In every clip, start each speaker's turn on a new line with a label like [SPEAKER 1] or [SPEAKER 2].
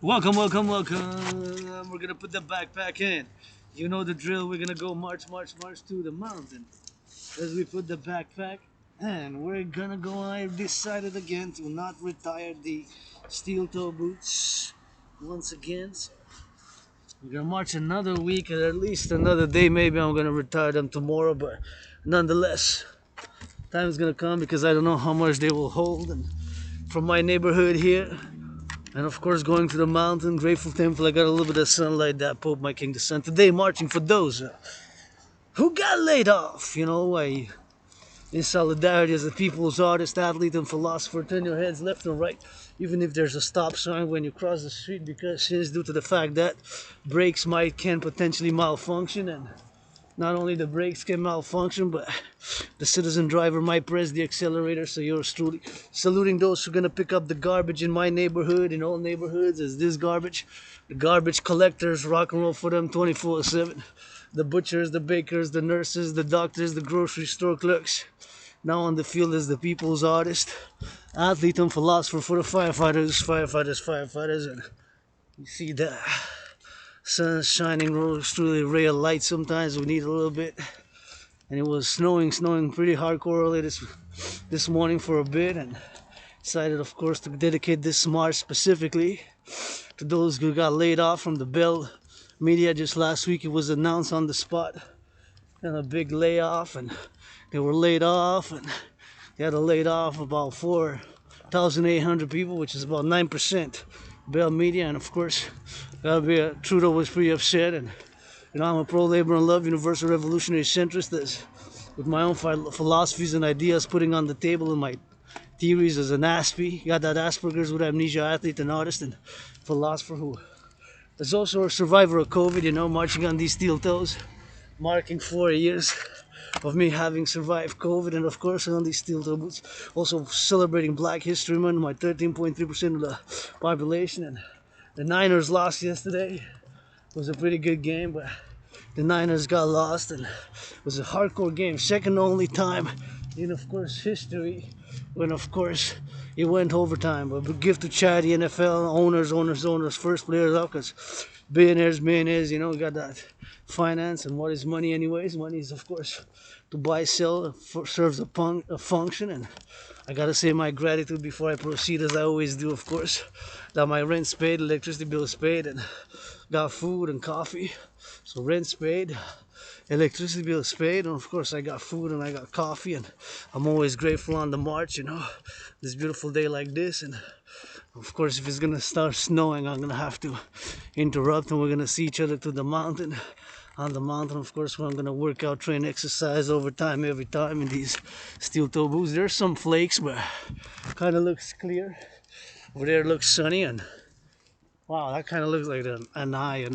[SPEAKER 1] Welcome, welcome, welcome. We're gonna put the backpack in. You know the drill. We're gonna go march, march, march to the mountain. As we put the backpack, and we're gonna go. I've decided again to not retire the steel toe boots once again. So we're gonna march another week, and at least another day. Maybe I'm gonna retire them tomorrow, but nonetheless, time's gonna come because I don't know how much they will hold. And from my neighborhood here. And of course, going to the mountain, grateful temple, I got a little bit of sunlight, that Pope, my King, the Sun. Today, marching for those who got laid off. You know, in solidarity as a people's artist, athlete, and philosopher, turn your heads left and right, even if there's a stop sign when you cross the street, because it's due to the fact that brakes can potentially malfunction, and not only the brakes can malfunction, but the citizen driver might press the accelerator. So yours truly saluting those who are gonna pick up the garbage in my neighborhood, in all neighborhoods, as this garbage, the garbage collectors, rock and roll for them 24/7. The butchers, the bakers, the nurses, the doctors, the grocery store clerks. Now on the field as the people's artist, athlete, and philosopher for the firefighters, and you see that. Sun's shining, truly a ray of light. Sometimes we need a little bit, and it was snowing pretty hardcore early this morning for a bit, and decided, of course, to dedicate this march specifically to those who got laid off from the Bell media. Just last week, it was announced on the spot, and a big layoff, and they were laid off, and they had to laid off about 4,800 people, which is about 9%. Bell media, and of course, Trudeau was pretty upset, and you know, I'm a pro-labor and love, universal revolutionary centrist, as with my own philosophies and ideas putting on the table in my theories as an Aspie. Got that Asperger's with amnesia, athlete and artist and philosopher who is also a survivor of COVID, you know, marching on these steel toes, marking 4 years of me having survived COVID, and of course on these steel toe boots, also celebrating Black History Month, my 13.3% of the population. And the Niners lost yesterday. It was a pretty good game, but the Niners got lost, and it was a hardcore game, second only time in, of course, history when, of course, it went overtime. But give to charity, NFL owners, first players up, because billionaires, you know, got that finance. And what is money anyways? Money is, of course, to buy, sell, serves a function. And I gotta say my gratitude before I proceed, as I always do, of course, that my rent's paid, electricity bill is paid, and got food and coffee. So rent's paid, electricity bill is paid, and of course I got food and I got coffee, and I'm always grateful on the march, you know, this beautiful day like this. And of course, if it's gonna start snowing, I'm gonna have to interrupt, and we're gonna see each other to the mountain. On the mountain, of course, where I'm gonna work out, train, exercise over time, every time in these steel toe boots. There's some flakes, but kind of looks clear. Over there looks sunny, and wow, that kind of looks like an eye,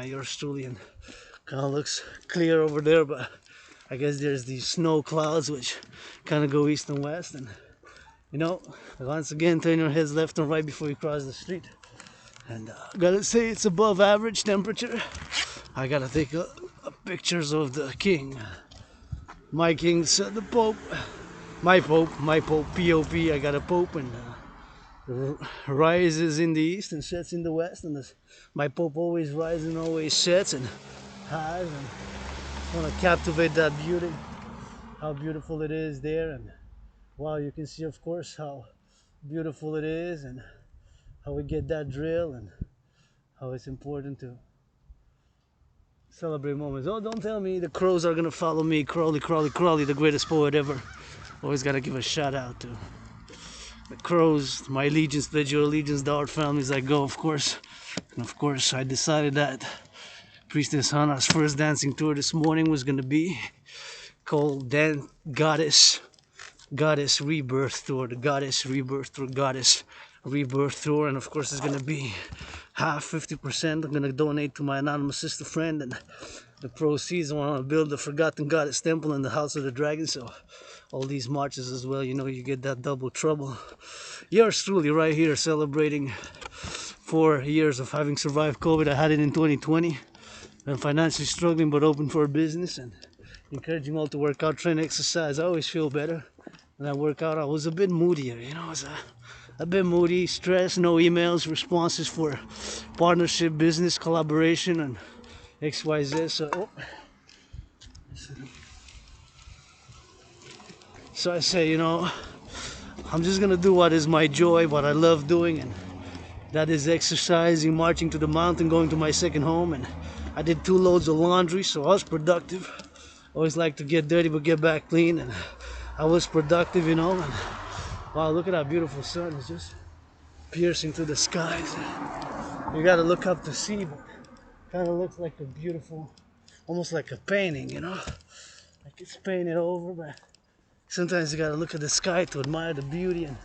[SPEAKER 1] yours truly, and kind of looks clear over there. But I guess there's these snow clouds which kind of go east and west, and you know, once again, turn your heads left and right before you cross the street. And gotta say, it's above average temperature. I gotta take pictures of the king, my king, the pope, my pope, P-O-P. I got a pope, and rises in the east and sets in the west, and my pope always rises and always sets, and has, and I want to captivate that beauty, how beautiful it is there. And wow, you can see, of course, how beautiful it is, and how we get that drill, and how it's important to celebrate moments. Oh, don't tell me the crows are gonna follow me. Crowley, the greatest poet ever. Always gotta give a shout out to the crows. My allegiance, pledge your allegiance, the art families I go, of course. And of course, I decided that Priestess Hannah's first dancing tour this morning was gonna be called Goddess Rebirth Tour. The Goddess Rebirth Tour, and of course it's gonna be half, 50%. I'm gonna donate to my anonymous sister friend, and the proceeds I want to build the Forgotten Goddess Temple and the House of the Dragon. So all these marches as well, you know, you get that double trouble. Yours truly right here celebrating 4 years of having survived COVID. I had it in 2020. I'm financially struggling but open for a business, and encouraging all to work out, train, exercise. I always feel better when I work out. I was a bit moodier, you know, a bit moody, stressed, no emails, responses for partnership, business, collaboration, and XYZ. So I say, you know, I'm just gonna do what is my joy, what I love doing, and that is exercising, marching to the mountain, going to my second home. And I did 2 loads of laundry, so I was productive. Always like to get dirty but get back clean, and I was productive, you know. And wow, look at that beautiful sun. It's just piercing through the skies. You gotta look up to see, but kind of looks like a beautiful, almost like a painting, you know. Like it's painted over, but sometimes you gotta look at the sky to admire the beauty. And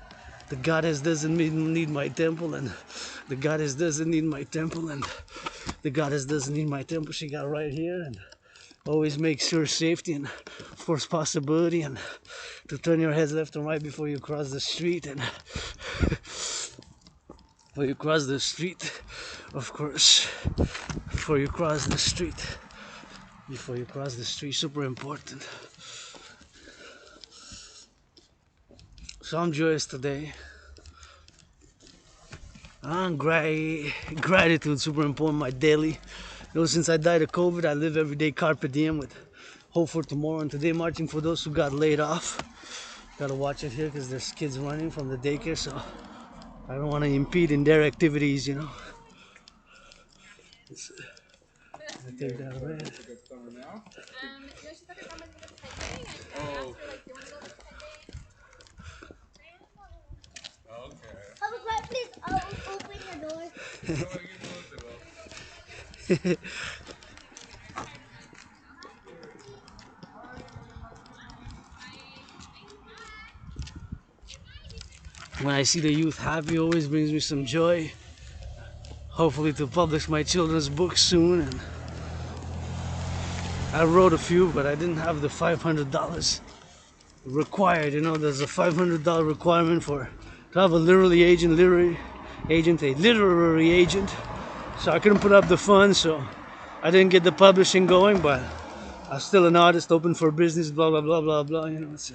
[SPEAKER 1] the goddess doesn't need my temple, and the goddess doesn't need my temple, and the goddess doesn't need my temple. She got right here, and always make sure safety and of course possibility, and to turn your heads left and right before you cross the street, and before you cross the street, of course, before you cross the street, super important. So I'm joyous today. And gratitude, super important, my daily. You know, since I died of COVID, I live every day carpe diem with hope for tomorrow. And today, marching for those who got laid off. Gotta watch it here because there's kids running from the daycare, so I don't want to impede in their activities, you know. I take that away.
[SPEAKER 2] Please, I'll open the door.
[SPEAKER 1] When I see the youth happy, always brings me some joy. Hopefully to publish my children's book soon. And I wrote a few, but I didn't have the $500 required. You know, there's a $500 requirement to have a literary agent. So I couldn't put up the funds, so I didn't get the publishing going, but I'm still an artist, open for business, blah, blah, blah, blah, blah. You know, it's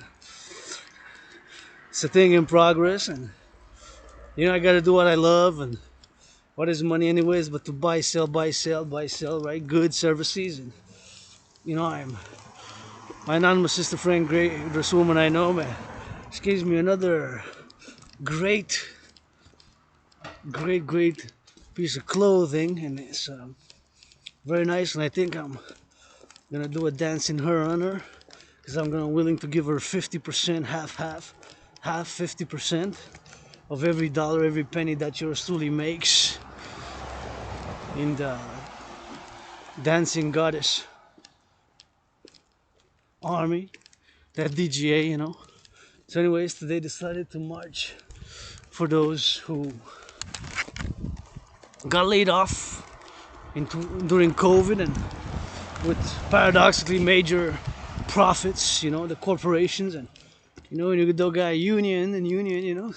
[SPEAKER 1] a thing in progress, and you know, I gotta do what I love. And what is money anyways but to buy, sell, right? Goods, services. And you know, my anonymous sister friend, greatest woman I know, man, she gives me another great piece of clothing, and it's very nice. And I think I'm gonna do a dance in her honor, because I'm willing to give her 50%, half 50% of every dollar, every penny that yours truly makes in the dancing goddess army, that DGA, you know. So anyways, today decided to march for those who got laid off during COVID, and with paradoxically major profits, you know, the corporations. And you know, when you got a union, you know, I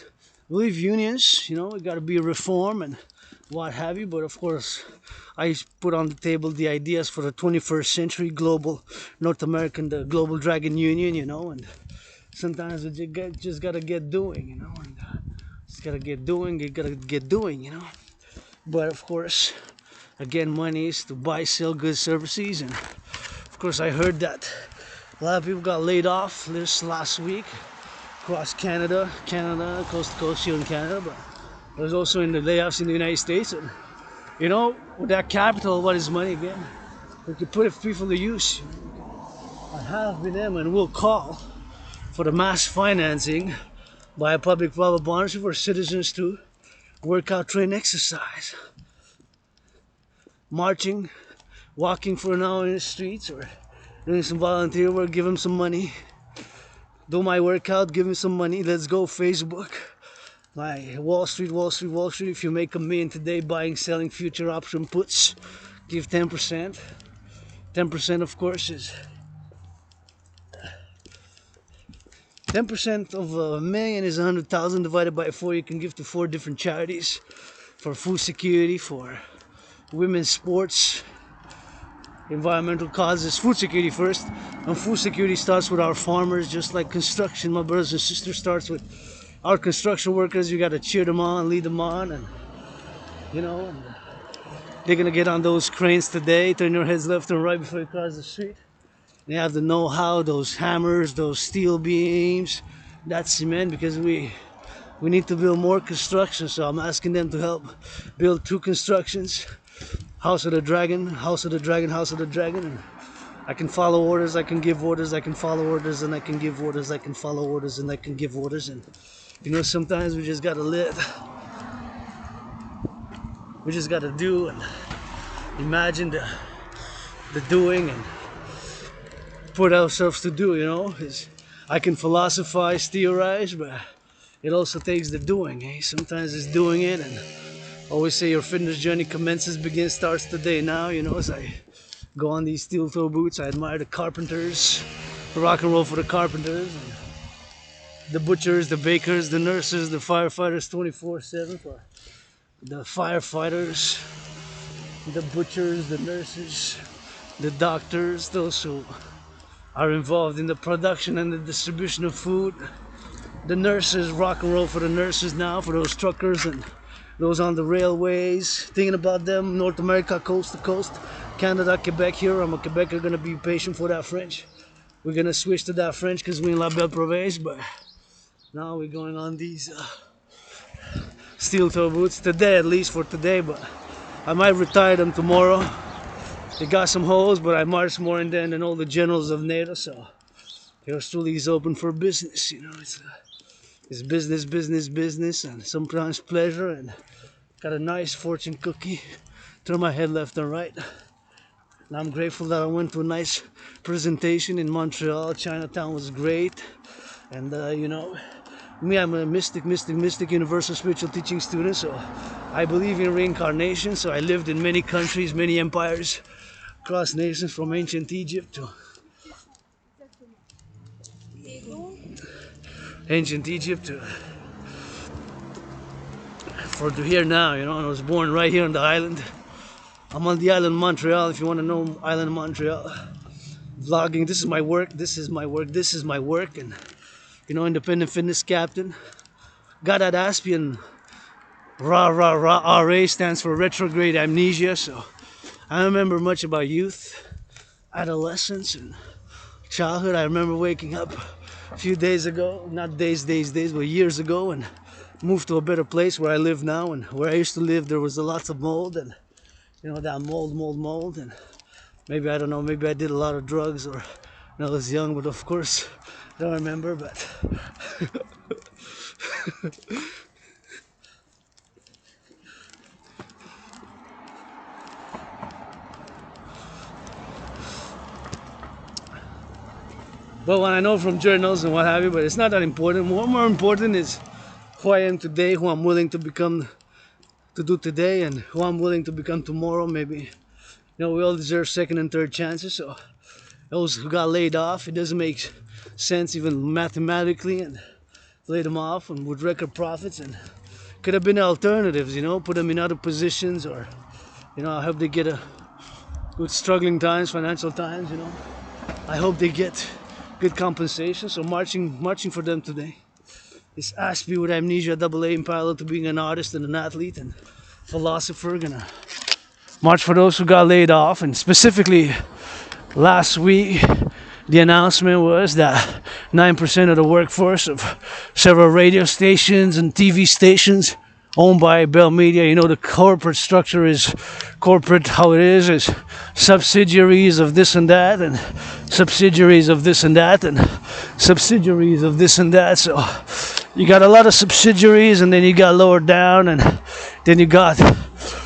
[SPEAKER 1] believe unions, you know, it got to be a reform and what have you. But of course, I put on the table the ideas for the 21st century global North American, the global dragon union, you know. And sometimes you just gotta get doing, you know, and just gotta get doing, you know. But of course, again, money is to buy, sell goods, services. And of course, I heard that a lot of people got laid off this last week across Canada, coast to coast here in Canada, but there's also in the layoffs in the United States. And you know, with that capital, what is money again? We could put it free for the use. I have been them, and will call for the mass financing by a public-private partnership for citizens to work out, train, exercise, marching, walking for an hour in the streets, or doing some volunteer work, give them some money. Do my workout, give me some money. Let's go Facebook. My Wall Street. If you make $1 million today buying, selling future option puts, give 10%. 10% of course is 10% of $1 million is 100,000 divided by 4. You can give to 4 different charities for food security, for women's sports, environmental causes. Food security first, and food security starts with our farmers, just like construction, my brothers and sisters, starts with our construction workers, you got to cheer them on, lead them on, and you know, and they're gonna get on those cranes today. Turn your heads left and right before you cross the street. They have the know-how, those hammers, those steel beams, that cement, because we need to build more construction. So I'm asking them to help build 2 constructions: House of the Dragon, House of the Dragon, House of the Dragon. And I can follow orders, I can give orders, I can follow orders, and I can give orders, I can follow orders, and I can give orders. And you know, sometimes we just gotta live. We just gotta do and imagine the doing and put ourselves to do, you know. I can philosophize, theorize, but it also takes the doing, eh? Sometimes it's doing it, and always say your fitness journey commences, begins, starts today now, you know. As I go on these steel toe boots, I admire the carpenters, rock and roll for the carpenters, and the butchers, the bakers, the nurses, the firefighters 24/7 for the firefighters, the butchers, the nurses, the doctors, those who are involved in the production and the distribution of food. The nurses, rock and roll for the nurses now, for those truckers and those on the railways. Thinking about them, North America, coast to coast, Canada, Quebec here. I'm a Quebecer, gonna be patient for that French. We're gonna switch to that French because we're in La Belle Province, but now we're going on these steel toe boots today, at least for today, but I might retire them tomorrow. They got some holes, but I march more in them than all the generals of NATO, so yours truly is open for business. You know, it's business, business, business, and sometimes pleasure. And got a nice fortune cookie. Turn my head left and right. And I'm grateful that I went to a nice presentation in Montreal. Chinatown was great, and you know, me, I'm a mystic, universal spiritual teaching student. So I believe in reincarnation. So I lived in many countries, many empires, across nations, from ancient Egypt to to here now, you know. And I was born right here on the island. I'm on the island Montreal, if you want to know island Montreal. Vlogging, this is my work, this is my work, this is my work. And you know, independent fitness captain. Got that Aspian RA stands for retrograde amnesia. So I don't remember much about youth, adolescence, and childhood. I remember waking up a few days ago, not days, but years ago, and moved to a better place where I live now. And where I used to live, there was a lots of mold, and you know, that mold, and maybe, I don't know, maybe I did a lot of drugs or when I was young, but of course, I don't remember, but but when I know from journals and what have you, but it's not that important. More important is who I am today, who I'm willing to become, to do today, and who I'm willing to become tomorrow. Maybe, you know, we all deserve second and third chances. So those who got laid off, it doesn't make sense even mathematically, and laid them off and with record profits, and could have been alternatives, you know, put them in other positions, or you know, I hope they get a good struggling times, financial times, you know. I hope they get good compensation. So marching for them today. This Aspie with amnesia, double A, in parallel to being an artist and an athlete and philosopher, gonna march for those who got laid off. And specifically last week, the announcement was that 9% of the workforce of several radio stations and TV stations owned by Bell Media, you know, the corporate structure is corporate, how it is subsidiaries of this and that, and subsidiaries of this and that, and subsidiaries of this and that. So you got a lot of subsidiaries, and then you got lower down, and then you got,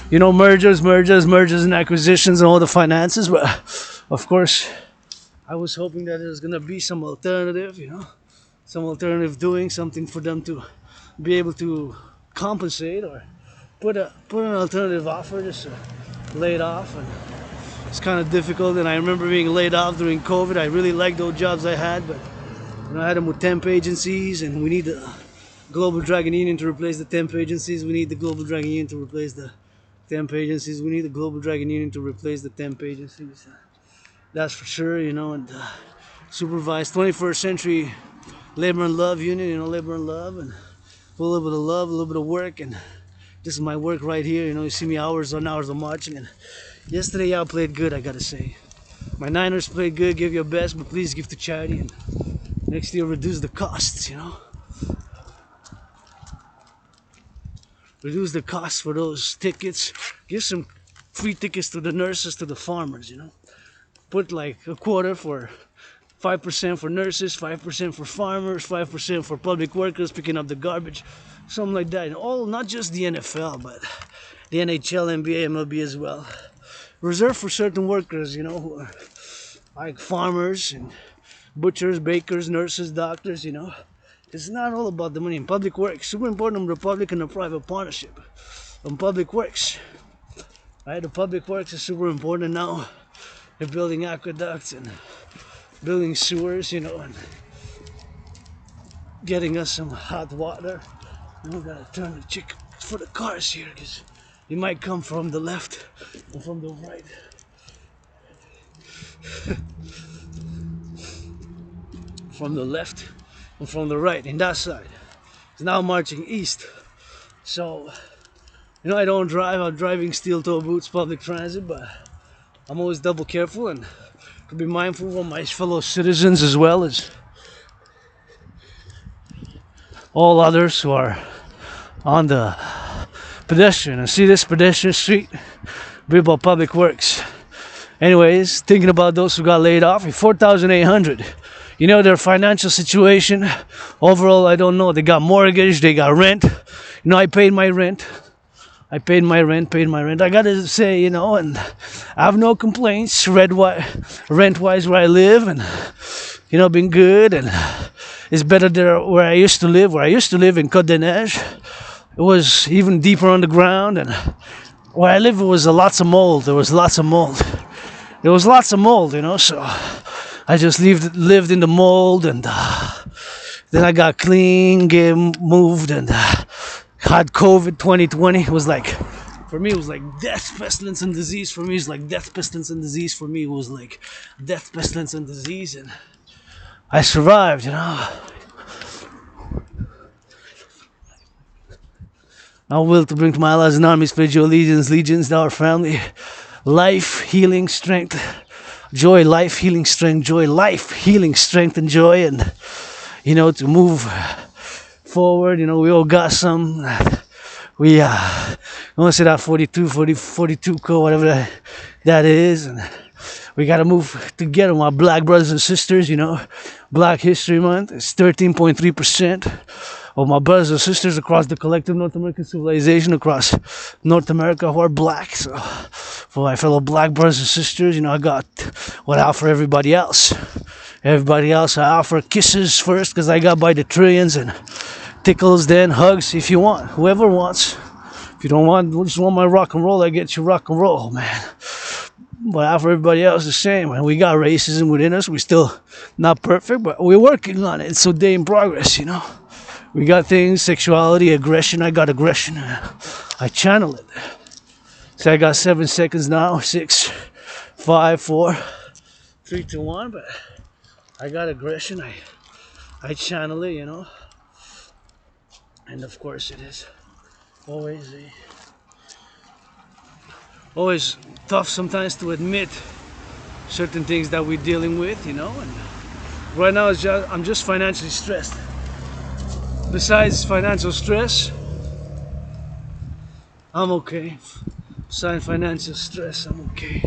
[SPEAKER 1] you know, mergers and acquisitions and all the finances. But of course, I was hoping that there's gonna be some alternative, you know, some alternative doing something for them to be able to compensate, or put an alternative offer, just laid off. And it's kind of difficult. And I remember being laid off during COVID. I really liked those jobs I had, but you know, I had them with temp agencies, and we need the Global Dragon Union to replace the temp agencies. We need the Global Dragon Union to replace the temp agencies. We need the Global Dragon Union to replace the temp agencies. That's for sure, you know. And supervised 21st century labor and love union, you know, labor and love. And put a little bit of love, a little bit of work, and this is my work right here. You know, you see me hours on hours of marching, and yesterday y'all played good, I gotta say. My Niners played good, give your best, but please give to charity, and next year reduce the costs, you know. Reduce the costs for those tickets. Give some free tickets to the nurses, to the farmers, you know. Put like a quarter for 5% for nurses, 5% for farmers, 5% for public workers picking up the garbage, something like that. And all, not just the NFL, but the NHL, NBA, MLB as well. Reserved for certain workers, you know, who are like farmers and butchers, bakers, nurses, doctors, you know. It's not all about the money. In public works, super important on the public and the private partnership. On public works, right? The public works is super important now. They're building aqueducts and building sewers, you know, and getting us some hot water. And we gotta turn the cheek for the cars here, because you might come from the left and from the right. From the left and from the right, in that side. It's now marching east. So, you know, I don't drive. I'm driving steel toe boots, public transit, but I'm always double careful and to be mindful of my fellow citizens as well as all others who are on the pedestrian. And see this pedestrian street? Be about public works. Anyways, thinking about those who got laid off, 4,800. You know, their financial situation, overall, I don't know. They got mortgage, they got rent. You know, I paid my rent. I paid my rent. I gotta say, you know, and I have no complaints rent-wise where I live, and, you know, been good, and it's better there where I used to live. Where I used to live in Côte des Neiges, it was even deeper on the ground, and where I live, it was lots of mold. There was lots of mold, you know, so I just lived in the mold, and then I got clean, moved, and had COVID 2020. It was like, for me, it was like death, pestilence, and disease. For me, it's like death, pestilence, and disease. For me, it was like death, pestilence, and disease, and I survived, you know. I will to bring to my allies and armies, pledge your legions, thou our family. Life, healing, strength, joy, life, healing, strength, joy, life, healing, strength, and joy, and, you know, to move forward. You know, we all got some. We I want to say that 42 co, whatever that is, and we got to move together, my black brothers and sisters. You know, Black History Month is 13.3% of my brothers and sisters across the collective North American civilization, across North America, who are black. So for my fellow black brothers and sisters, you know, I got what I offer everybody else. Everybody else, I offer kisses first, because I got by the trillions, and tickles, then hugs if you want. Whoever wants. If you don't want, just want my rock and roll, I get you rock and roll, man. But I offer everybody else the same. And we got racism within us. We're still not perfect, but we're working on it. It's a day in progress, you know. We got things, sexuality, aggression. I got aggression. I channel it. So I got 7 seconds now. 6, 5, 4, 3, 2, 1. But I got aggression. I channel it, you know. And of course it is always tough sometimes to admit certain things that we're dealing with, you know. And right now I'm just financially stressed. Besides financial stress, I'm okay. Besides financial stress, I'm okay.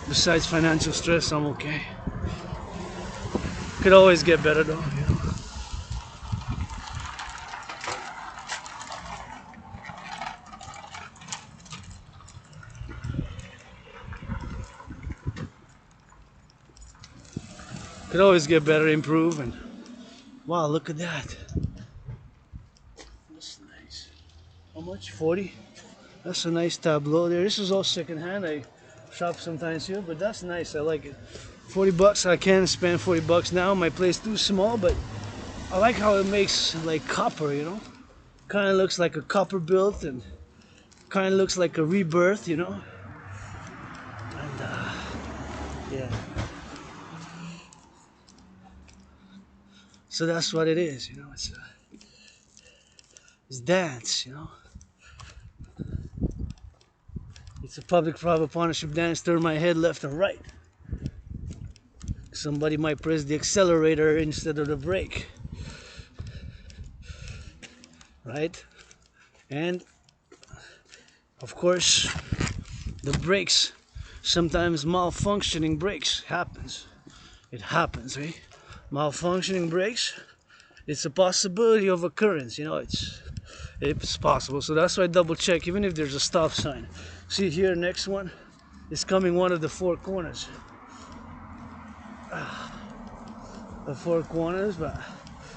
[SPEAKER 1] Besides financial stress, I'm okay. Could always get better though, you know. Could always get better, improve, and wow, look at that. That's nice. How much? 40? That's a nice tableau there. This is all secondhand. I shop sometimes here, but that's nice. I like it. 40 bucks. I can't spend 40 bucks now. My place too small, but I like how it makes like copper, you know. Kind of looks like a copper built, and kind of looks like a rebirth, you know. And yeah. So that's what it is, you know. is dance, you know. It's a public-private partnership dance. Turn my head left and right. Somebody might press the accelerator instead of the brake, right? And of course, the brakes, sometimes malfunctioning brakes happens. It happens, right? Malfunctioning brakes, it's a possibility of occurrence, you know, it's possible. So that's why I double check, even if there's a stop sign. See here, next one is coming one of the four corners. The four corners, but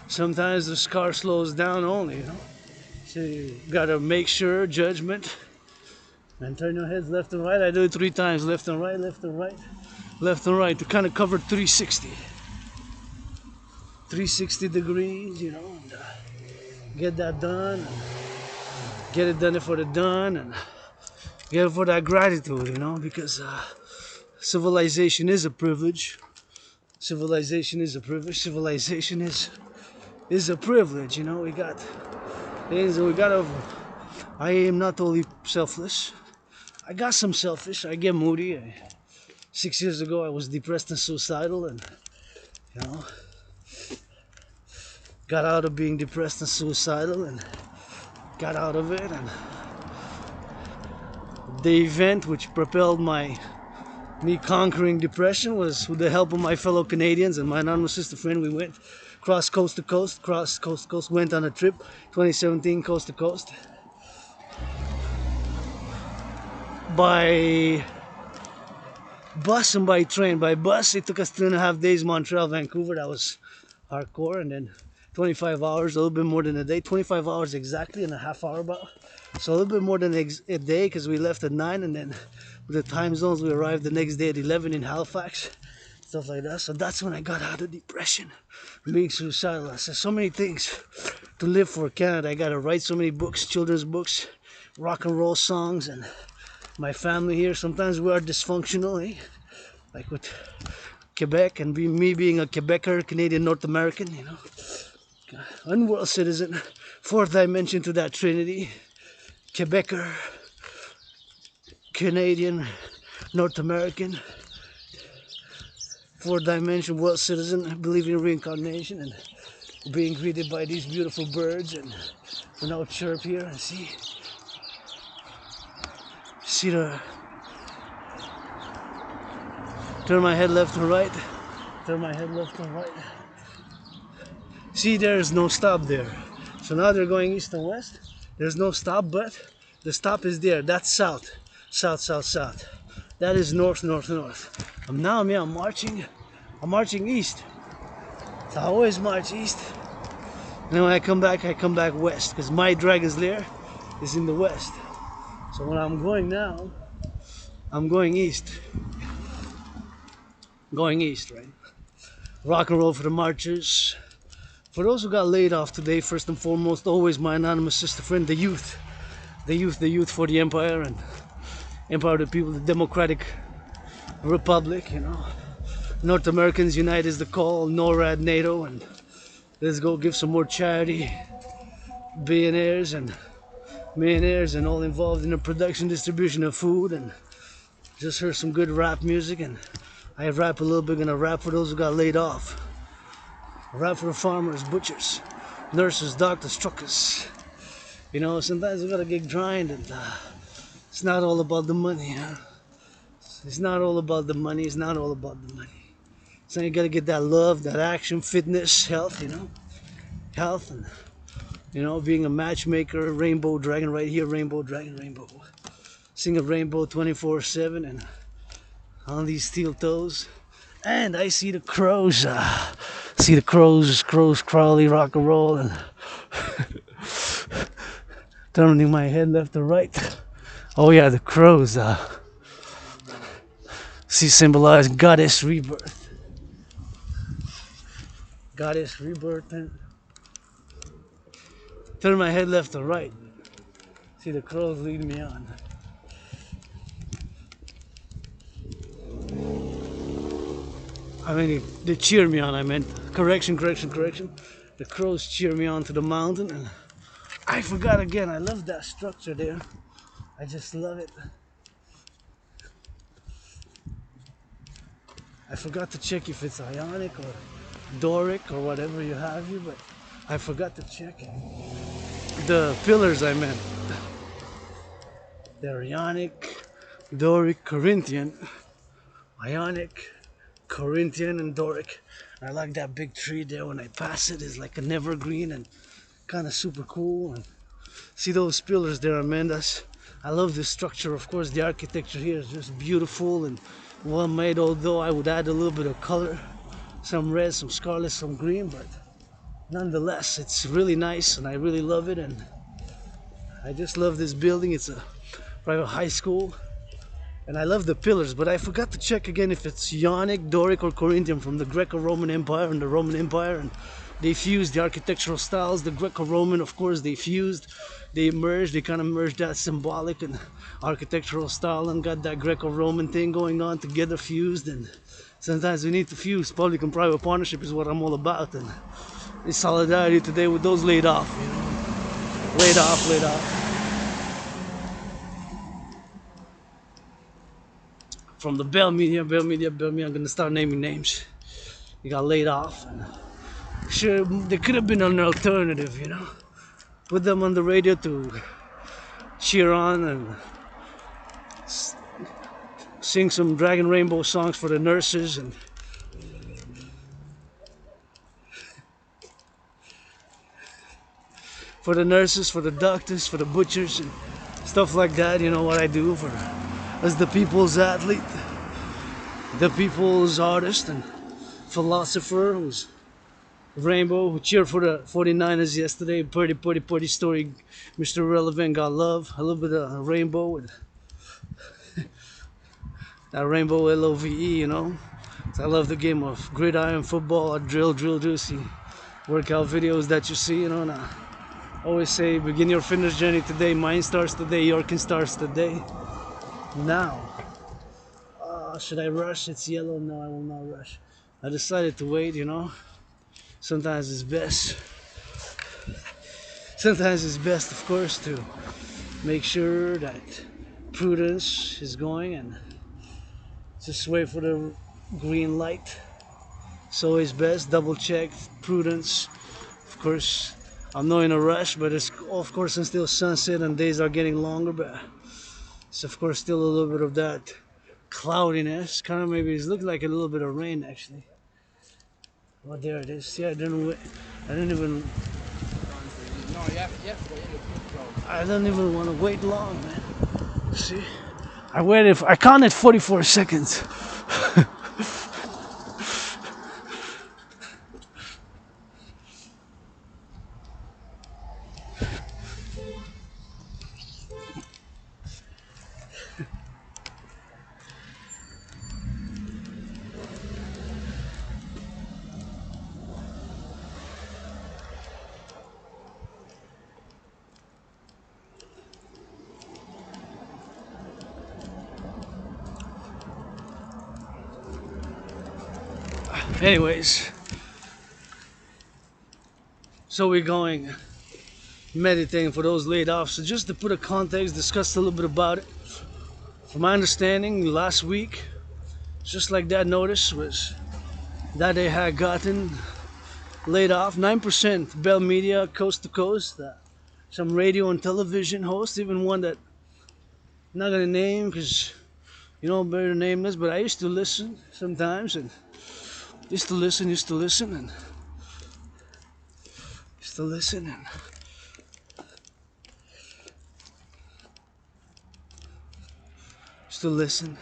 [SPEAKER 1] sometimes the car slows down only, you know. So you gotta make sure, judgment, and turn your heads left and right. I do it 3 times, left and right, left and right, left and right, to kind of cover 360 degrees, you know, and, get that done, and get it done for the done, and get it for that gratitude, you know, because civilization is a privilege. Civilization is a privilege. Civilization is a privilege, you know. We got things we gotta. I am not totally selfless. I got some selfish. I get moody. 6 years ago, I was depressed and suicidal, and you know, got out of being depressed and suicidal, and got out of it. And the event which propelled me conquering depression was with the help of my fellow Canadians and my anonymous sister friend. We went cross coast to coast, went on a trip, 2017, coast to coast. By bus and by train. By bus, it took us 3.5 days, Montreal, Vancouver. That was hardcore. And then 25 hours, a little bit more than a day. 25 hours exactly, and a half hour about. So a little bit more than a day, because we left at 9, and then with the time zones, we arrived the next day at 11 in Halifax, stuff like that. So that's when I got out of depression, being suicidal. I said so many things to live for Canada. I got to write so many books, children's books, rock and roll songs, and my family here. Sometimes we are dysfunctional, eh? Like with Quebec, and me being a Quebecer, Canadian North American, you know, unworld citizen, fourth dimension to that trinity. Quebecer, Canadian, North American, fourth dimension world citizen, believing in reincarnation, and being greeted by these beautiful birds. And we now chirp here and see the, turn my head left and right, turn my head left and right. See, there is no stop there. So now they're going east and west. There's no stop, but the stop is there. That's south. South, south, south. That is north, north, north. I'm marching east. So I always march east. And then when I come back west, because my dragon's lair is in the west. So when I'm going now, I'm going east. Going east, right? Rock and roll for the marchers. For those who got laid off today, first and foremost, always my anonymous sister friend, the youth. The youth for the empire, and empire of the people, the democratic republic, you know. North Americans unite is the call, NORAD, NATO, and let's go give some more charity. Billionaires and millionaires and all involved in the production, distribution of food, and just heard some good rap music, and I rap a little bit, gonna rap for those who got laid off. Rap for the farmers, butchers, nurses, doctors, truckers. You know, sometimes we gotta get grind, and it's not all about the money, huh? It's not all about the money, it's not all about the money. So you gotta get that love, that action, fitness, health, you know? Health, and, you know, being a matchmaker, rainbow dragon right here, rainbow dragon, rainbow. Sing a rainbow 24/7, and on these steel toes. And I see the crows, crows crawly, rock and roll, and turning my head left to right. Oh yeah, the crows, see, symbolize goddess rebirth. Goddess rebirth. And turn my head left to right. See, the crows lead me on. I mean, they cheer me on. I meant correction. The crows cheer me on to the mountain, and I forgot again. I love that structure there. I just love it. I forgot to check if it's Ionic or Doric or whatever you have here, but I forgot to check the pillars I meant. They're Ionic, Doric, Corinthian, Ionic, Corinthian, and Doric. And I like that big tree there. When I pass it, it's like an evergreen and kind of super cool. And see those pillars there, Amandas? I love this structure. Of course, the architecture here is just beautiful and well made, although I would add a little bit of color, some red, some scarlet, some green, but nonetheless, it's really nice and I really love it. And I just love this building. It's a private high school. And I love the pillars, but I forgot to check again if it's Ionic, Doric, or Corinthian from the Greco-Roman Empire and the Roman Empire. And they fused the architectural styles. The Greco-Roman, of course, they fused, they merged, they kind of merged that symbolic and architectural style and got that Greco-Roman thing going on together, fused. And sometimes we need to fuse. Public and private partnership is what I'm all about. And in solidarity today with those laid off, you know, laid off. From the Bell Media, I'm gonna start naming names. You got laid off. And sure, there could have been an alternative, you know. Put them on the radio to cheer on and sing some Dragon Rainbow songs for the nurses and for the doctors, for the butchers and stuff like that. You know what I do for as the people's athlete, the people's artist and philosopher who's Rainbow, who cheered for the 49ers yesterday. Pretty story. Mr. Relevant got love. A little bit of Rainbow with that Rainbow LOVE, you know. So I love the game of gridiron football, or drill, see workout videos that you see, you know. And I always say, begin your fitness journey today. Mine starts today, your can starts today. Now, should I rush? It's yellow. No, I will not rush. I decided to wait, you know. Sometimes it's best, of course, to make sure that prudence is going and just wait for the green light. It's always best. Double check prudence. Of course, I'm not in a rush, but it's of course it's still sunset and days are getting longer, but it's of course still a little bit of that cloudiness. Kind of maybe it's looking like a little bit of rain actually. Oh, there it is. Yeah, I don't even want to wait long, man. See, I counted 44 seconds. Anyways, so we're going meditating for those laid off. So just to put a context, discuss a little bit about it. From my understanding, last week, just like that notice was that they had gotten laid off 9%. Bell Media, coast to coast, some radio and television hosts, even one that I'm not gonna name because you know better to name this, but I used to listen sometimes and used to listen and still listen.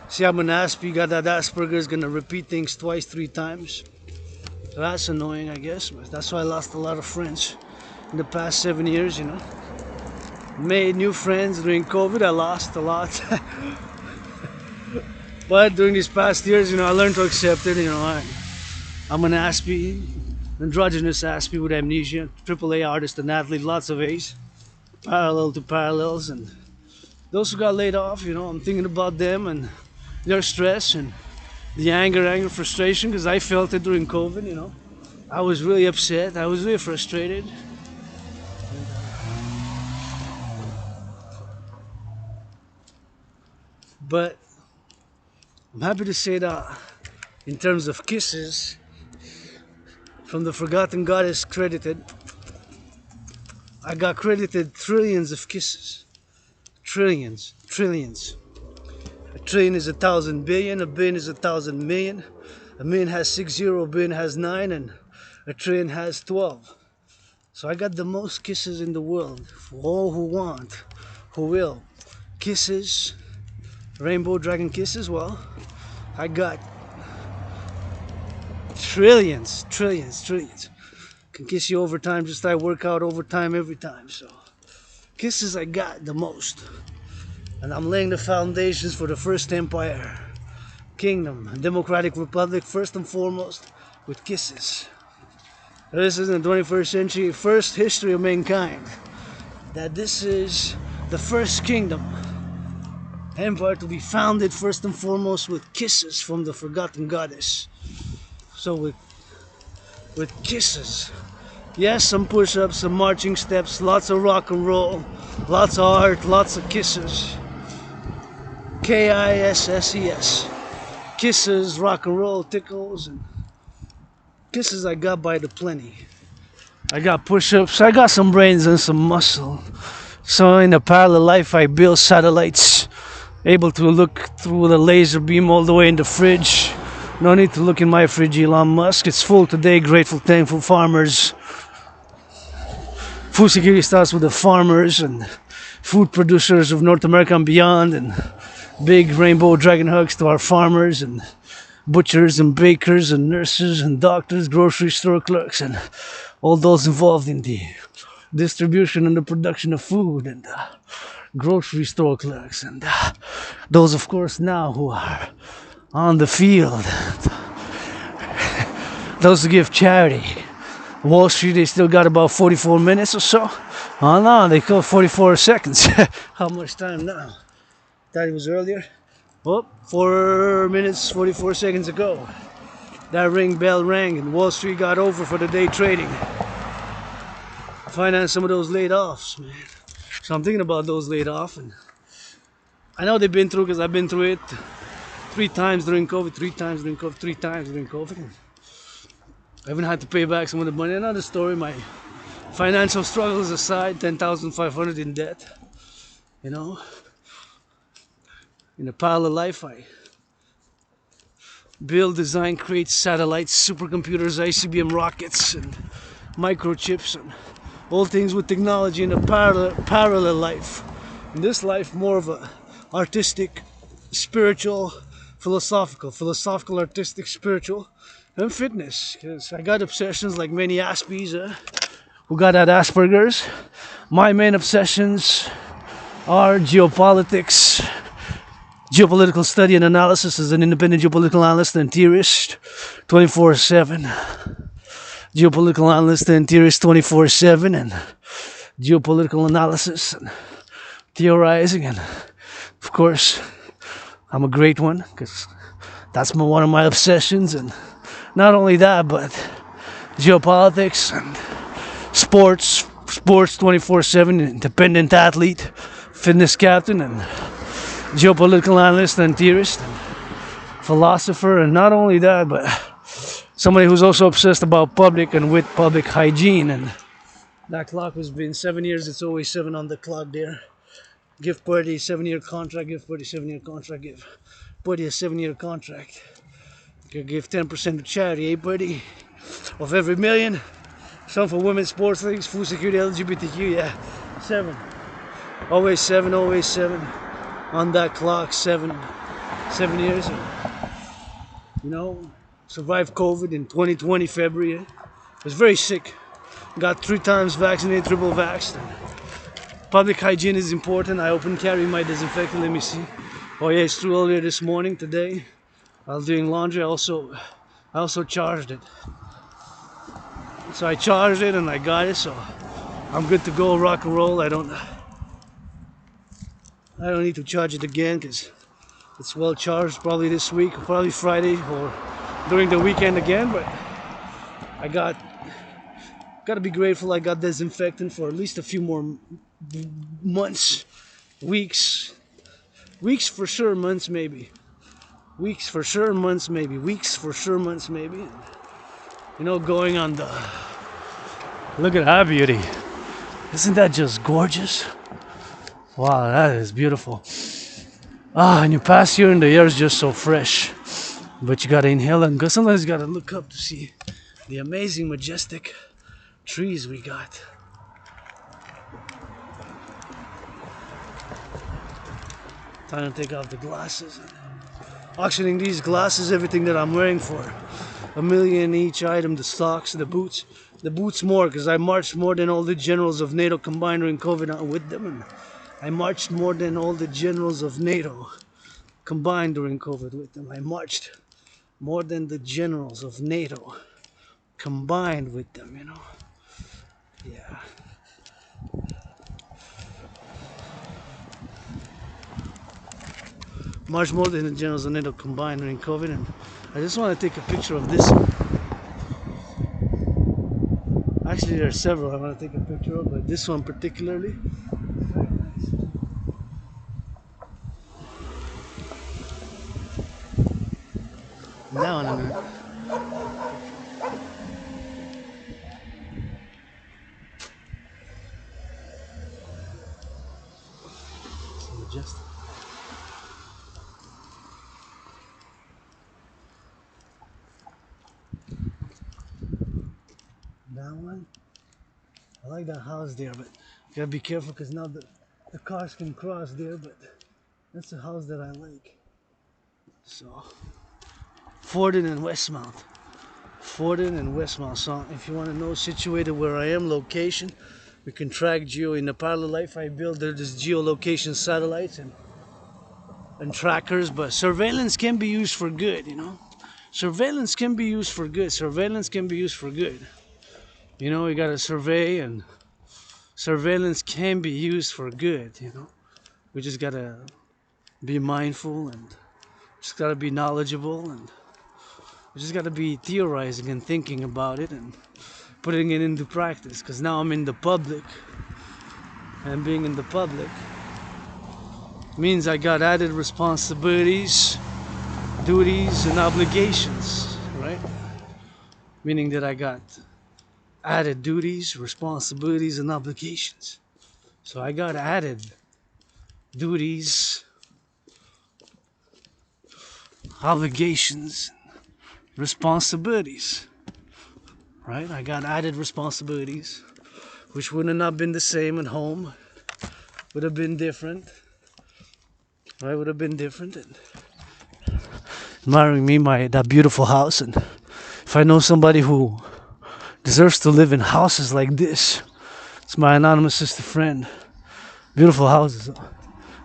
[SPEAKER 1] See, I'm an Asp, got that Asperger's, gonna repeat things twice, 3 times. So that's annoying, I guess, but that's why I lost a lot of friends in the past 7 years, you know. Made new friends during COVID, I lost a lot. But during these past years, you know, I learned to accept it. You know, I'm an Aspie, androgynous Aspie with amnesia, AAA artist and athlete, lots of A's, parallel to parallels. And those who got laid off, you know, I'm thinking about them and their stress and the anger, frustration, because I felt it during COVID, you know. I was really upset. I was really frustrated. But I'm happy to say that in terms of kisses, from the forgotten goddess credited, I got credited trillions of kisses. Trillions. Trillions. A trillion is 1,000 billion, a billion is 1,000 million, a million has 6 0, a billion has 9, and a trillion has 12. So I got the most kisses in the world for all who want, who will. Kisses, rainbow dragon kisses, well, I got trillions, trillions, trillions. Can kiss you overtime just like I work out overtime every time. So kisses I got the most. And I'm laying the foundations for the first empire, kingdom, democratic republic, first and foremost, with kisses. This is in the 21st century, first history of mankind. That this is the first kingdom, empire to be founded first and foremost with kisses from the forgotten goddess. So with kisses. Yes, some push-ups, some marching steps, lots of rock and roll, lots of art, lots of kisses. Kisses. Kisses, rock and roll, tickles, and kisses I got by the plenty. I got push-ups, I got some brains and some muscle. So in a parallel life I build satellites, able to look through the laser beam all the way in the fridge. No need to look in my fridge, Elon Musk. It's full today, grateful, thankful farmers. Food security starts with the farmers and food producers of North America and beyond, and big rainbow dragon hugs to our farmers and butchers and bakers and nurses and doctors, grocery store clerks, and all those involved in the distribution and the production of food, and grocery store clerks, and those, of course, now who are on the field, those who give charity. Wall Street, they still got about 44 minutes or so. Oh no, they call 44 seconds. How much time now? Thought it was earlier. Oh, 4 minutes, 44 seconds ago. That bell rang and Wall Street got over for the day trading. Finance some of those laid offs, man. So I'm thinking about those laid off, and I know they've been through, because I've been through it 3 times during COVID, 3 times during COVID, 3 times during COVID. I even had to pay back some of the money. Another story, my financial struggles aside, 10,500 in debt. You know, in a parallel life, I build, design, create satellites, supercomputers, ICBM rockets, and microchips, and all things with technology in a parallel life. In this life, more of a artistic, spiritual, philosophical, artistic, spiritual, and fitness. Because I got obsessions like many Aspies who got that Asperger's. My main obsessions are geopolitics, geopolitical study and analysis as an independent geopolitical analyst and theorist, 24/7. Geopolitical analyst and theorist 24/7, and geopolitical analysis and theorizing, and of course I'm a great one because that's one of my obsessions. And not only that, but geopolitics and sports 24/7, independent athlete, fitness captain, and geopolitical analyst and theorist and philosopher. And not only that, but somebody who's also obsessed about public and with public hygiene. And that clock has been 7 years, it's always 7 on the clock there. Give Purdy 7-year contract, give Purdy 7-year contract, give Purdy a 7-year contract. You give 10% to charity, Purdy? Of every million. Some for women's sports leagues, food security, LGBTQ, yeah. 7. Always 7, always 7. On that clock, 7 years. And, you know, survived COVID in 2020, February. Was very sick. Got 3 times vaccinated, triple vaxxed. Public hygiene is important. I open carry my disinfectant. Let me see. Oh yeah, it's true. Earlier this morning, today, I was doing laundry. I also charged it. So I charged it and I got it. So I'm good to go. Rock and roll. I don't need to charge it again because it's well charged. Probably this week, probably Friday or during the weekend again. But I gotta be grateful I got disinfectant for at least a few more months, weeks for sure, months maybe. Weeks for sure, months maybe. Weeks for sure, months maybe. You know, going on the... Look at that beauty. Isn't that just gorgeous? Wow, that is beautiful. Ah, and you pass here and the air is just so fresh. But you gotta inhale and go. Sometimes you gotta look up to see the amazing, majestic trees we got. Time to take off the glasses. Auctioning these glasses, everything that I'm wearing for $1 million each item, the socks, the boots. The boots more, because I marched more than all the generals of NATO combined during COVID with them. And I marched more than all the generals of NATO combined during COVID with them. I marched more than the generals of NATO combined with them, you know. Yeah. Marched more than the generals of NATO combined during COVID. And I just want to take a picture of this one. Actually, there are several I want to take a picture of, but this one particularly. Now in a minute. It's majestic. That one. I like that house there, but you gotta be careful because now the cars can cross there, but that's the house that I like. So, Forden and Westmount. Forden and Westmount. So, if you want to know situated where I am, location, we can track geo. In the parallel life I build, there's geolocation satellites and trackers, but surveillance can be used for good, you know. Surveillance can be used for good. Surveillance can be used for good. You know, you gotta survey, and surveillance can be used for good, you know. We just gotta be mindful and just gotta be knowledgeable, and we just gotta be theorizing and thinking about it and putting it into practice. Because now I'm in the public, and being in the public means I got added responsibilities, duties, and obligations, right? Meaning that I got added duties, responsibilities, and obligations. So I got added duties, obligations, responsibilities, right? I got added responsibilities, which would have not been the same at home. Would have been different, right? Would have been different. And admiring me, that beautiful house, and if I know somebody who deserves to live in houses like this, it's my anonymous sister friend. Beautiful houses.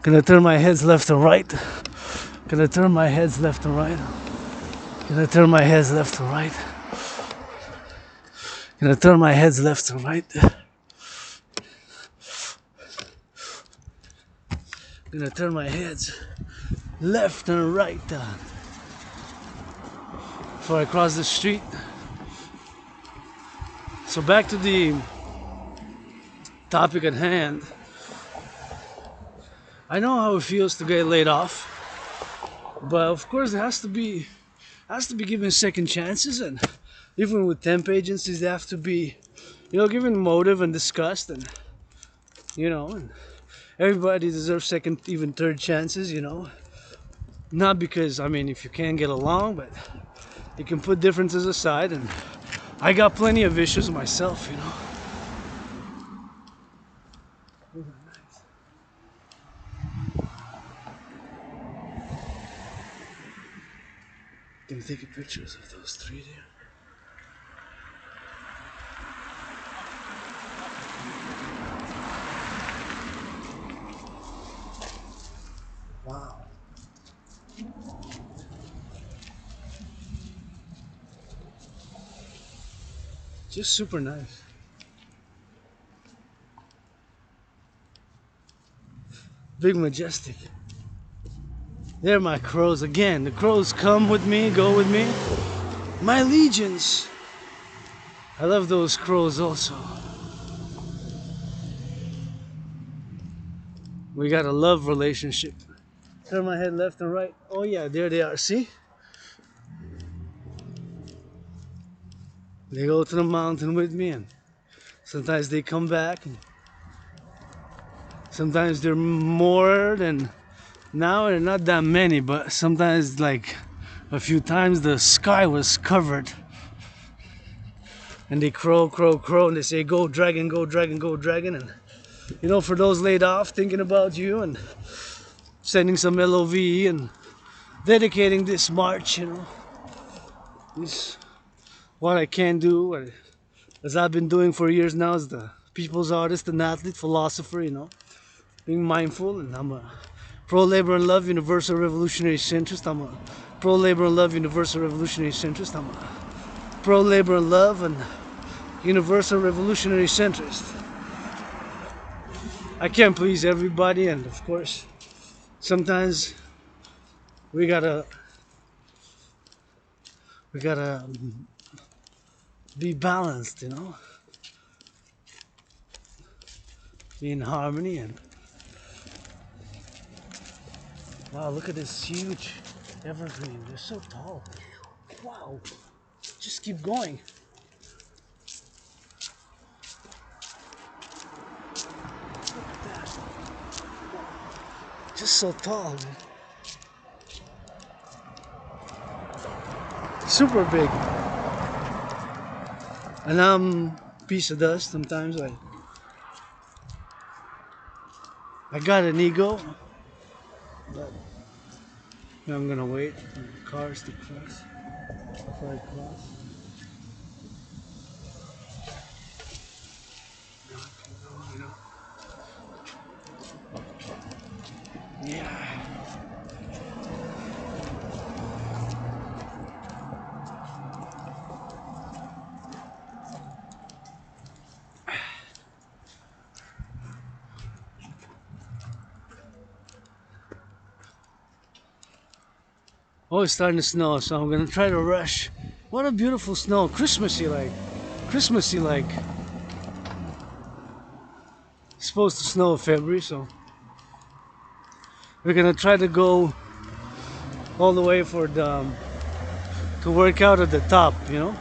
[SPEAKER 1] Gonna turn my heads left and right. Gonna turn my heads left and right. Gonna turn my heads left and right. Gonna turn my heads left and right. Gonna turn my heads left and right before I cross the street. So back to the topic at hand. I know how it feels to get laid off, but of course it has to be given second chances, and even with temp agencies they have to be, you know, given motive and discussed, and you know, and everybody deserves second, even third chances, you know. Not because, I mean, if you can't get along, but you can put differences aside, and I got plenty of issues myself, you know. Can you take pictures of those three there? Wow. Just super nice. Big majestic. They're my crows again. The crows come with me, go with me. My legions. I love those crows also. We got a love relationship. Turn my head left and right. Oh yeah, there they are. See? They go to the mountain with me, and sometimes they come back. And sometimes they're more than now. They're not that many, but sometimes like a few times the sky was covered, and they crow, crow, crow, and they say, "Go dragon, go dragon, go dragon." And you know, for those laid off, thinking about you and sending some love and dedicating this march, you know, this what I can do, as I've been doing for years now, as the people's artist and athlete, philosopher, you know, being mindful. And I'm a pro labor and love universal revolutionary centrist. I'm a pro labor and love universal revolutionary centrist. I'm a pro labor and love and universal revolutionary centrist. I can't please everybody, and of course, sometimes we gotta be balanced, you know, be in harmony. And wow, look at this huge evergreen. They're so tall. Wow, just keep going. Look at that. Just so tall, man. Super big. And I'm a piece of dust. Sometimes I got an ego, but I'm gonna wait for the cars to cross before I cross. Now I can go, you know. Yeah. Oh, it's starting to snow, so I'm gonna try to rush. What a beautiful snow, Christmassy like. Christmassy like. It's supposed to snow in February, so we're gonna try to go all the way for the to work out at the top, you know.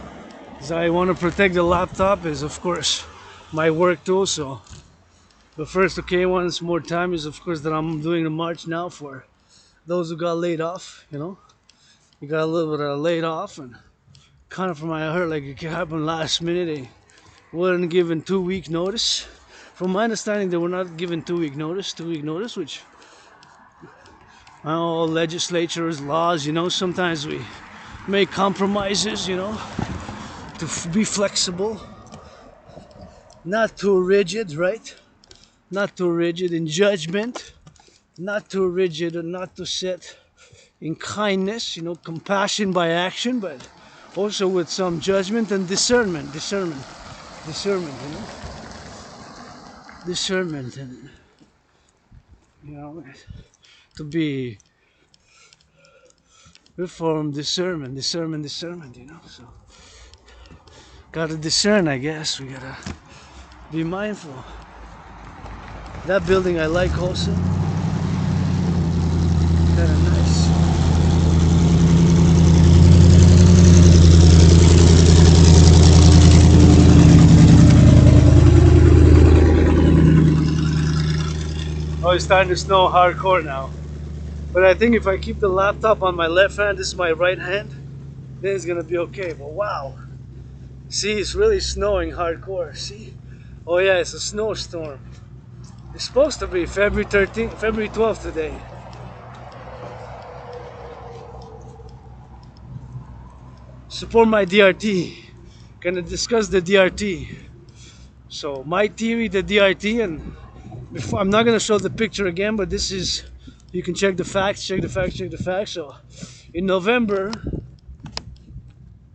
[SPEAKER 1] Because I want to protect the laptop, is of course my work tool. So the first, okay, once more time, is of course that I'm doing the march now for those who got laid off, you know. You got a little bit of laid off, and kind of from my heart, like it happened last minute. They weren't given 2 week notice. From my understanding, they were not given 2 week notice. 2 week notice, which I know all legislatures, laws, you know, sometimes we make compromises, you know, to be flexible, not too rigid, right? Not too rigid in judgment, not too rigid and not too set in kindness, you know, compassion by action, but also with some judgment and discernment, you know, discernment, and you know, to be reformed, discernment, you know. So gotta discern, I guess. We gotta be mindful. That building I like also. Kinda nice. Oh, it's starting to snow hardcore now. But I think if I keep the laptop on my left hand, this is my right hand, then it's gonna be okay. But wow. See, it's really snowing hardcore. See? Oh yeah, it's a snowstorm. It's supposed to be February 13th, February 12th today. Support my DRT. Gonna discuss the DRT. So my theory, the DRT, and before, I'm not gonna show the picture again, but this is, you can check the facts, check the facts. So in November,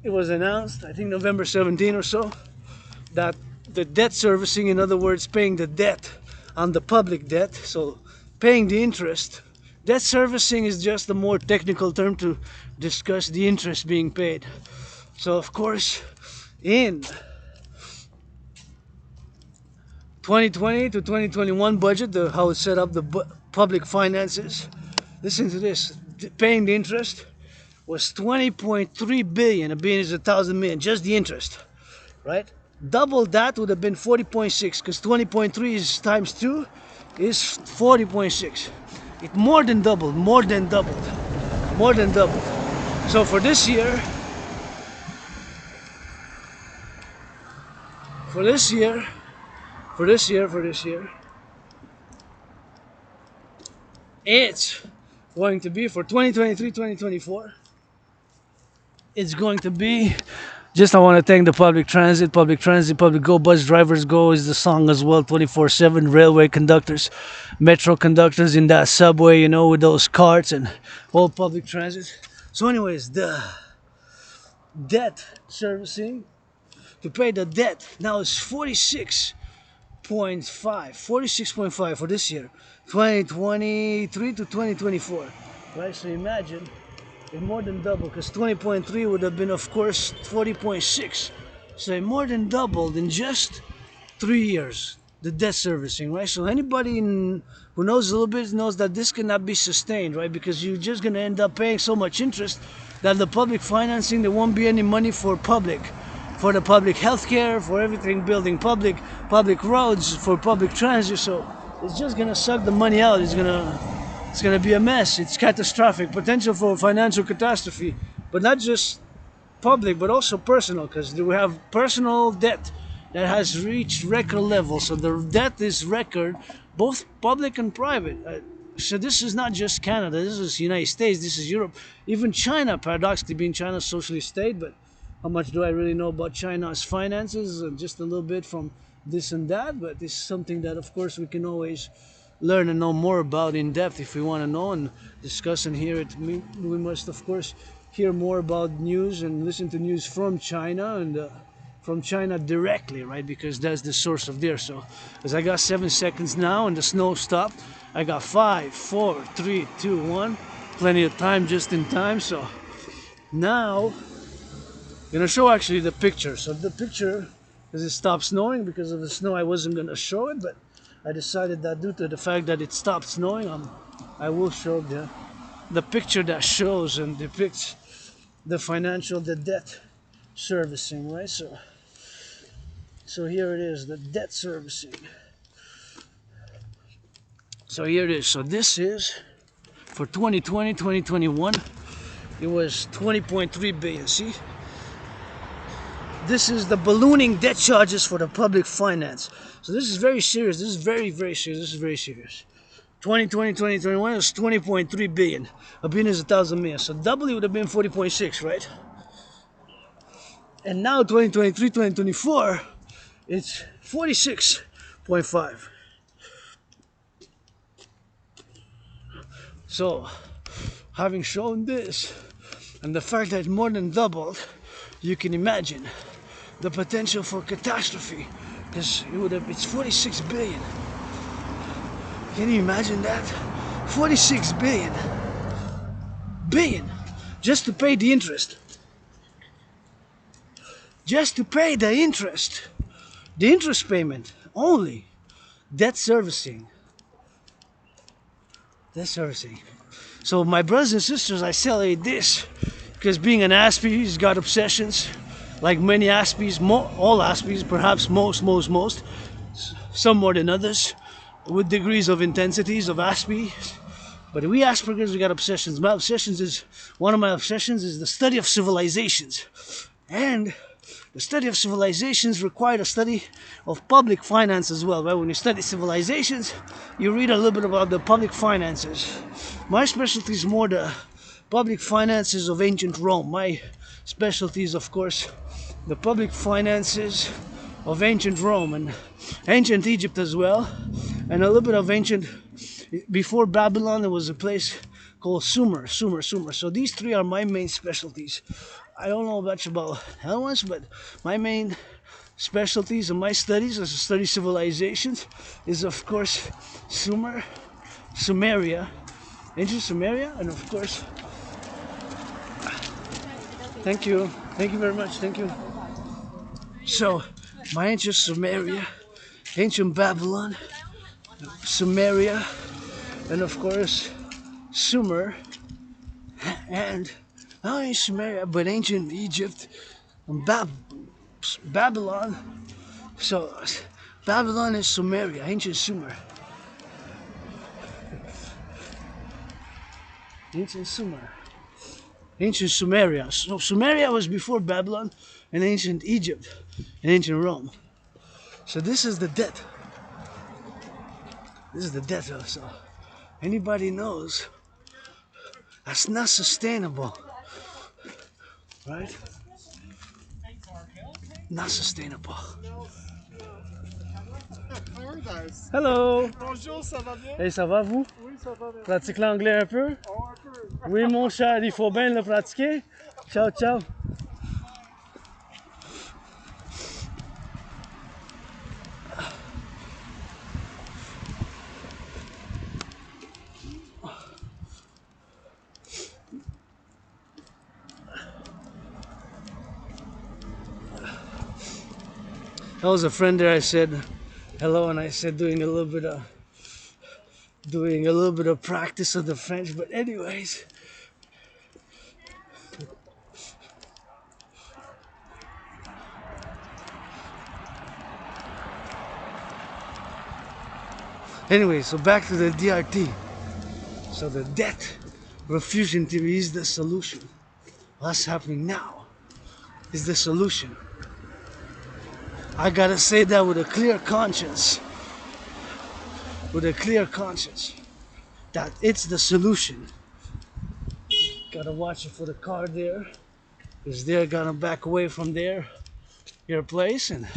[SPEAKER 1] it was announced, I think November 17 or so, that the debt servicing, in other words, paying the debt on the public debt, so paying the interest. Debt servicing is just a more technical term to discuss the interest being paid. So of course, in 2020 to 2021 budget, how it set up the public finances. Listen to this. Paying the interest was 20.3 billion. A billion is 1,000 million, just the interest, right? Double that would have been 40.6, because 20.3 is times 2 is 40.6. It more than doubled, more than doubled, more than doubled. So for this year, it's going to be for 2023-2024. It's going to be just, I want to thank the public transit, public go, bus drivers go is the song as well, 24/7, railway conductors, metro conductors in that subway, you know, with those carts and all public transit. So anyways, the debt servicing, to pay the debt now is 46.5 for this year, 2023 to 2024, right? So imagine it more than doubled, because 20.3 would have been, of course, 40.6. So it more than doubled in just 3 years, the debt servicing, right? So anybody who knows a little bit knows that this cannot be sustained, right? Because you're just going to end up paying so much interest that the public financing, there won't be any money for the public healthcare, for everything, building public roads, for public transit. So it's just going to suck the money out. It's going to be a mess. It's catastrophic. Potential for financial catastrophe. But not just public, but also personal, because we have personal debt that has reached record levels. So the debt is record, both public and private. So this is not just Canada. This is the United States. This is Europe. Even China, paradoxically being China's socialist state. But how much do I really know about China's finances? Just a little bit from this and that. But this is something that, of course, we can always learn and know more about in depth if we want to know and discuss and hear it. We must, of course, hear more about news and listen to news from China and from China directly, right? Because that's the source of there. So as I got 7 seconds now and the snow stopped, I got 5, 4, 3, 2, 1. Plenty of time, just in time. So now I'm gonna show actually the picture. So the picture, because it stopped snowing, because of the snow I wasn't gonna show it, but I decided that due to the fact that it stopped snowing, I will show the picture that shows and depicts the debt servicing, right? So here it is, the debt servicing. So here it is. So this is for 2020, 2021. It was 20.3 billion. See? This is the ballooning debt charges for the public finance. So this is very serious. This is very, very serious. This is very serious. 2020, 2021 was 20.3 billion. A billion is 1,000 million. So double it would have been 40.6, right? And now 2023, 2024, it's 46.5. So, having shown this, and the fact that it more than doubled, you can imagine the potential for catastrophe, because it's 46 billion. Can you imagine that? 46 billion just to pay the interest. Just to pay the interest payment only. Debt servicing. So my brothers and sisters, I say this, because being an Aspie, he's got obsessions, like many Aspies, all Aspies, perhaps most, some more than others, with degrees of intensities of Aspie. But we Aspergers, we got obsessions. One of my obsessions is the study of civilizations. And the study of civilizations required a study of public finance as well, right? When you study civilizations, you read a little bit about the public finances. My specialty is more the public finances of ancient Rome. My specialty is, of course, the public finances of ancient Rome and ancient Egypt as well, and a little bit of ancient, before Babylon there was a place called Sumer. So these three are my main specialties. I don't know much about other ones, but my main specialties and my studies as I study civilizations is, of course, Sumeria, ancient Sumeria, and of course, thank you very much, thank you. So, my ancient Sumeria ancient Babylon, Sumeria, and of course Sumer, and not only Sumeria but ancient Egypt and Babylon. So Babylon is Sumeria, ancient Sumer. Ancient Sumer. Ancient Sumeria. So Sumeria was before Babylon and ancient Egypt and ancient Rome. So this is the debt. This is the debt. So anybody knows that's not sustainable, right? Not sustainable. Hello.
[SPEAKER 3] Bonjour, ça va bien?
[SPEAKER 1] Hey, ça va vous?
[SPEAKER 3] Oui, ça va bien.
[SPEAKER 1] Pratique l'anglais un peu?
[SPEAKER 3] Oh, un peu.
[SPEAKER 1] Oui, mon cher, il faut bien le pratiquer. Ciao, ciao. That was a friend there. I said hello, and I said doing a little bit of practice of the French. But anyways, so back to the DRT. So the debt refusion theory is the solution. What's happening now is the solution. I gotta say that with a clear conscience. With a clear conscience. That it's the solution. Gotta watch it for the car there. Because they're gonna back away from your place. And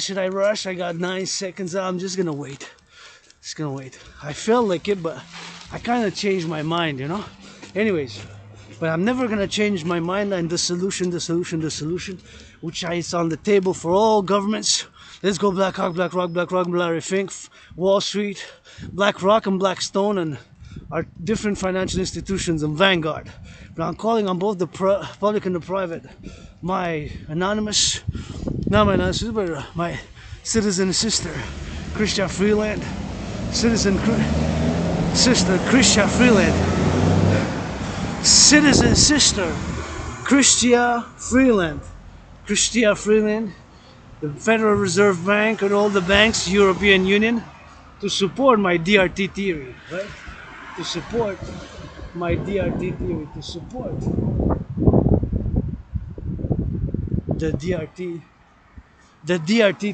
[SPEAKER 1] should I rush? I got 9 seconds. I'm just gonna wait. Just gonna wait. I felt like it, but I kinda changed my mind, you know? Anyways. But I'm never gonna change my mind on the solution, which is on the table for all governments. Let's go BlackRock, Larry Fink, Wall Street, BlackRock and Blackstone, and our different financial institutions and Vanguard. But I'm calling on both the public and the private. My anonymous, not my anonymous, but my citizen sister, Christian Freeland, sister Christian Freeland. Citizen sister, Christia Freeland. Christia Freeland, the Federal Reserve Bank and all the banks, European Union, to support my DRT theory, right? To support my DRT theory, to support the DRT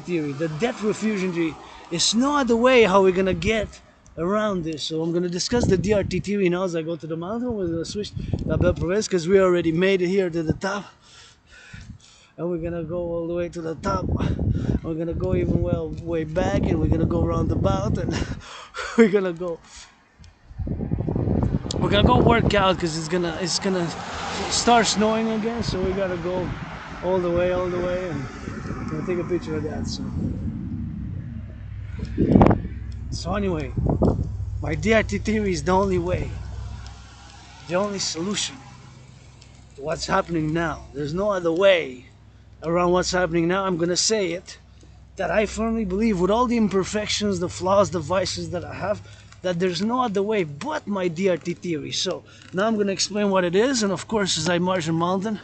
[SPEAKER 1] theory, the debt refusion theory. It's no other way how we're gonna get around this. So I'm going to discuss the DRT theory now as I go to the mountain. We're going to switch to appel because we already made it here to the top, and we're going to go all the way to the top. We're going to go even way back, and we're going to go round about, and we're going to go work out because it's gonna start snowing again, so we got to go all the way, and I'm going to take a picture of that. So anyway, my DRT theory is the only way, the only solution to what's happening now. There's no other way around what's happening now. I'm gonna say it, that I firmly believe, with all the imperfections, the flaws, the vices that I have, that there's no other way but my DRT theory. So now I'm gonna explain what it is, and of course as I march a mountain,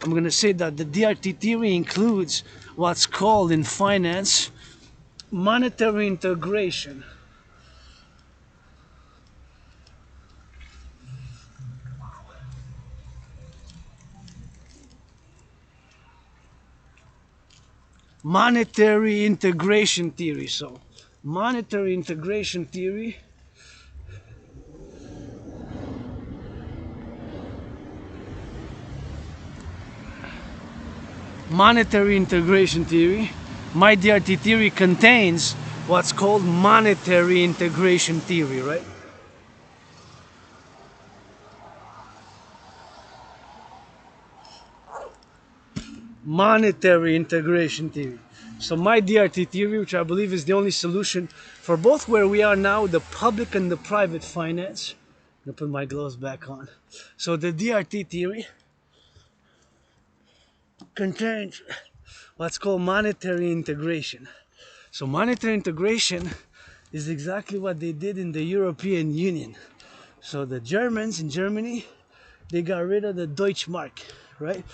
[SPEAKER 1] I'm gonna say that the DRT theory includes what's called in finance monetary integration. Monetary integration theory. So monetary integration theory my DRT theory contains what's called monetary integration theory, right? Monetary integration theory. So my DRT theory, which I believe is the only solution for both where we are now, the public and the private finance. I'm gonna put my gloves back on. So the DRT theory contains what's called monetary integration. So monetary integration is exactly what they did in the European Union. So the Germans in Germany, they got rid of the Deutschmark, right?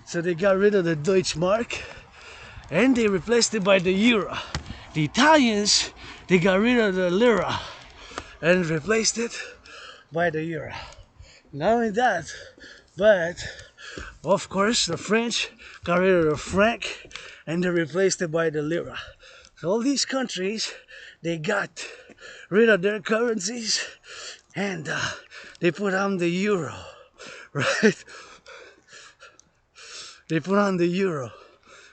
[SPEAKER 1] So they got rid of the Deutschmark and they replaced it by the euro. The Italians, they got rid of the lira and replaced it by the euro. Not only that, but of course the French got rid of the franc and they replaced it by the lira. So all these countries, they got rid of their currencies and they put on the euro, right? They put on the euro.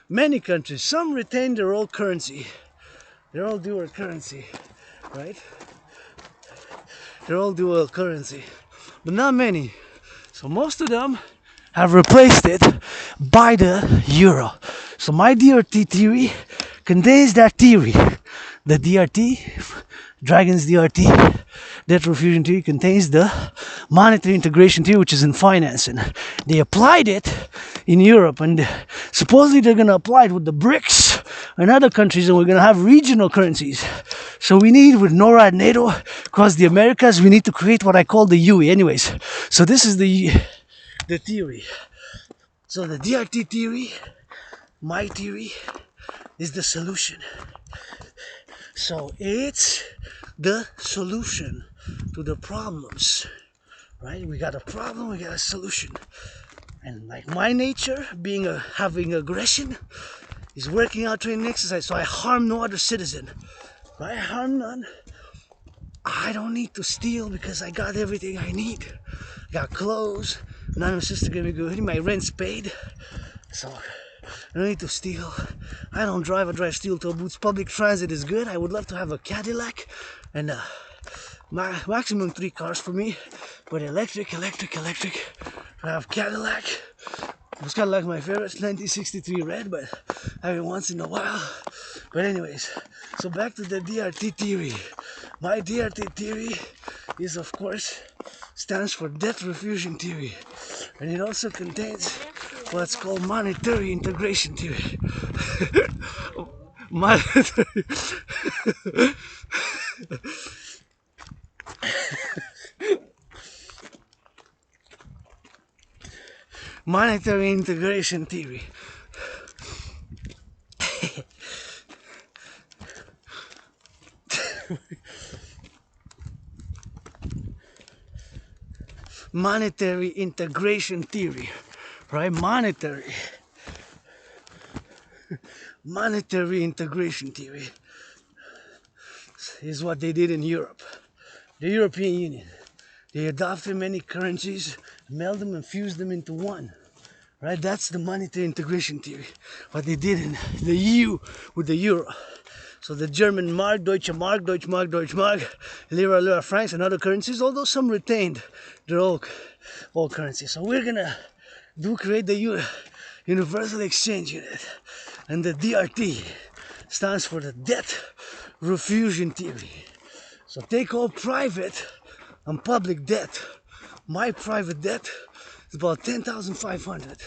[SPEAKER 1] Many countries, some retain their old currency. They're all dual currency, right? They're all dual currency, but not many. So most of them have replaced it by the euro. So my DRT theory contains that theory. The DRT, Dragon's DRT, debt refusion theory, contains the monetary integration theory, which is in finance. And they applied it in Europe, and supposedly they're going to apply it with the BRICS and other countries, and we're going to have regional currencies. So we need, with NORAD, NATO, across the Americas, we need to create what I call the UE. Anyways, so this is the theory. So the DRT theory, my theory, is the solution. So it's the solution to the problems, right? We got a problem, we got a solution. And like my nature, being having aggression, is working out training exercise, so I harm no other citizen. Right? I harm none. I don't need to steal because I got everything I need. I got clothes, anonymous sister gave me good, my rent's paid. So I don't need to steal. I don't drive, I drive steel toe boots. Public transit is good. I would love to have a Cadillac and maximum 3 cars for me, but electric. I have Cadillac. It's kind of like my favorite, 1963 red, but every once in a while. But anyways, so back to the DRT theory. My DRT theory is, of course, stands for debt refusion theory, and it also contains what's called monetary integration theory. Monetary monetary integration theory. Monetary integration theory, right? Monetary integration theory is what they did in Europe, the European Union. They adopted many currencies, meld them and fused them into one, right? That's the monetary integration theory, what they did in the EU with the euro. So the German mark, Deutsche Mark, lira, francs, and other currencies, although some retained their old currency. So we're gonna create the universal exchange unit, and the DRT stands for the debt refusion theory. So take all private and public debt. My private debt is about 10,500,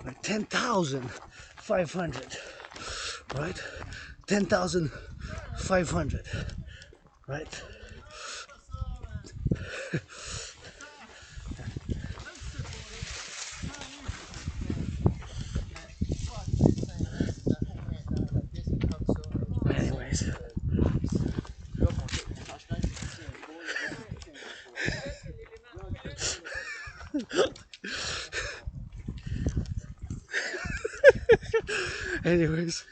[SPEAKER 1] right? 10,500, right? 10,500, right? Anyways. Anyways.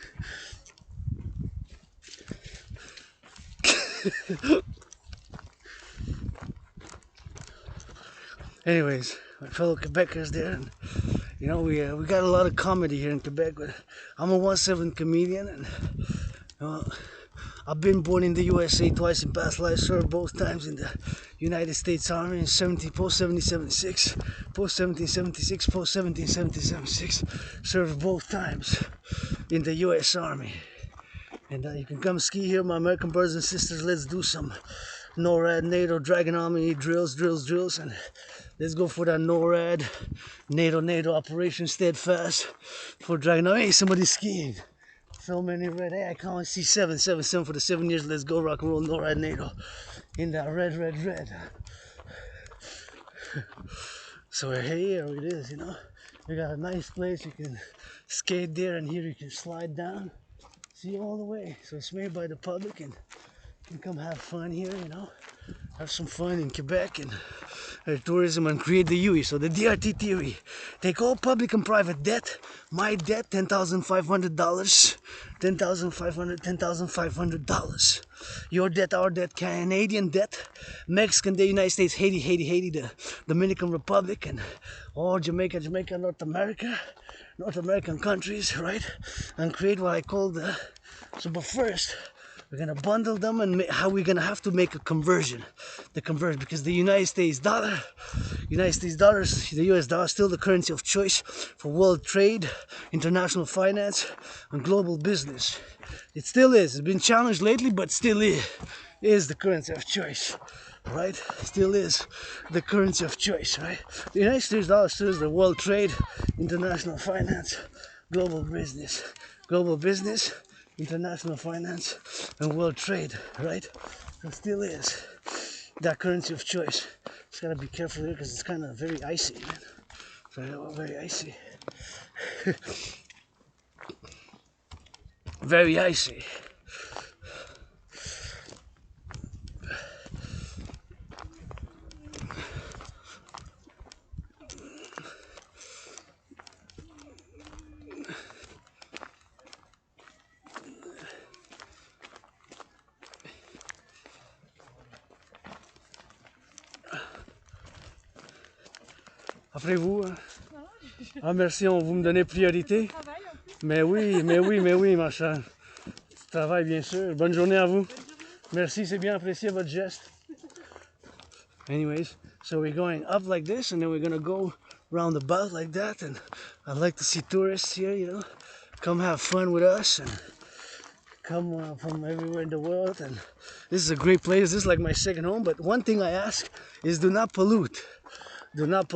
[SPEAKER 1] Anyways, my fellow Quebecers there, and you know we got a lot of comedy here in Quebec. But I'm a 1/7 comedian, and I've been born in the USA twice in past lives. Served both times in the United States Army in post 1776, post 1776, post 1776. Served both times in the U.S. Army. And you can come ski here, my American brothers and sisters. Let's do some NORAD, NATO, Dragon Army drills, and let's go for that NORAD, NATO, Operation Steadfast for Dragon Army. Hey, somebody's skiing. So many red. Hey, I can only see 777 for the 7 years. Let's go rock and roll, no right NATO. In that red. So here it is, you know. We got a nice place. You can skate there, and here you can slide down. See all the way. So it's made by the public, and you can come have fun here, you know. Have some fun in Quebec and tourism and create the UE. So the DRT theory: take all public and private debt. My debt, $10,500. $10,500. Your debt, our debt, Canadian debt, Mexican, the United States, Haiti, the Dominican Republic, and all Jamaica, North American countries, right? And create what I call the. So, but first, we're gonna bundle them, and how we're gonna have to make a conversion. Because the United States dollars, the US dollar is still the currency of choice for world trade, international finance, and global business. It still is. It's been challenged lately, but still is the currency of choice, right? Still is the currency of choice, right? The United States dollar still is the world trade, international finance, global business, international finance, and world trade, right? It still is that currency of choice. Just gotta be careful here because it's kind of very icy, man. Very icy. Very icy. Après vous, hein? Ah merci, vous me donnez priorité. Mais oui, ma chère. Tu travailles bien sûr. Bonne journée à vous. Merci, c'est bien apprécié votre geste. Anyways, so we're going up like this, and then we're gonna go roundabout like that. And I'd like to see tourists here, you know, come have fun with us and come from everywhere in the world. And this is a great place. This is like my second home. But one thing I ask is do not pollute. Do not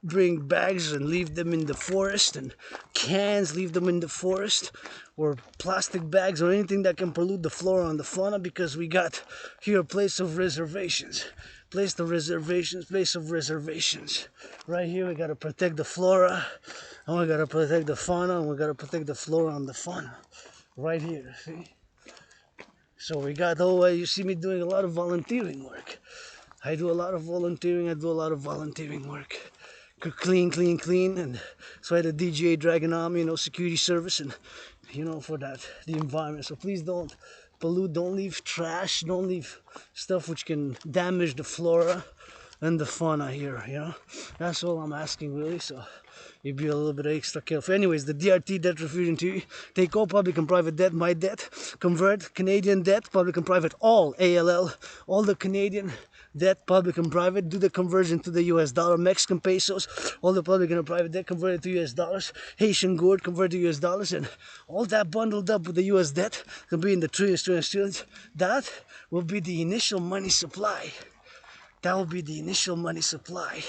[SPEAKER 1] bring bags and leave them in the forest, and cans, leave them in the forest, or plastic bags or anything that can pollute the flora and the fauna, because we got here a place of reservations. Place of reservations. Right here we gotta protect the flora, and we gotta protect the fauna, and we gotta protect the flora and the fauna. Right here, see? So we got, you see me doing a lot of volunteering work. I do a lot of volunteering work. Clean, and so I had a DGA Dragon Army, you know, security service, and you know, for that, the environment. So please don't pollute, don't leave trash, don't leave stuff which can damage the flora and the fauna here, you know. That's all I'm asking, really. So you be a little bit extra careful. Anyways, the DRT debt refusion theory: take all public and private debt, my debt, convert Canadian debt, public and private, all ALL, all the Canadian debt, public and private, do the conversion to the US dollar. Mexican pesos, all the public and private debt converted to US dollars. Haitian gourd converted to US dollars, and all that bundled up with the US debt can be in the trillions. That will be the initial money supply. That will be the initial money supply,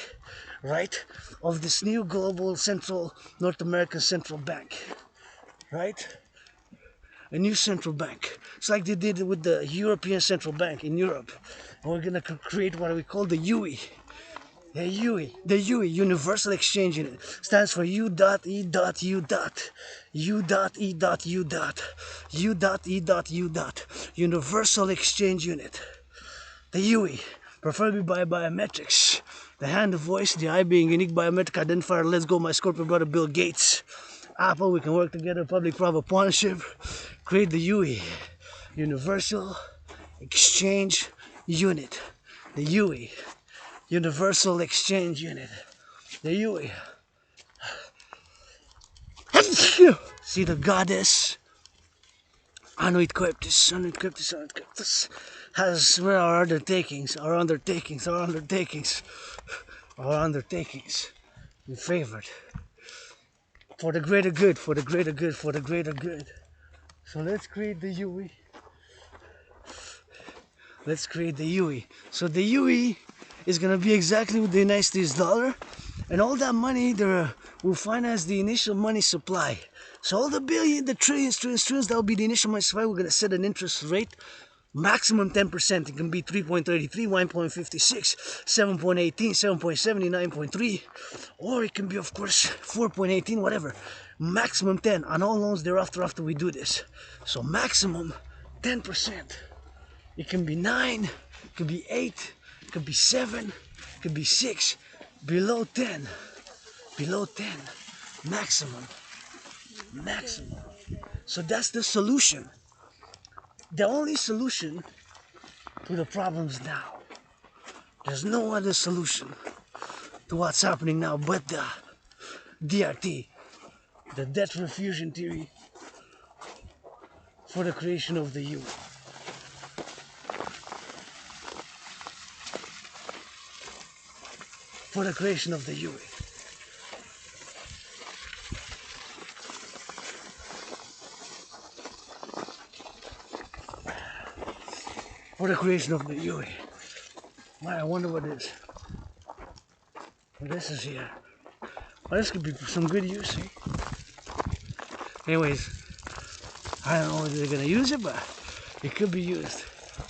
[SPEAKER 1] right, of this new global central North American central bank, right? A new central bank. It's like they did with the European Central Bank in Europe. And we're gonna create what we call the UE. The UE, Universal Exchange Unit, stands for U.E.U. Universal Exchange Unit. The UE, preferably by biometrics. The hand, the voice, the eye being unique biometric identifier. Let's go, my Scorpio brother Bill Gates. Apple, we can work together, public-private partnership, create the UE, Universal Exchange Unit. The UE, Universal Exchange Unit. The UE. See the goddess, Anoid Cryptis, has where our undertakings, in favored. For the greater good. So let's create the UE. So the UE is gonna be exactly with the United States dollar, and all that money there will finance the initial money supply. So all the trillions, that'll be the initial money supply. We're gonna set an interest rate, maximum 10%. It can be 3.33, 1.56, 7.18, 7.70, 9.3, or it can be, of course, 4.18, whatever. Maximum 10 on all loans thereafter after we do this. So maximum 10%. It can be 9, it could be 8, it could be 7, it could be 6, below 10, maximum. So that's the solution. The only solution to the problems now. There's no other solution to what's happening now but the DRT, the debt refusion theory for the creation of the U. For the creation of the UE. For the creation of the UE. Why, I wonder what this. What this is here. Well, this could be some good use, eh? Anyways, I don't know whether they're gonna use it, but it could be used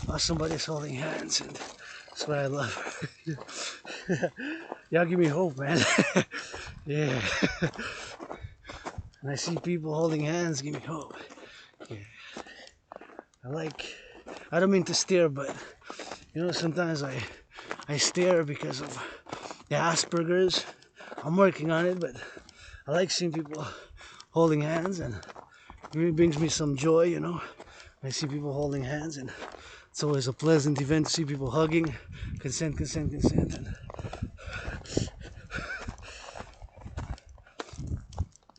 [SPEAKER 1] while somebody's holding hands, and that's what I love. Y'all give me hope, man. Yeah. When I see people holding hands, give me hope. Yeah. I don't mean to stare, but you know, sometimes I stare because of the Asperger's. I'm working on it, but I like seeing people holding hands, and it really brings me some joy, you know. I see people holding hands, and it's always a pleasant event to see people hugging. Consent. And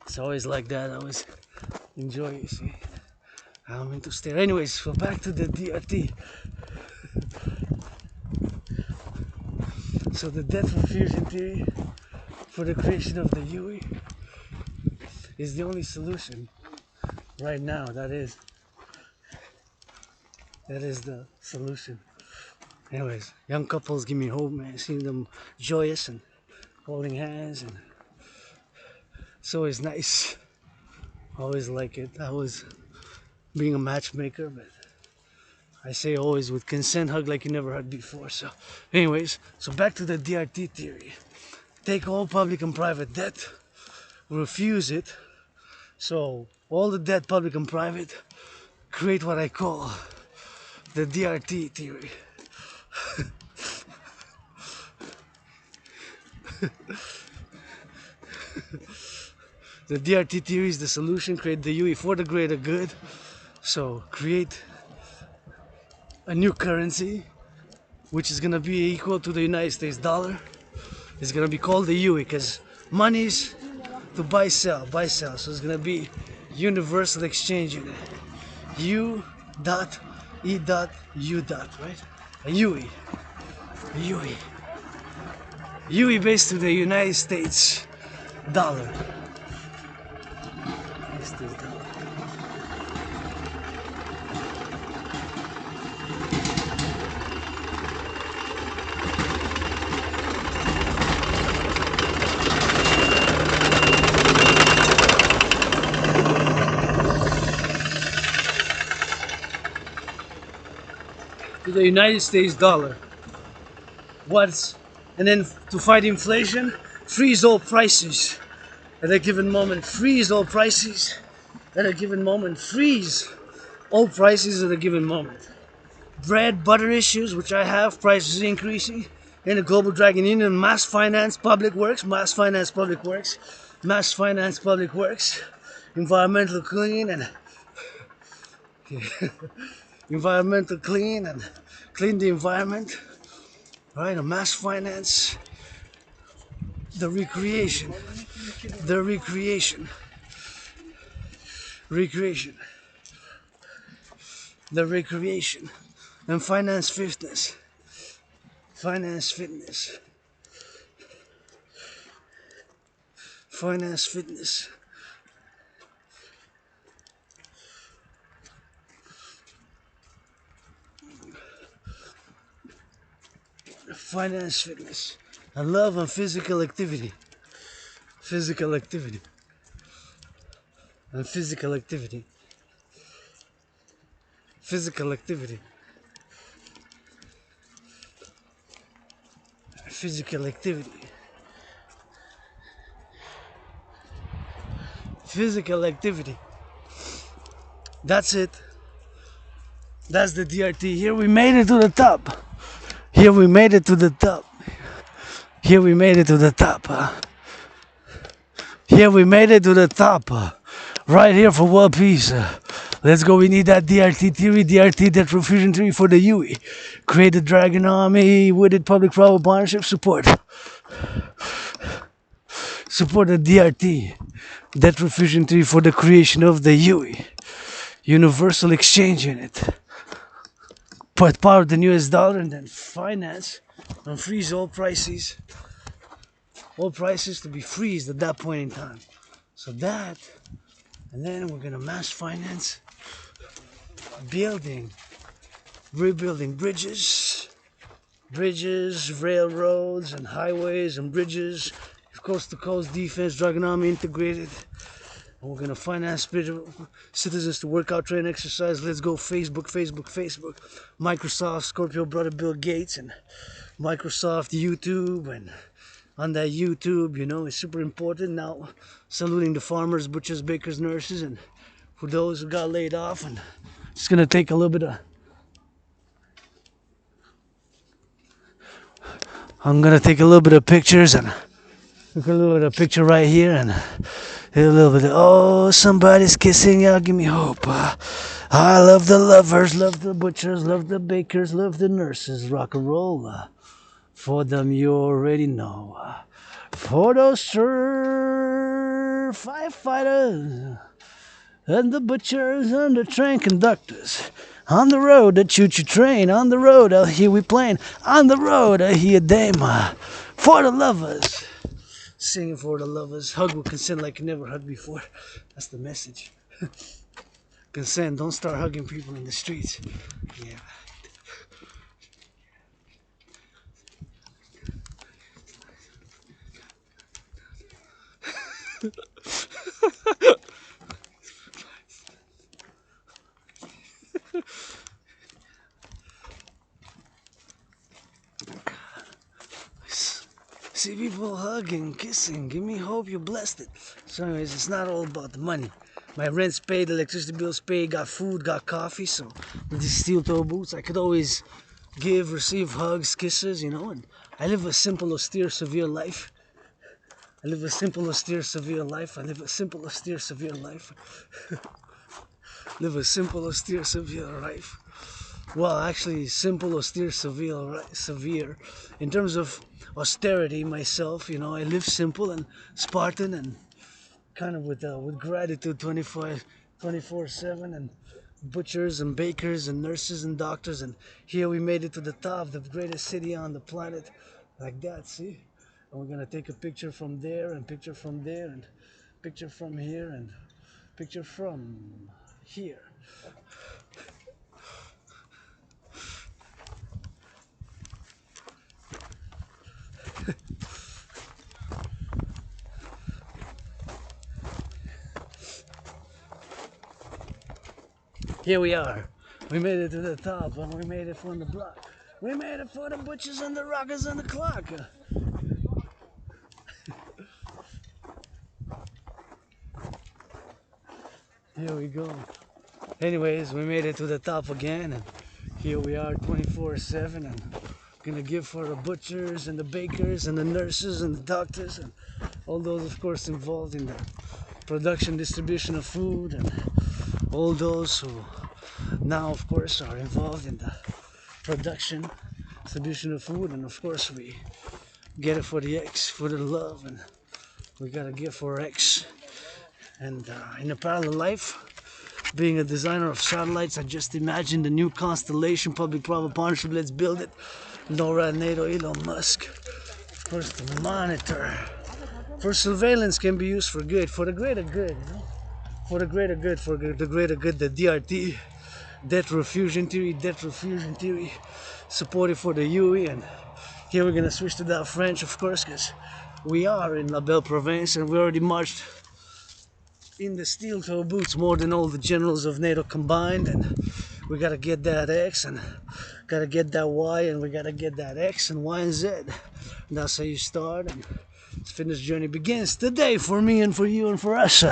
[SPEAKER 1] it's always like that. I always enjoy it, see. I don't mean to stare. Anyways, so back to the DRT. So the debt refusion theory for the creation of the UE is the only solution right now. That is the solution. Anyways, young couples give me hope, man. Seeing them joyous and holding hands, and it's always nice. Always like it. I was being a matchmaker, but I say always with consent, hug like you never hugged before. So anyways, so back to the DRT theory. Take all public and private debt, refuse it. So all the debt, public and private, create what I call the DRT theory. The DRT theory is the solution. Create the UE for the greater good. So create a new currency, which is gonna be equal to the United States dollar. It's gonna be called the UE because money's to buy, sell. So it's gonna be universal exchange unit. U dot E dot U dot, right? A UE. UE based to the United States dollar. To the United States dollar. And then to fight inflation, freeze all prices at a given moment. Freeze all prices at a given moment. Freeze all prices at a given moment. Bread, butter issues, which I have, prices increasing in the global dragon union. Mass finance public works. Environmental clean and clean the environment, right? A mass finance, the recreation, and finance fitness, and love and physical activity. and physical activity. Physical activity. Physical activity. Physical activity. That's it. That's the DRT. Here we made it to the top. Here we made it to the top. Here we made it to the top. Here we made it to the top. Right here for world peace. Let's go. We need that DRT theory, DRT, that refusion theory for the UE. Create the Dragon Army with it, public-private partnership support. Support the DRT, that refusion theory for the creation of the UE. Universal Exchange Unit. Put power of the US dollar and then finance and freeze all prices. All prices to be freezed at that point in time. So that, and then we're gonna mass finance building, rebuilding bridges, railroads and highways and bridges, coast to coast defense, Dragon Army integrated. And we're gonna finance citizens to work out, train, exercise. Let's go Facebook. Microsoft, Scorpio brother Bill Gates, and Microsoft YouTube. And on that YouTube, you know, it's super important now. Saluting the farmers, butchers, bakers, nurses, and for those who got laid off. And it's gonna take a little bit of. I'm gonna take a little bit of pictures and look a little bit of picture right here and. A little bit of, oh, somebody's kissing, y'all give me hope. I love the lovers, love the butchers, love the bakers, love the nurses, rock and roll. For them you already know. For those firefighters and the butchers and the train conductors. On the road, the choo-choo train. On the road, I hear we playing. On the road, I hear dame. For the lovers. Singing for the lovers. Hug with consent like you never hugged before. That's the message. Consent. Don't start hugging people in the streets. Yeah. See people hugging, kissing, give me hope you blessed it. So anyways, it's not all about the money. My rent's paid, electricity bill's paid, got food, got coffee, so with these steel toe boots, I could always give, receive hugs, kisses, you know, and I live a simple, austere, severe life. I live a simple, austere, severe life. I live a simple, austere, severe life. Live a simple, austere, severe life. Well, actually, simple, austere, severe. In terms of austerity, myself, you know, I live simple and Spartan and kind of with gratitude 24/7 and butchers and bakers and nurses and doctors. And here we made it to the top, the greatest city on the planet, like that, see? And we're going to take a picture from there and picture from there and picture from here and picture from here. Here we are. We made it to the top and we made it from the block. We made it for the butchers and the rockers and the clock. Here we go. Anyways, we made it to the top again and here we are 24/7 and gonna give for the butchers and the bakers and the nurses and the doctors and all those of course involved in the production, distribution of food and all those who now of course are involved in the production, distribution of food, and of course we get it for the X, for the love, and we gotta give for X. And in a parallel life, being a designer of satellites, I just imagined a new constellation, public-private partnership, let's build it. NORAD, NATO, Elon Musk, of course to monitor. For surveillance can be used for good, for the greater good, you know? For the greater good, the DRT, debt refusion theory, supported for the UE. And here we're gonna switch to that French, of course, because we are in La Belle Province and we already marched in the steel toe boots more than all the generals of NATO combined, and we gotta get that X and gotta get that Y, and we gotta get that X and Y and Z. And that's how you start, and fitness journey begins today for me and for you and for us.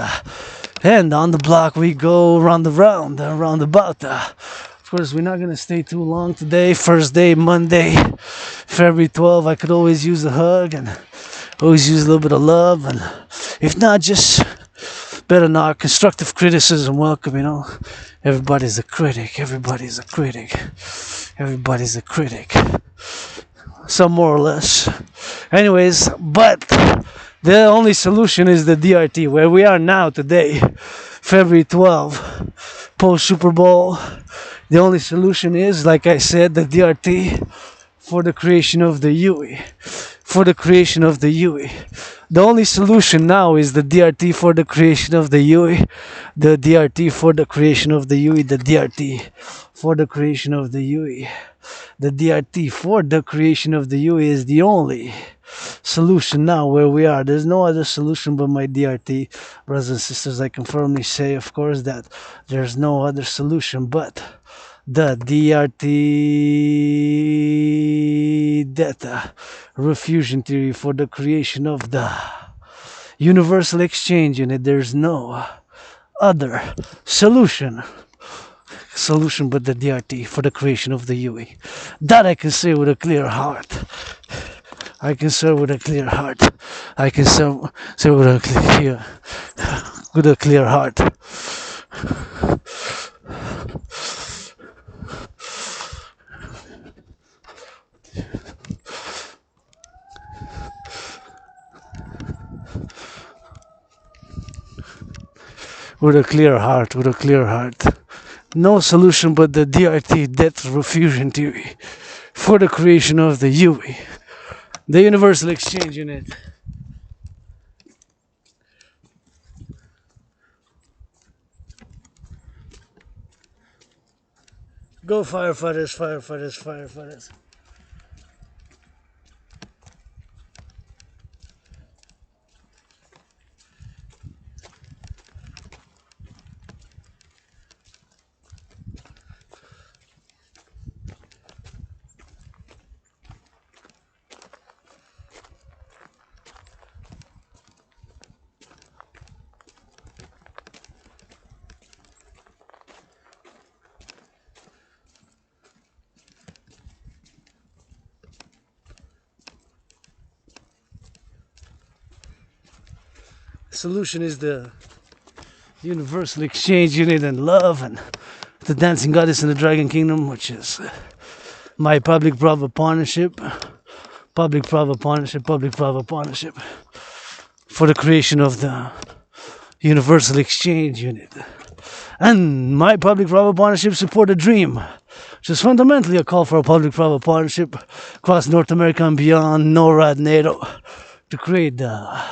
[SPEAKER 1] And on the block we go round about. Of course, we're not gonna stay too long today. First day, Monday, February 12th. I could always use a hug and always use a little bit of love, and if not, just better not. Constructive criticism, welcome. You know, everybody's a critic. Everybody's a critic. Everybody's a critic. Some more or less. Anyways, but the only solution is the DRT, where we are now today, February 12th, post Super Bowl. The only solution is, like I said, the DRT for the creation of the UE. For the creation of the UE. The only solution now is the DRT for the creation of the UE. The DRT for the creation of the UE. The DRT for the creation of the UE. The DRT for the creation of the UE is the only solution now where we are. There's no other solution but my DRT. Brothers and sisters, I can firmly say, of course, that there's no other solution but the DRT data refusion theory for the creation of the universal exchange unit. There's no other solution but the DRT for the creation of the UE. That I can say with a clear heart. I can say with a clear heart. I can say with a clear heart. With a clear heart, with a clear heart. No solution but the DRT death refusion theory for the creation of the UE, the universal exchange unit. Go firefighters, firefighters, firefighters. Solution is the universal exchange unit and love, and the dancing goddess in the dragon kingdom, which is my public-private partnership for the creation of the universal exchange unit. And my public-private partnership support a dream, which is fundamentally a call for a public-private partnership across North America and beyond, NORAD, NATO, to create the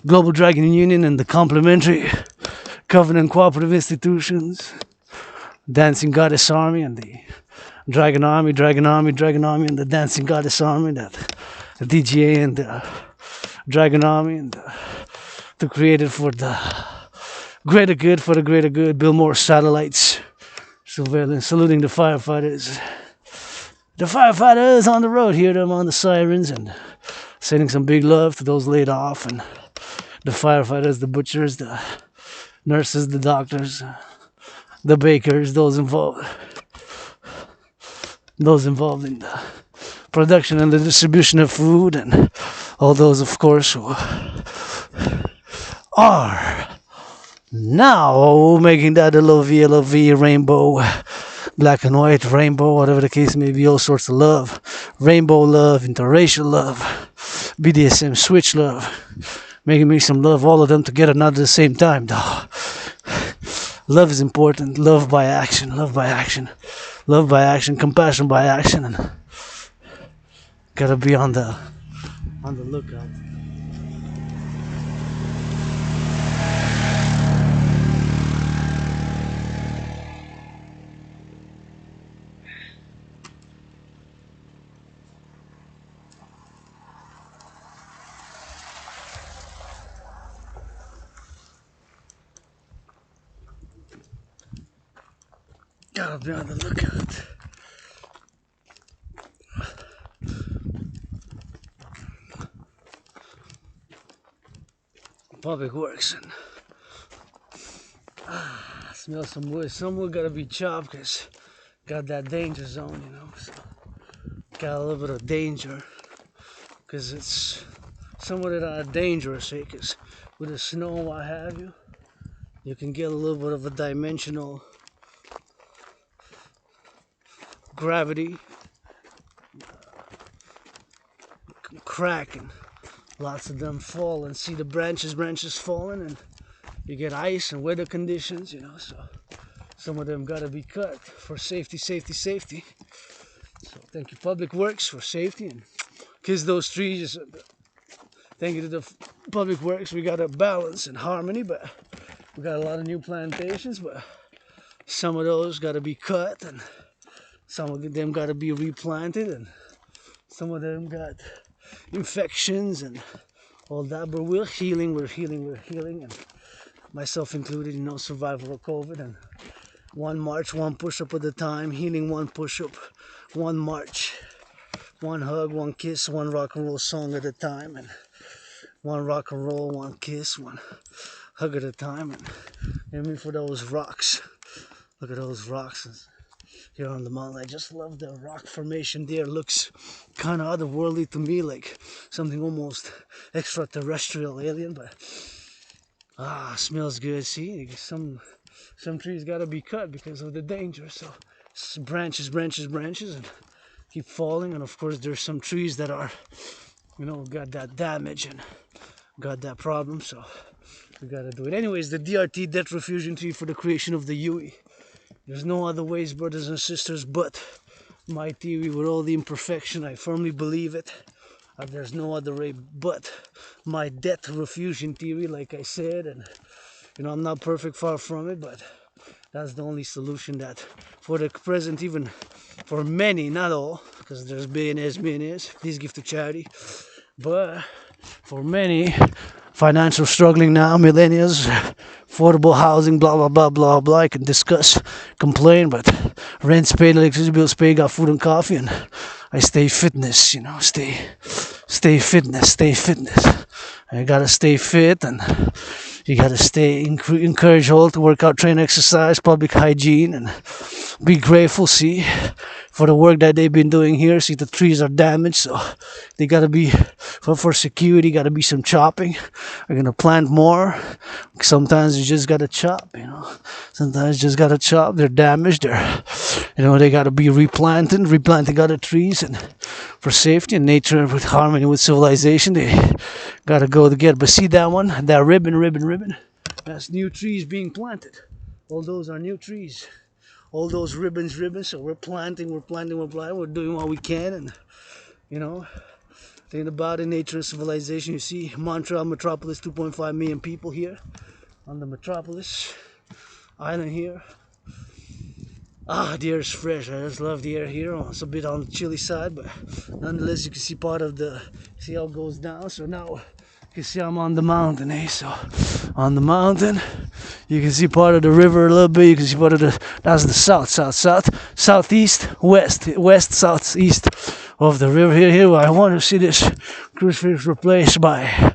[SPEAKER 1] Global Dragon Union and the complementary covenant cooperative institutions, Dancing Goddess Army and the Dragon Army, and the Dancing Goddess Army, that the DGA and the Dragon Army, and to create it for the greater good, build more satellites, surveillance, saluting the firefighters. The firefighters on the road, hear them on the sirens, and sending some big love to those laid off, and the firefighters, the butchers, the nurses, the doctors, the bakers, those involved in the production and the distribution of food, and all those, of course, who are now making that a LOV, rainbow, black and white, rainbow, whatever the case may be, all sorts of love, rainbow love, interracial love, BDSM switch love, making me some love, all of them together, not at the same time, though. Love is important, love by action, compassion by action, and gotta be on the lookout. Gotta be on the lookout. Public Works and smell some wood. Some wood gotta be chopped because got that danger zone, you know. So got a little bit of danger because it's somewhat dangerous, because with the snow and what have you, you can get a little bit of a dimensional gravity crack, and lots of them fall and see the branches falling, and you get ice and weather conditions, you know. So some of them gotta be cut for safety. So thank you Public Works for safety, and kiss those trees. Thank you to the Public Works. We got a balance and harmony, but we got a lot of new plantations, but some of those gotta be cut, and some of them gotta be replanted, and some of them got infections and all that, but we're healing, and myself included, you know, survival of COVID, and one march, one push-up at a time, healing one push-up, one march, one hug, one kiss, one rock and roll song at a time, and one rock and roll, one kiss, one hug at a time, and I mean for those rocks. Look at those rocks here on the mountain. I just love the rock formation there. Looks kind of otherworldly to me, like something almost extraterrestrial, alien, but smells good. See, some trees gotta be cut because of the danger. So branches, and keep falling. And of course, there's some trees that are, you know, got that damage and got that problem. So we gotta do it. Anyways, the DRT, death refusion tree, for the creation of the UE. There's no other ways, brothers and sisters, but my theory with all the imperfection. I firmly believe it. There's no other way but my death refusion theory, like I said, and you know, I'm not perfect, far from it, but that's the only solution that for the present, even for many, not all, because there's billionaires, please give to charity, but for many financial struggling now, millennials, affordable housing, blah blah blah blah blah. I can discuss, complain, but rent's paid, electricity bills paid, got food and coffee, and I stay fitness, you know, stay fitness. I gotta stay fit, and you gotta encourage all to work out, train, exercise, public hygiene, and be grateful. See, for the work that they've been doing here. See, the trees are damaged, so they gotta be for security. Gotta be some chopping. We're gonna plant more. Sometimes you just gotta chop, you know. Sometimes you just gotta chop. They're damaged. They gotta be replanting other trees, and for safety and nature, with harmony with civilization, they gotta go together. But see that one, that ribbon. That's new trees being planted. All those are new trees. All those ribbons. So we're planting, we're doing what we can, and you know, thinking about it, nature and civilization. You see, Montreal metropolis, 2.5 million people here on the metropolis island here. The air is fresh. I just love the air here. It's a bit on the chilly side, but nonetheless, you can see see how it goes down. So now you can see I'm on the mountain, So on the mountain, you can see part of the river a little bit. You can see part of that's the southeast, west, southeast of the river here. I want to see this crucifix replaced by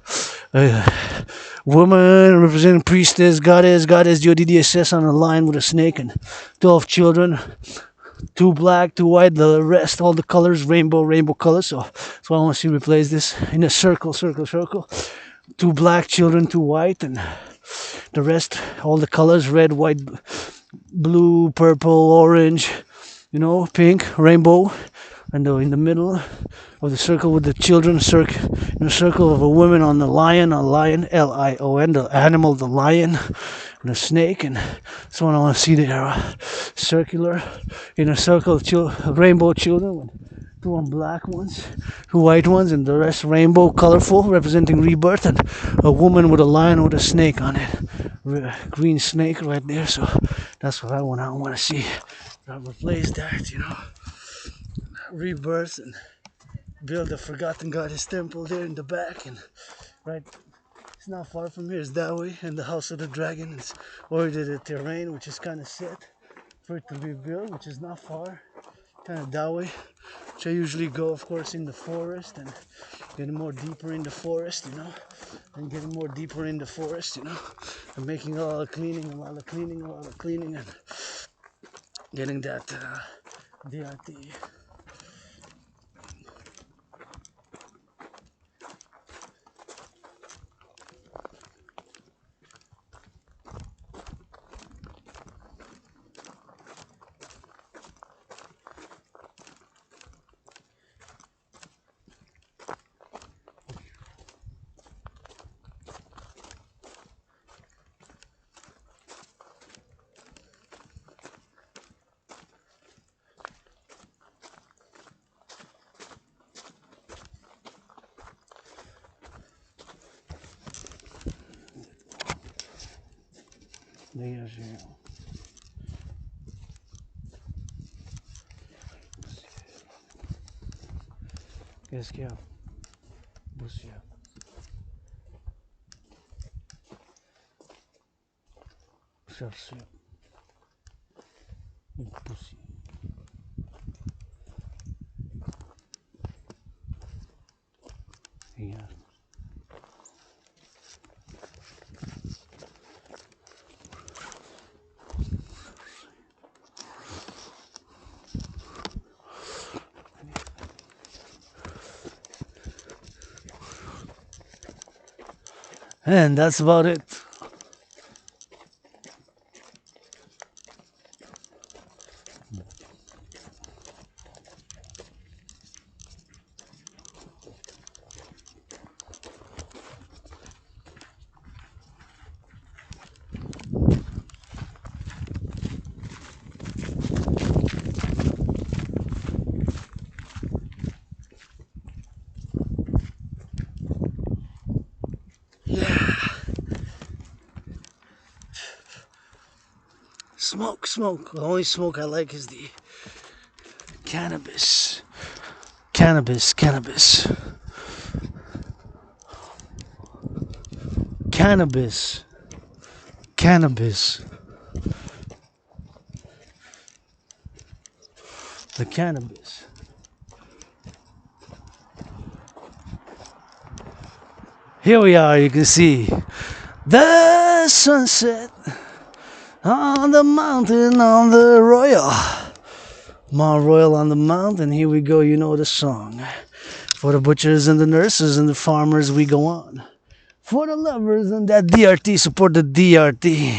[SPEAKER 1] woman representing priestess, goddess, DODDSS on a line with a snake and 12 children, 2 black, 2 white, the rest, all the colors, rainbow colors. So that's why I want to see replace this in a circle. 2 black children, 2 white, and the rest, all the colors, red, white, blue, purple, orange, pink, rainbow. And in the middle of the circle with the children, in a circle of a woman on the lion, Lion, the animal, the lion, and a snake. And that's what I want to see there, circular, in a circle of rainbow children, with 2 black ones, 2 white ones, and the rest rainbow, colorful, representing rebirth, and a woman with a lion with a snake on it, green snake right there. So that's what I want to see. I replace that, rebirth, and build a forgotten goddess temple there in the back, and right, it's not far from here, it's that way, and the house of the dragon is already the terrain, which is kind of set. for it to be built, which is not far, kind of that way. Which I usually go, of course, in the forest and getting more deeper in the forest, you know, and getting more deeper in the forest, you know, and making a lot of cleaning, a lot of cleaning, a lot of cleaning, and getting that DRT. Dégagez. Qu'est-ce qu'il y a? Poussière. Cherchez. Une poussière. Regarde. And that's about it. Smoke. The only smoke I like is the cannabis. Cannabis. The cannabis. Here we are, you can see the sunset on the mountain, on the Royal. Mount Royal on the mountain, here we go, you know the song. For the butchers and the nurses and the farmers, we go on. For the lovers and that DRT, support the DRT.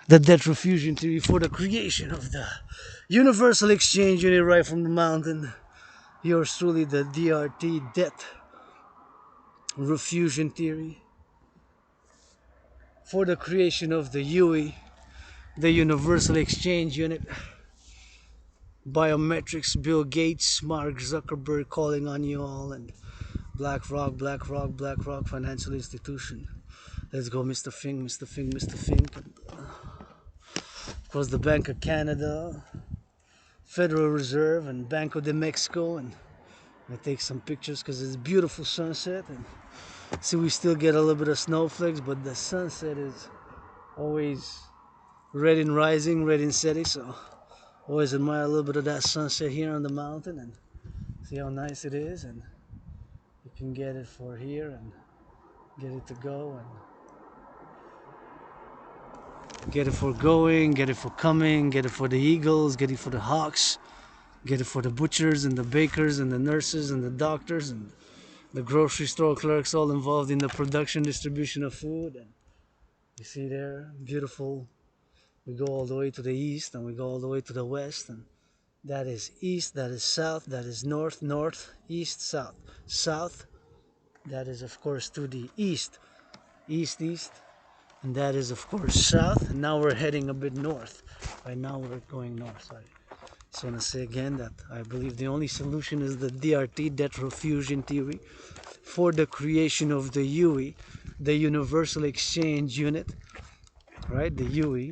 [SPEAKER 1] The debt refusion theory for the creation of the universal exchange unit right from the mountain. Yours truly, the DRT debt refusion theory. For the creation of the UE, the universal exchange unit. Biometrics, Bill Gates, Mark Zuckerberg calling on you all, and BlackRock financial institution. Let's go, Mr. Fink. Of course, the Bank of Canada, Federal Reserve, and Banco de Mexico. And I take some pictures because it's a beautiful sunset. And see, we still get a little bit of snowflakes, but the sunset is always red in rising, red in setting. So always admire a little bit of that sunset here on the mountain and see how nice it is. And you can get it for here and get it to go and get it for going, get it for coming, get it for the eagles, get it for the hawks, get it for the butchers and the bakers and the nurses and the doctors and the grocery store clerks, all involved in the production, distribution of food. And you see there, beautiful. We go all the way to the east and we go all the way to the west, and that is east, that is south, that is north, east, south. That is of course to the east, and that is of course south. And now we're heading a bit north. Right now we're going north. Sorry. Just want to say again that I believe the only solution is the DRT, debt refusion theory, for the creation of the UE, the Universal Exchange Unit. Right, the UE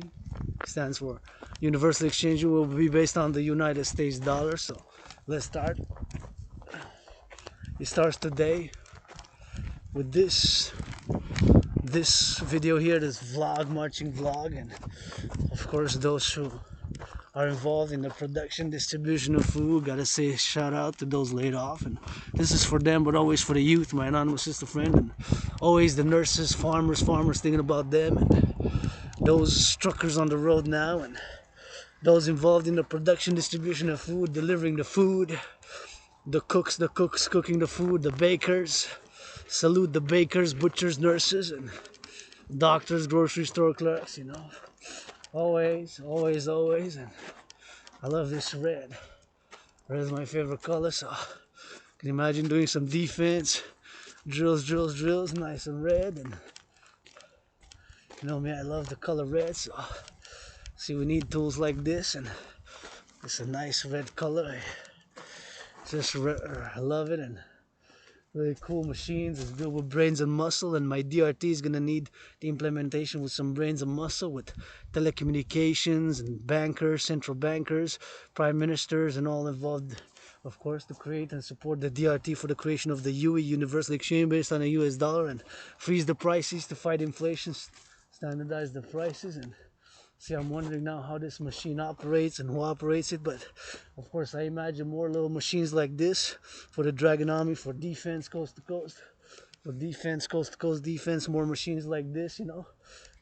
[SPEAKER 1] stands for Universal Exchange Unit, will be based on the United States dollar. So let's start. It starts today with this video here, this vlog, marching vlog, and of course those who are involved in the production, distribution of food. Gotta say shout out to those laid off. And this is for them, but always for the youth, my anonymous sister friend. And always the nurses, farmers thinking about them. And those truckers on the road now. And those involved in the production, distribution of food, delivering the food. The cooks cooking the food. The bakers. Salute the bakers, butchers, nurses, and doctors, grocery store clerks, you know. Always. And I love this red. Red is my favorite color, so I can imagine doing some defense. Drills, nice and red. And you know me, I love the color red, so see, we need tools like this, and it's a nice red color. I love it, and really cool machines. It's built with brains and muscle, and my DRT is gonna need the implementation with some brains and muscle, with telecommunications and bankers, central bankers, prime ministers, and all involved, of course, to create and support the DRT for the creation of the UE, Universal Exchange, based on a US dollar, and freeze the prices to fight inflation, standardize the prices. And see, I'm wondering now how this machine operates and who operates it, but of course I imagine more little machines like this for the Dragon Army, for defense coast to coast, for defense coast to coast defense, more machines like this, you know,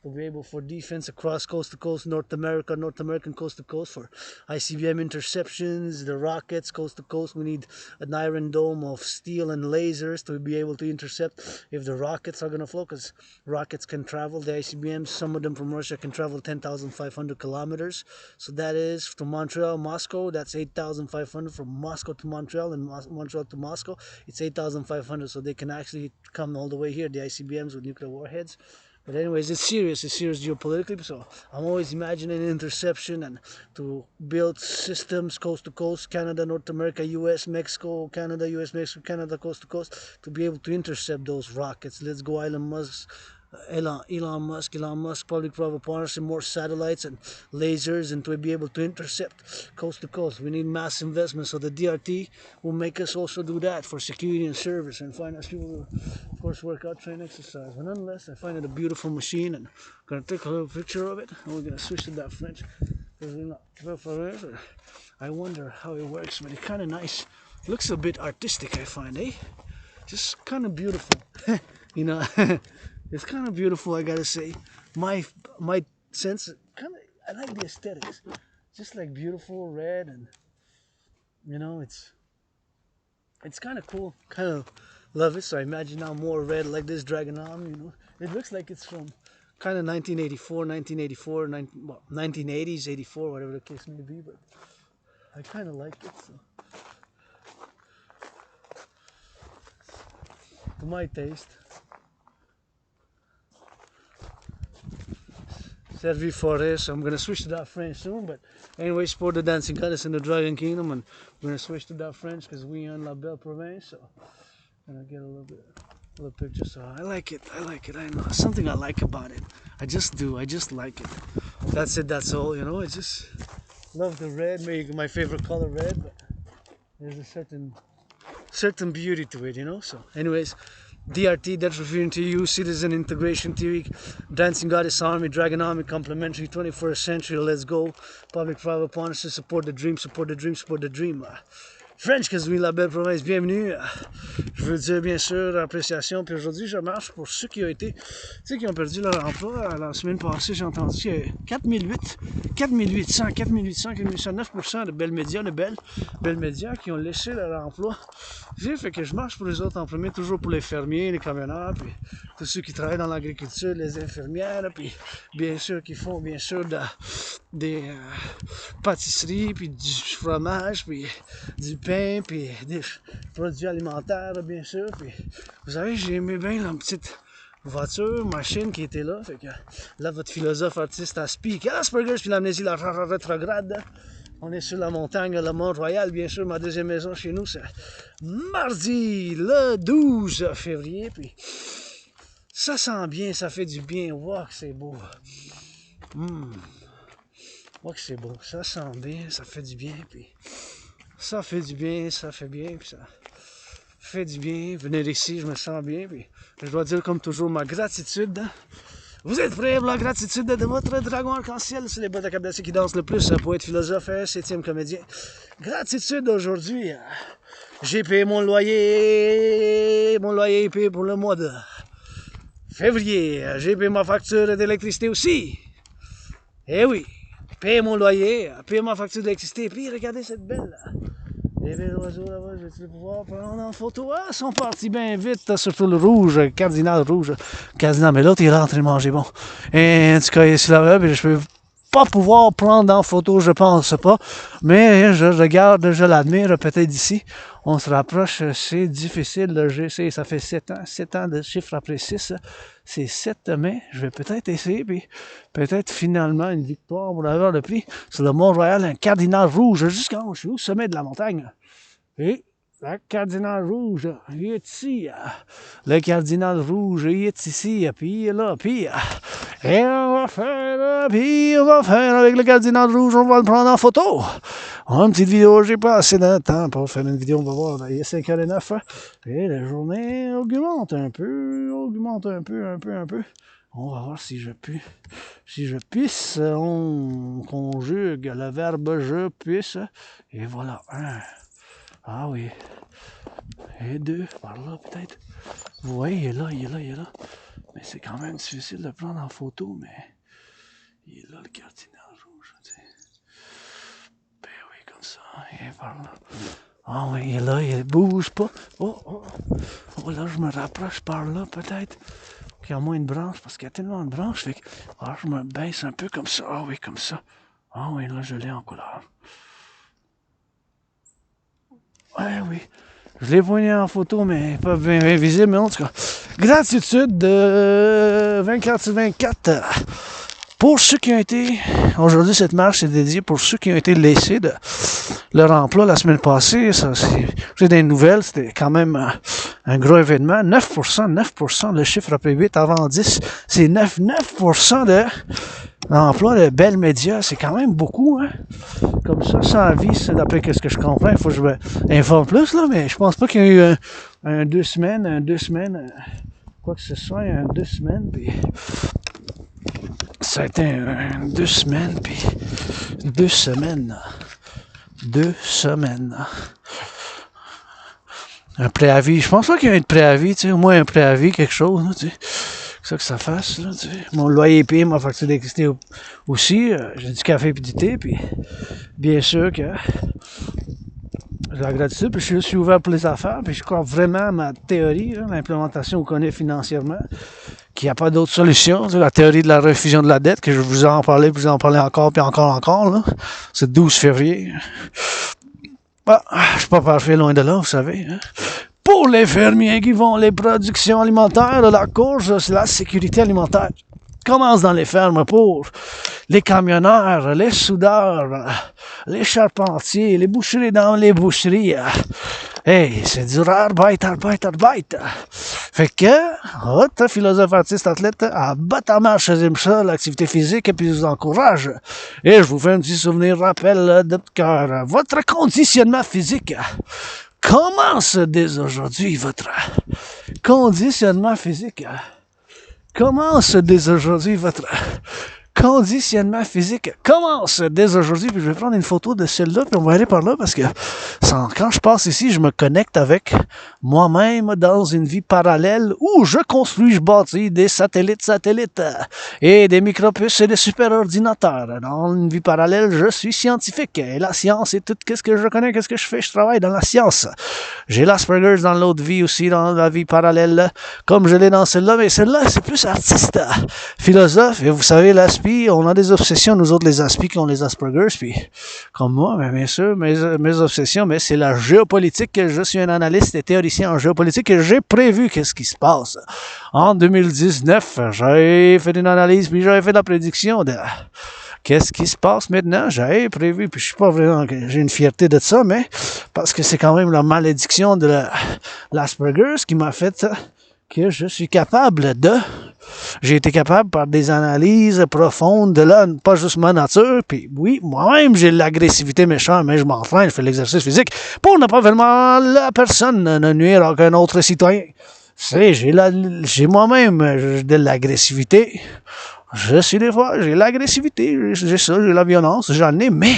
[SPEAKER 1] to be able for defense across coast to coast, North American coast to coast, for ICBM interceptions, the rockets coast to coast. We need an iron dome of steel and lasers to be able to intercept if the rockets are going to flow, because rockets can travel, the ICBMs, some of them from Russia can travel 10,500 kilometers. So that is from Montreal, Moscow, that's 8,500. From Moscow to Montreal, and Montreal to Moscow, it's 8,500. So they can actually come all the way here, the ICBMs with nuclear warheads. But anyways, it's serious geopolitically, so I'm always imagining interception and to build systems coast to coast, Canada, North America, US, Mexico, Canada, US, Mexico, Canada, coast to coast, to be able to intercept those rockets. Let's go Elon Musk, public-private partnership, more satellites and lasers, and to be able to intercept coast to coast. We need mass investment, so the DRT will make us also do that for security and service, and finance people will, of course, work out, train, exercise. But nonetheless, I find it a beautiful machine, and I'm going to take a little picture of it, and we're going to switch to that French. I wonder how it works, but it's kind of nice. It looks a bit artistic, I find, eh? Just kind of beautiful, you know. It's kind of beautiful, I gotta say. My sense, kind of, I like the aesthetics. Just like beautiful red, and you know, it's kind of cool. Kind of love it. So I imagine now more red like this Dragon Arm. You know, it looks like it's from kind of 1980s, 84, whatever the case may be. But I kind of like it. So. To my taste. Servi Forest. I'm gonna switch to that French soon, but anyway, support the dancing goddess in the Dragon Kingdom, and we're gonna switch to that French because we are in La Belle Province. So I'm gonna get a little picture. So I like it. I know something I like about it. I just do. I just like it. That's it. That's all. You know. I just love the red. Maybe my favorite color, red. But there's a certain beauty to it. You know. So, anyways. DRT, that's referring to you, Citizen Integration Theory, Dancing Goddess Army, Dragon Army, Complementary, 21st Century, Let's Go, Public-Private Partnership, Support the Dream, Support the Dream, Support the Dream. French, que la belle province, bienvenue. Je veux dire, bien sûr, appréciation. Puis aujourd'hui, je marche pour ceux qui ont été, tu sais, qui ont perdu leur emploi. La semaine passée, j'ai entendu qu'il y a 4800, 9% de belles médias, belles médias qui ont laissé leur emploi. J'ai fait que je marche pour les autres en premier, toujours pour les fermiers, les camionneurs, puis tous ceux qui travaillent dans l'agriculture, les infirmières, puis bien sûr qui font bien sûr des pâtisseries, puis du fromage, puis du pain, puis des produits alimentaires, bien sûr. Puis vous savez, j'ai aimé bien la petite voiture, machine qui était là. Fait que là, votre philosophe artiste a speak. Asperger's, puis l'amnésie, la rétrograde. On est sur la montagne, la Mont-Royal, bien sûr. Ma deuxième maison chez nous, c'est mardi, le 12 février. Puis ça sent bien, ça fait du bien. Wow, que c'est beau. Wow, que c'est beau. Ça sent bien, ça fait du bien. Puis ça fait du bien, ça fait bien. Puis ça fait du bien. Venir ici, je me sens bien. Puis je dois dire, comme toujours, ma gratitude Vous êtes prêts pour la gratitude de votre dragon arc-en-ciel sur les bottes à cap qui dansent le plus, poète, philosophe, 7e comédien. Gratitude aujourd'hui. J'ai payé mon loyer est payé pour le mois de février. J'ai payé ma facture d'électricité aussi. Eh oui, payé mon loyer, payé ma facture d'électricité. Puis regardez cette belle. Les belles oiseaux là-bas, je vais pouvoir prendre en photo. Ah, ils sont partis bien vite, surtout le rouge, le cardinal rouge. Cardinal, mais l'autre, il est rentré manger bon. Et en tout cas, il est là-bas, puis je peux pas pouvoir prendre en photo, je pense pas. Mais je regarde, je l'admire peut-être d'ici. On se rapproche, c'est difficile. Ça fait 7 ans de chiffre après 6. C'est 7, mais je vais peut-être essayer, puis peut-être finalement une victoire pour avoir le prix sur le Mont-Royal, un cardinal rouge jusqu'en haut, au sommet de la montagne. Et le cardinal rouge, il est ici. Le cardinal rouge, il est ici, puis il est là, puis... Et on va faire avec le cardinal rouge, on va le prendre en photo. Une petite vidéo, j'ai pas assez de temps pour faire une vidéo, on va voir, il est 5h09. Et la journée augmente un peu. On va voir si je puisse, on conjugue le verbe je puisse. Et voilà, 1. Ah oui. Et 2, par là peut-être. Vous voyez, il est là. Mais c'est quand même difficile de prendre en photo, mais il est là le cardinal rouge, tu sais. Ben oui, comme ça, il est par là. Ah oui, il est là, il bouge pas. Oh, là, je me rapproche par là, peut-être. Qu'il y a moins de branches, parce qu'il y a tellement de branches, fait que je me baisse un peu comme ça. Ah oui, comme ça. Ah oui, là, je l'ai en couleur. Ouais, oui. Je l'ai poigné en photo, mais pas bien visible, mais en tout cas. Gratitude de 24/24. Pour ceux qui ont été... Aujourd'hui, cette marche est dédiée pour ceux qui ont été laissés de leur emploi la semaine passée. J'ai des nouvelles, c'était quand même un gros événement. 9%, le chiffre après 8 avant 10, c'est 9% de l'emploi de belles médias. C'est quand même beaucoup, hein? Comme ça, sans vie, c'est d'après ce que je comprends. Il faut que je m'informe plus, là, mais je pense pas qu'il y a eu un 2 semaines, quoi que ce soit, un 2 semaines, puis... Ça a été 2 semaines, puis 2 semaines. 2 semaines. Un préavis. Je pense pas qu'il y ait un préavis, tu sais, au moins un préavis, quelque chose, là, tu sais. C'est ça que ça fasse, là, tu sais. Mon loyer est payé, ma facture d'électricité aussi. J'ai du café et du thé, puis bien sûr que j'ai la gratitude, puis je suis ouvert pour les affaires, puis je crois vraiment à ma théorie, là, l'implémentation qu'on connaît financièrement, qu'il n'y a pas d'autre solution. La théorie de la refusion de la dette, que je vous en parlais, puis vous en parlez encore, puis encore, là. C'est le 12 février. Je suis pas parfait, loin de là, vous savez. Hein. Pour les fermiers qui font les productions alimentaires, la course, c'est la sécurité alimentaire. Commence dans les fermes pour les camionneurs, les soudeurs, les charpentiers, les boucheries dans les boucheries. Hey, c'est du arbeit. Fait que, votre philosophe, artiste, athlète, à battre à marche, j'aime ça, l'activité physique, et puis je vous encourage. Et je vous fais un petit souvenir, rappel de cœur. Votre conditionnement physique commence dès aujourd'hui, votre conditionnement physique. Commence dès aujourd'hui votre conditionnement physique. Commence dès aujourd'hui, puis je vais prendre une photo de celle-là, puis on va aller par là, parce que quand je passe ici, je me connecte avec moi-même dans une vie parallèle où je bâtis des satellites et des micropuces et des superordinateurs. Dans une vie parallèle, je suis scientifique, et la science est tout, qu'est-ce que je connais, qu'est-ce que je fais, je travaille dans la science. J'ai l'Asperger's dans l'autre vie aussi, dans la vie parallèle, comme je l'ai dans celle-là, mais celle-là, c'est plus artiste, philosophe, et vous savez, l'aspi, on a des obsessions, nous autres les aspi qui ont les Asperger's, puis comme moi, bien sûr, mes obsessions, mais c'est la géopolitique. Je suis un analyste et théoricien en géopolitique et j'ai prévu qu'est-ce qui se passe. En 2019, j'ai fait une analyse, puis j'avais fait la prédiction de qu'est-ce qui se passe maintenant. J'avais prévu, puis je suis pas vraiment, j'ai une fierté de ça, mais parce que c'est quand même la malédiction de l'Asperger's qui m'a fait que je suis capable de... J'ai été capable par des analyses profondes de là, pas juste ma nature, puis oui, moi-même j'ai l'agressivité méchante, mais je m'entraîne, je fais l'exercice physique pour ne pas vraiment la personne ne nuire à aucun autre citoyen. j'ai moi-même de l'agressivité. Je suis des fois, j'ai l'agressivité, j'ai ça, j'ai la violence, j'en ai, mais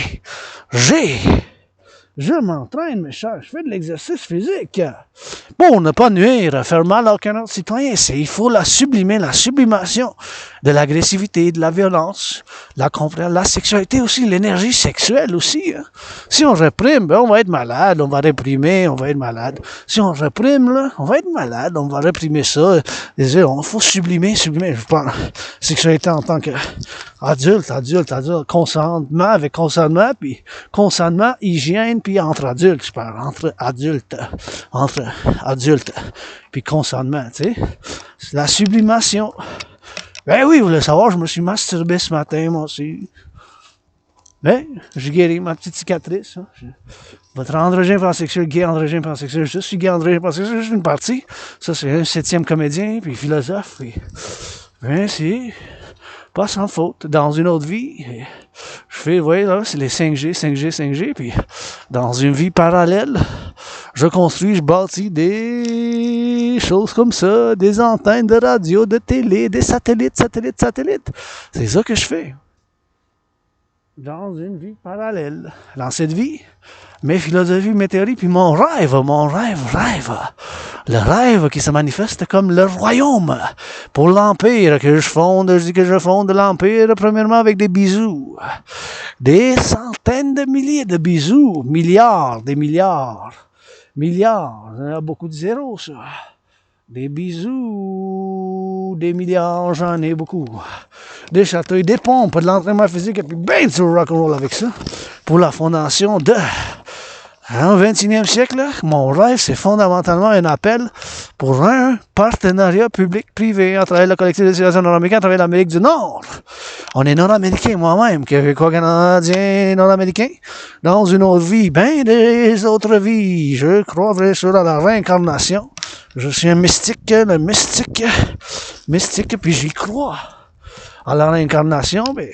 [SPEAKER 1] je m'entraîne, mes chers, je fais de l'exercice physique. Pour ne pas nuire, faire mal à aucun autre citoyen, il faut la sublimer, la sublimation de l'agressivité, de la violence, la sexualité aussi, l'énergie sexuelle aussi. Hein. Si on réprime, ben on va être malade, on va réprimer, on va être malade. Si on réprime, là, on va être malade, on va réprimer ça. Il faut sublimer, je parle sexualité en tant que adulte, consentement, puis consentement, hygiène, puis entre adultes, je parle, entre adultes, puis consentement, tu sais. La sublimation. Ben oui, vous voulez savoir, je me suis masturbé ce matin, moi aussi. Mais, j'ai guéri ma petite cicatrice. Hein. Votre androgyne pansexuel, gay androgyne pansexuel, je suis gay androgyne pansexuel, juste une partie. Ça, c'est un 7e comédien, puis philosophe, puis... Ben, c'est... pas sans faute. Dans une autre vie, je fais, vous voyez là, c'est les 5G, puis dans une vie parallèle, je construis, je bâtis des choses comme ça, des antennes de radio, de télé, des satellites. C'est ça que je fais. Dans une vie parallèle. Dans cette vie, mes philosophies, mes théories, puis mon rêve. Le rêve qui se manifeste comme le royaume pour l'empire que je fonde. Je dis que je fonde l'empire premièrement avec des bisous. Des centaines de milliers de bisous. Milliards. Il y a beaucoup de zéros, ça. Des bisous, des milliards, j'en ai beaucoup. Des châteaux, des pompes, de l'entraînement physique, et puis bien du rock&roll avec ça. Pour la fondation de... Au 21e siècle, là, mon rêve, c'est fondamentalement un appel pour un partenariat public-privé entre le Collectif de Civilisation nord-américain à l'Amérique du Nord. On est nord-américain, moi-même, québécois, canadien, nord-américain, dans une autre vie, ben des autres vies. Je crois vrai sur la réincarnation. Je suis un mystique, puis j'y crois. À la réincarnation, ben,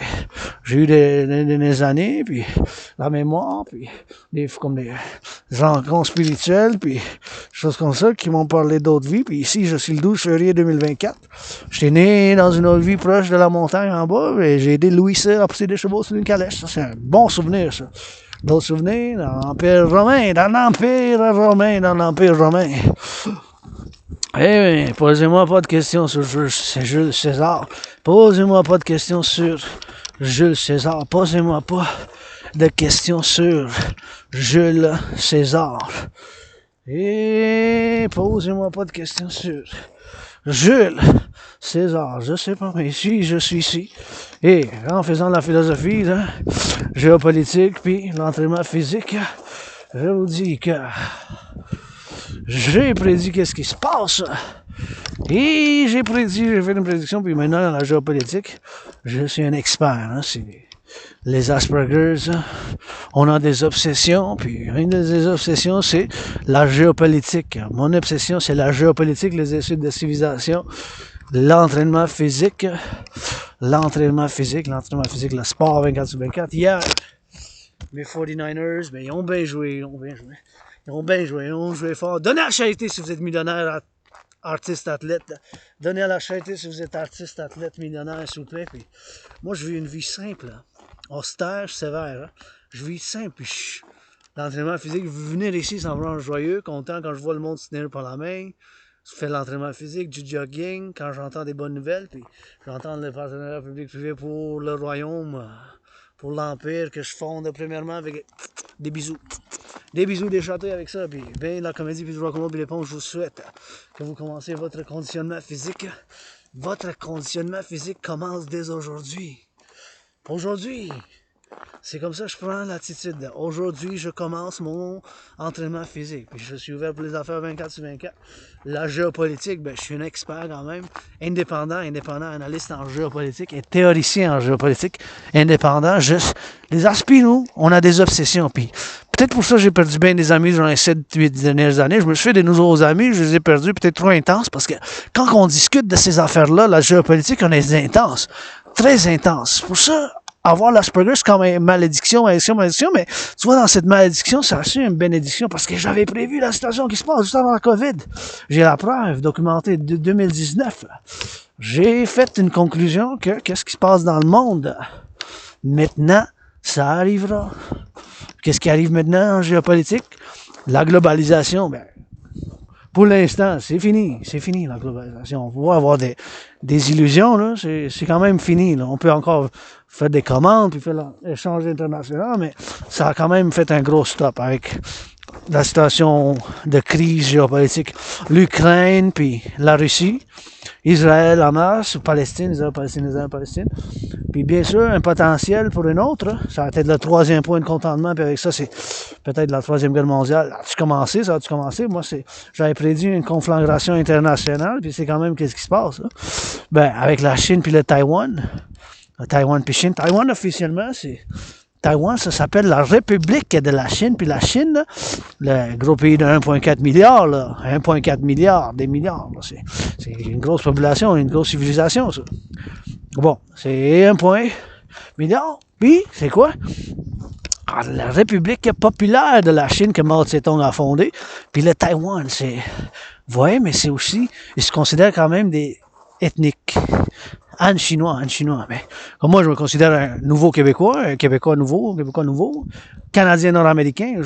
[SPEAKER 1] j'ai eu des années, puis la mémoire, puis des rencontres spirituelles, puis des choses comme ça qui m'ont parlé d'autres vies. Puis ici, je suis le 12 février 2024. J'étais né dans une autre vie proche de la montagne en bas, et j'ai aidé Louis à pousser des chevaux sur une calèche. Ça, c'est un bon souvenir, ça. D'autres souvenirs dans l'Empire romain. Eh bien, posez-moi pas de questions sur Jules César. Posez-moi pas de questions sur Jules César. Posez-moi pas de questions sur Jules César. Et posez-moi pas de questions sur Jules César. Je sais pas, mais ici, je suis ici. Et en faisant la philosophie, là, géopolitique, puis l'entraînement physique, je vous dis que j'ai prédit qu'est-ce qui se passe. Et j'ai fait une prédiction, puis maintenant, dans la géopolitique, je suis un expert. Hein, c'est les Aspergers. On a des obsessions, puis une des obsessions, c'est la géopolitique. Mon obsession, c'est la géopolitique, les études de civilisation, l'entraînement physique, le sport 24/24. Hier, mes 49ers, ben, ils ont bien joué. Ils ont joué fort. Donnez à la charité si vous êtes millionnaire, artiste, athlète. Donnez à la charité si vous êtes artiste, athlète, millionnaire, s'il vous plaît. Puis, moi, je vis une vie simple, là. Austère, sévère. Hein. Je vis simple. Puis, l'entraînement physique, venir ici, ça me rend joyeux, content quand je vois le monde se tenir par la main. Je fais de l'entraînement physique, du jogging, quand j'entends des bonnes nouvelles. Puis, j'entends le partenariat public-privé pour le royaume, pour l'empire que je fonde premièrement avec des bisous. Des bisous, des châteaux avec ça, puis bien la comédie, puis du rock&roll, puis les ponts, je vous souhaite que vous commencez votre conditionnement physique. Votre conditionnement physique commence dès aujourd'hui. Aujourd'hui, c'est comme ça que je prends l'attitude. Aujourd'hui, je commence mon entraînement physique. Puis je suis ouvert pour les affaires 24/24. La géopolitique, ben, je suis un expert quand même. Indépendant, analyste en géopolitique et théoricien en géopolitique. Indépendant, les aspirants, on a des obsessions. Puis peut-être pour ça j'ai perdu bien des amis durant les 7-8 dernières années. Je me suis fait des nouveaux amis, je les ai perdus peut-être trop intenses. Parce que quand on discute de ces affaires-là, la géopolitique, on est intense. Très intense. Pour ça, avoir l'Asperger, c'est comme une malédiction, malédiction, mais tu vois, dans cette malédiction, ça a su une bénédiction parce que j'avais prévu la situation qui se passe juste avant la COVID. J'ai la preuve documentée de 2019. J'ai fait une conclusion que qu'est-ce qui se passe dans le monde? Maintenant, ça arrivera. Qu'est-ce qui arrive maintenant en géopolitique? La globalisation, ben, pour l'instant, c'est fini la globalisation. On va avoir des illusions, là, c'est quand même fini. Là. On peut encore faire des commandes, puis faire l'échange international, mais ça a quand même fait un gros stop avec la situation de crise géopolitique. L'Ukraine, puis la Russie, Israël, Hamas, Palestine, Israël, Palestine. Puis bien sûr, un potentiel pour une autre. Ça va être le troisième point de contentement. Puis avec ça, c'est peut-être la troisième guerre mondiale. Ça a-tu commencé? Moi, j'avais prédit une conflagration internationale. Puis c'est quand même qu'est-ce qui se passe. Là? Ben, avec la Chine puis le Taïwan. Taïwan puis Chine. Taïwan, officiellement, Taïwan, ça s'appelle la République de la Chine. Puis la Chine, là, le gros pays de 1,4 milliard, là, 1,4 milliard, des milliards. Là, c'est une grosse population, une grosse civilisation, ça. Bon, c'est 1,1 milliard. Puis, c'est quoi? La République populaire de la Chine que Mao Tse-tung a fondée. Puis le Taïwan, c'est... Vous voyez, mais c'est aussi... Ils se considèrent quand même des ethniques. Han chinois. Mais comme moi, je me considère un nouveau Québécois, un Québécois nouveau, Canadien nord-américain.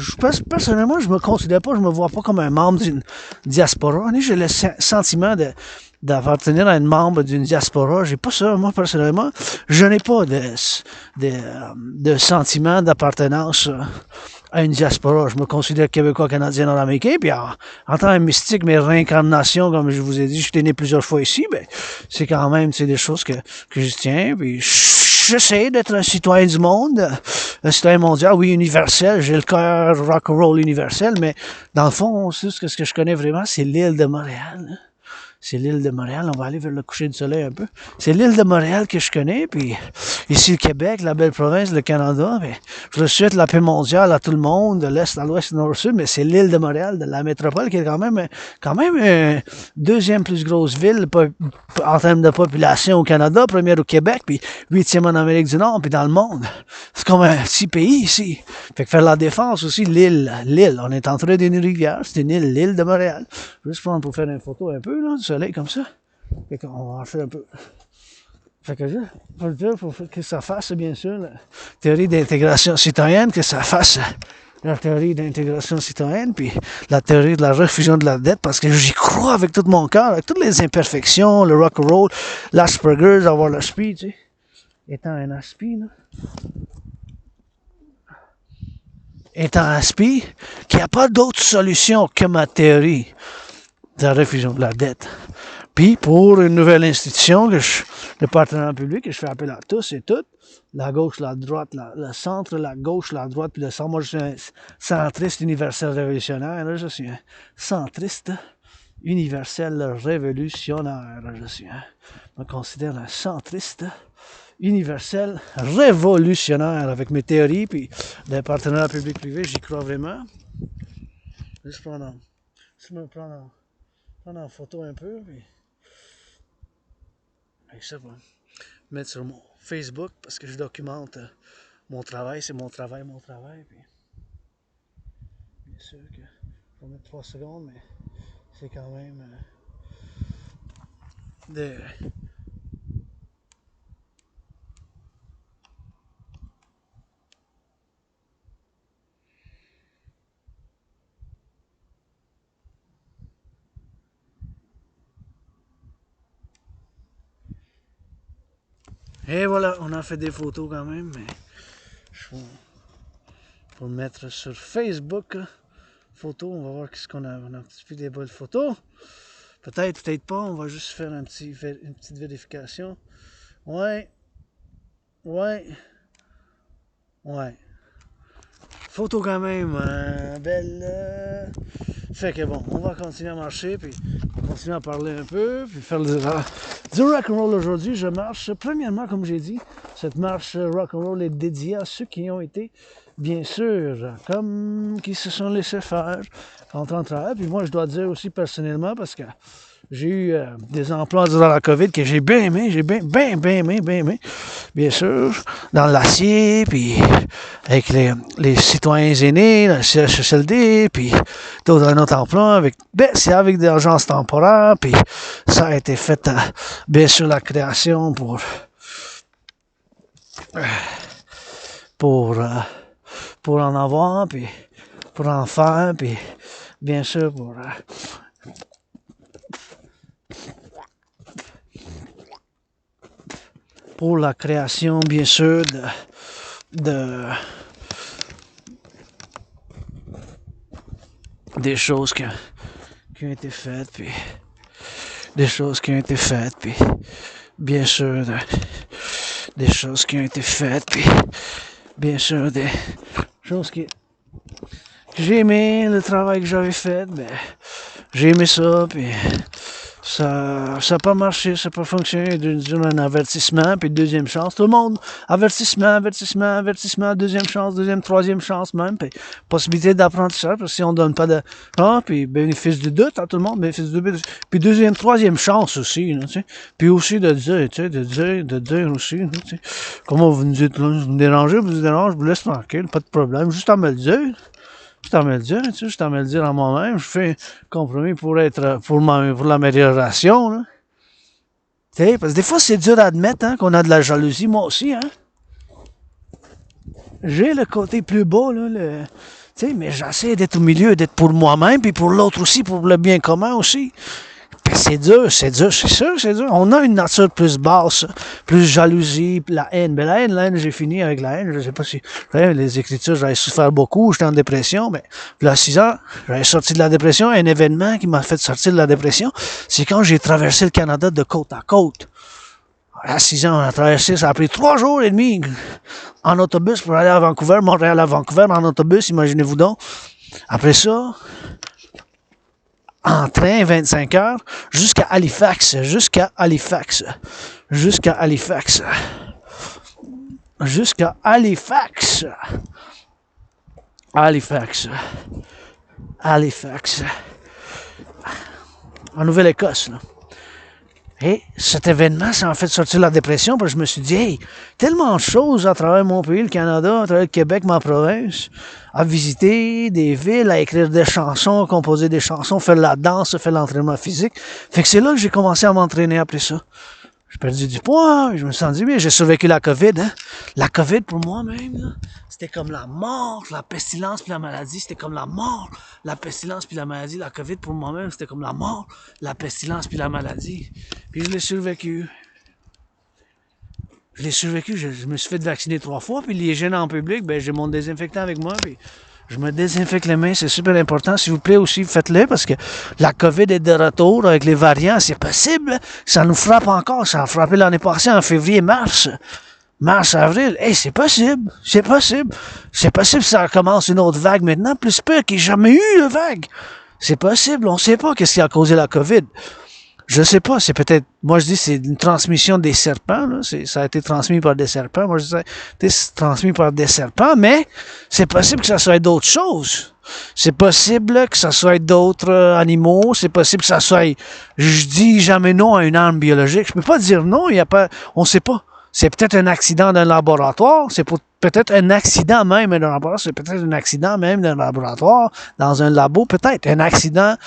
[SPEAKER 1] Personnellement, je me considère pas, je me vois pas comme un membre d'une diaspora. J'ai le sentiment d'appartenir à un membre d'une diaspora. J'ai pas ça, moi, personnellement. Je n'ai pas de sentiment d'appartenance à une diaspora. Je me considère Québécois, Canadien, Nord-Américain, puis en tant que mystique, mes réincarnations, comme je vous ai dit, je suis né plusieurs fois ici, ben, c'est quand même, des choses que je tiens, puis j'essaie d'être un citoyen du monde, un citoyen mondial, oui, universel, j'ai le cœur rock&roll universel, mais dans le fond, ce que je connais vraiment, c'est l'île de Montréal, hein. C'est l'île de Montréal. On va aller vers le coucher du soleil un peu. C'est l'île de Montréal que je connais. Puis ici, le Québec, la belle province, le Canada. Mais je le souhaite la paix mondiale à tout le monde, de l'Est à l'Ouest, du Nord au Sud. Mais c'est l'île de Montréal, de la métropole, qui est quand même deuxième plus grosse ville en termes de population au Canada, première au Québec, puis huitième en Amérique du Nord, puis dans le monde. C'est comme un petit pays ici. Fait que faire la défense aussi, l'île. On est entré d'une rivière, c'est une île, l'île de Montréal. Je vais juste prendre pour faire une photo un peu, là, du soleil comme ça. Fait qu'on va en faire un peu. Fait que faut le dire, pour que ça fasse, bien sûr, la théorie d'intégration citoyenne, que ça fasse la théorie d'intégration citoyenne, puis la théorie de la refusion de la dette, parce que j'y crois avec tout mon cœur, avec toutes les imperfections, le rock&roll, l'Asperger, avoir l'aspi, tu sais. Étant un aspi, là. Étant un aspi, qu'il n'y a pas d'autre solution que ma théorie de la refusion de la dette. Puis, pour une nouvelle institution, le partenariat public, que je fais appel à tous et toutes, la gauche, la droite, le centre, la gauche, la droite, puis le centre. Moi, je suis un centriste universel révolutionnaire. Là, je suis un centriste universel révolutionnaire. Je me considère un centriste universel révolutionnaire avec mes théories, puis le partenariat public-privé, j'y crois vraiment. Je me prendre en photo un peu, puis avec ça, pour mettre sur mon Facebook, parce que je documente mon travail, c'est mon travail, puis bien sûr que je vais mettre 3 secondes, mais c'est quand même de... Et voilà, on a fait des photos quand même, mais je vais pour le mettre sur Facebook. Photos, on va voir qu'est-ce qu'on a. On a un petit peu des bonnes photos. Peut-être pas, on va juste faire une petite vérification. Ouais. Photo quand même, belle. Fait que bon, on va continuer à marcher, puis continuer à parler un peu, puis faire du rock&roll aujourd'hui. Je marche, premièrement, comme j'ai dit, cette marche rock&roll est dédiée à ceux qui ont été, bien sûr, comme qui se sont laissés faire contre un travail. Puis moi, je dois dire aussi personnellement, parce que J'ai eu des emplois durant la COVID que j'ai bien aimé, bien aimé, bien sûr, dans l'acier, puis avec les citoyens aînés, le CHSLD, puis d'autres un autre emploi, c'est avec des agences temporaires, puis ça a été fait, bien sûr, la création pour en avoir, puis pour en faire, puis bien sûr pour la création, bien sûr, des choses qui ont été faites, puis des choses qui ont été faites, puis bien sûr, des choses qui ont été faites, puis bien sûr, des choses que j'ai aimé, le travail que j'avais fait, ben, j'ai aimé ça, puis ça n'a pas marché, ça n'a pas fonctionné. Un avertissement, puis deuxième chance. Tout le monde, avertissement, deuxième chance, troisième chance même, puis possibilité d'apprentissage, parce que si on ne donne pas de... puis bénéfice du doute à tout le monde, bénéfice du doute, puis troisième chance aussi, là, tu sais. Puis aussi de dire, tu sais, de dire aussi, tu sais. Comment vous nous dites, là, vous me dérangez, je vous laisse tranquille, pas de problème, juste à me le dire. Juste à me le dire à moi-même. Je fais un compromis pour l'amélioration, là. Tu sais, parce que des fois, c'est dur à admettre, hein, qu'on a de la jalousie. Moi aussi, hein. J'ai le côté plus beau, là, tu sais, mais j'essaie d'être au milieu, d'être pour moi-même, puis pour l'autre aussi, pour le bien commun aussi. C'est dur, c'est sûr, c'est dur. On a une nature plus basse, plus jalousie, la haine. Mais la haine, j'ai fini avec la haine. Je sais pas si, les écritures, j'avais souffert beaucoup, j'étais en dépression, mais il y a 6 ans, j'avais sorti de la dépression. Un événement qui m'a fait sortir de la dépression, c'est quand j'ai traversé le Canada de côte à côte. À 6 ans, on a traversé, ça a pris 3 jours et demi en autobus pour aller à Vancouver, Montréal à Vancouver, en autobus, imaginez-vous donc. Après ça, en train, 25 heures, jusqu'à Halifax. En Nouvelle-Écosse, là. Et cet événement, ça m'a fait sortir de la dépression, parce que je me suis dit, hey, tellement de choses à travers mon pays, le Canada, à travers le Québec, ma province, à visiter des villes, à écrire des chansons, à composer des chansons, faire de la danse, faire de l'entraînement physique. Fait que c'est là que j'ai commencé à m'entraîner après ça. J'ai perdu du poids, je me suis senti bien, j'ai survécu la COVID, hein. La COVID, pour moi-même, là, c'était comme la mort, la pestilence puis la maladie, c'était comme la mort, la pestilence puis la maladie. La COVID, pour moi-même, c'était comme la mort, la pestilence puis la maladie. Puis je l'ai survécu. Je me suis fait vacciner 3 fois, puis l'hygiène en public, ben j'ai mon désinfectant avec moi, puis je me désinfecte les mains, c'est super important. S'il vous plaît aussi, faites-le, parce que la COVID est de retour avec les variants. C'est possible, ça nous frappe encore. Ça a frappé l'année passée en février, mars, avril. Hey, c'est possible. Que ça recommence une autre vague maintenant, plus peur qu'il n'y ait jamais eu de vague. C'est possible, on ne sait pas qu'est-ce qui a causé la COVID. Je sais pas, c'est peut-être, moi je dis c'est une transmission des serpents, là. Ça a été transmis par des serpents, moi je dis c'est transmis par des serpents, mais c'est possible que ça soit d'autres choses. C'est possible que ça soit d'autres animaux, c'est possible que ça soit, je dis jamais non à une arme biologique, je peux pas dire non, il y a pas, on sait pas. C'est peut-être un accident d'un laboratoire, c'est peut-être un accident même d'un laboratoire, c'est peut-être un accident même d'un laboratoire, dans un labo, peut-être un accident.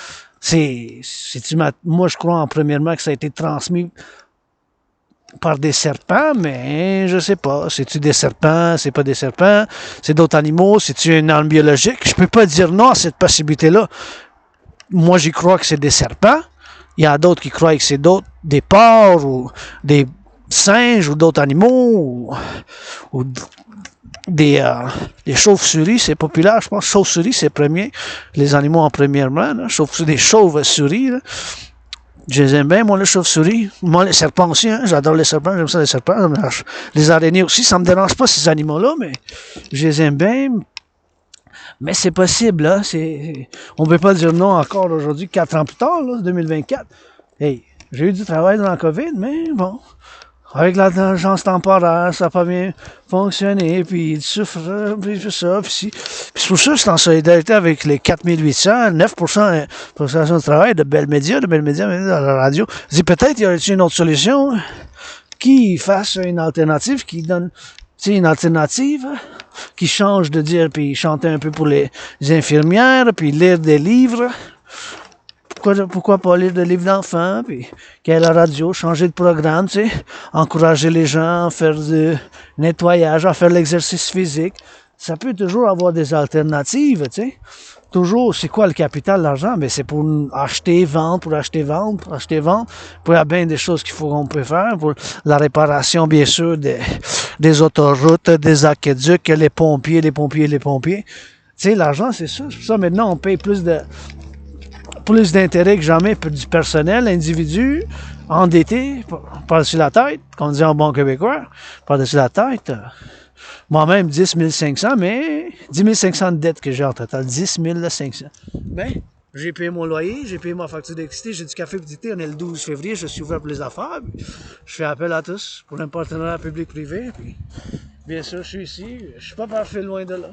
[SPEAKER 1] Moi, je crois premièrement que ça a été transmis par des serpents, mais je sais pas. C'est-tu des serpents? C'est pas des serpents? C'est d'autres animaux? C'est-tu une arme biologique? Je peux pas dire non à cette possibilité-là. Moi, j'y crois que c'est des serpents. Il y a d'autres qui croient que c'est des porcs ou des singes ou d'autres animaux ou des chauves-souris, c'est populaire, je pense. Chauves-souris, c'est premier. Les animaux en premièrement. Des chauves-souris. Là. Je les aime bien, moi, les chauves-souris. Moi, les serpents aussi. Hein. J'adore les serpents. J'aime ça, les serpents. Les araignées aussi. Ça me dérange pas, ces animaux-là, mais je les aime bien. Mais c'est possible, là. On ne peut pas dire non encore aujourd'hui, 4 ans plus tard, là, 2024. Hey, j'ai eu du travail dans la COVID, mais bon. avec l'agence temporaire, ça n'a pas bien fonctionné, puis il souffre, puis tout ça, puis si. Puis c'est pour ça que je suis en solidarité avec les 4800, 9% prestation de travail de belles médias, dans la radio. Je dis peut-être y aurait-il une autre solution qui fasse une alternative, qui donne, tu sais, une alternative, qui change de dire, puis chanter un peu pour les infirmières, puis lire des livres. Pourquoi pas lire des livres d'enfants, puis qu'il y ait la radio, changer de programme, tu sais, encourager les gens à faire du nettoyage, à faire l'exercice physique. Ça peut toujours avoir des alternatives, tu sais. Toujours, c'est quoi le capital, l'argent? Mais c'est pour acheter, vendre, pour acheter, vendre, pour acheter, vendre. Pour il y a bien des choses qu'on peut faire. Pour la réparation, bien sûr, des autoroutes, des aqueducs, les pompiers. Tu sais, l'argent, c'est ça. C'est pour ça, maintenant, on paye plus d'intérêt que jamais pour du personnel, individu, endetté, par-dessus la tête, qu'on dit en bon québécois, par-dessus la tête. Moi-même, 10 500, mais 10 500 de dettes que j'ai en total, 10 500. Ben, j'ai payé mon loyer, j'ai payé ma facture d'électricité, j'ai du café pour thé, on est le 12 février, je suis ouvert pour les affaires. Je fais appel à tous pour un partenariat public-privé. Puis, bien sûr, je suis ici, je suis pas parfait loin de là.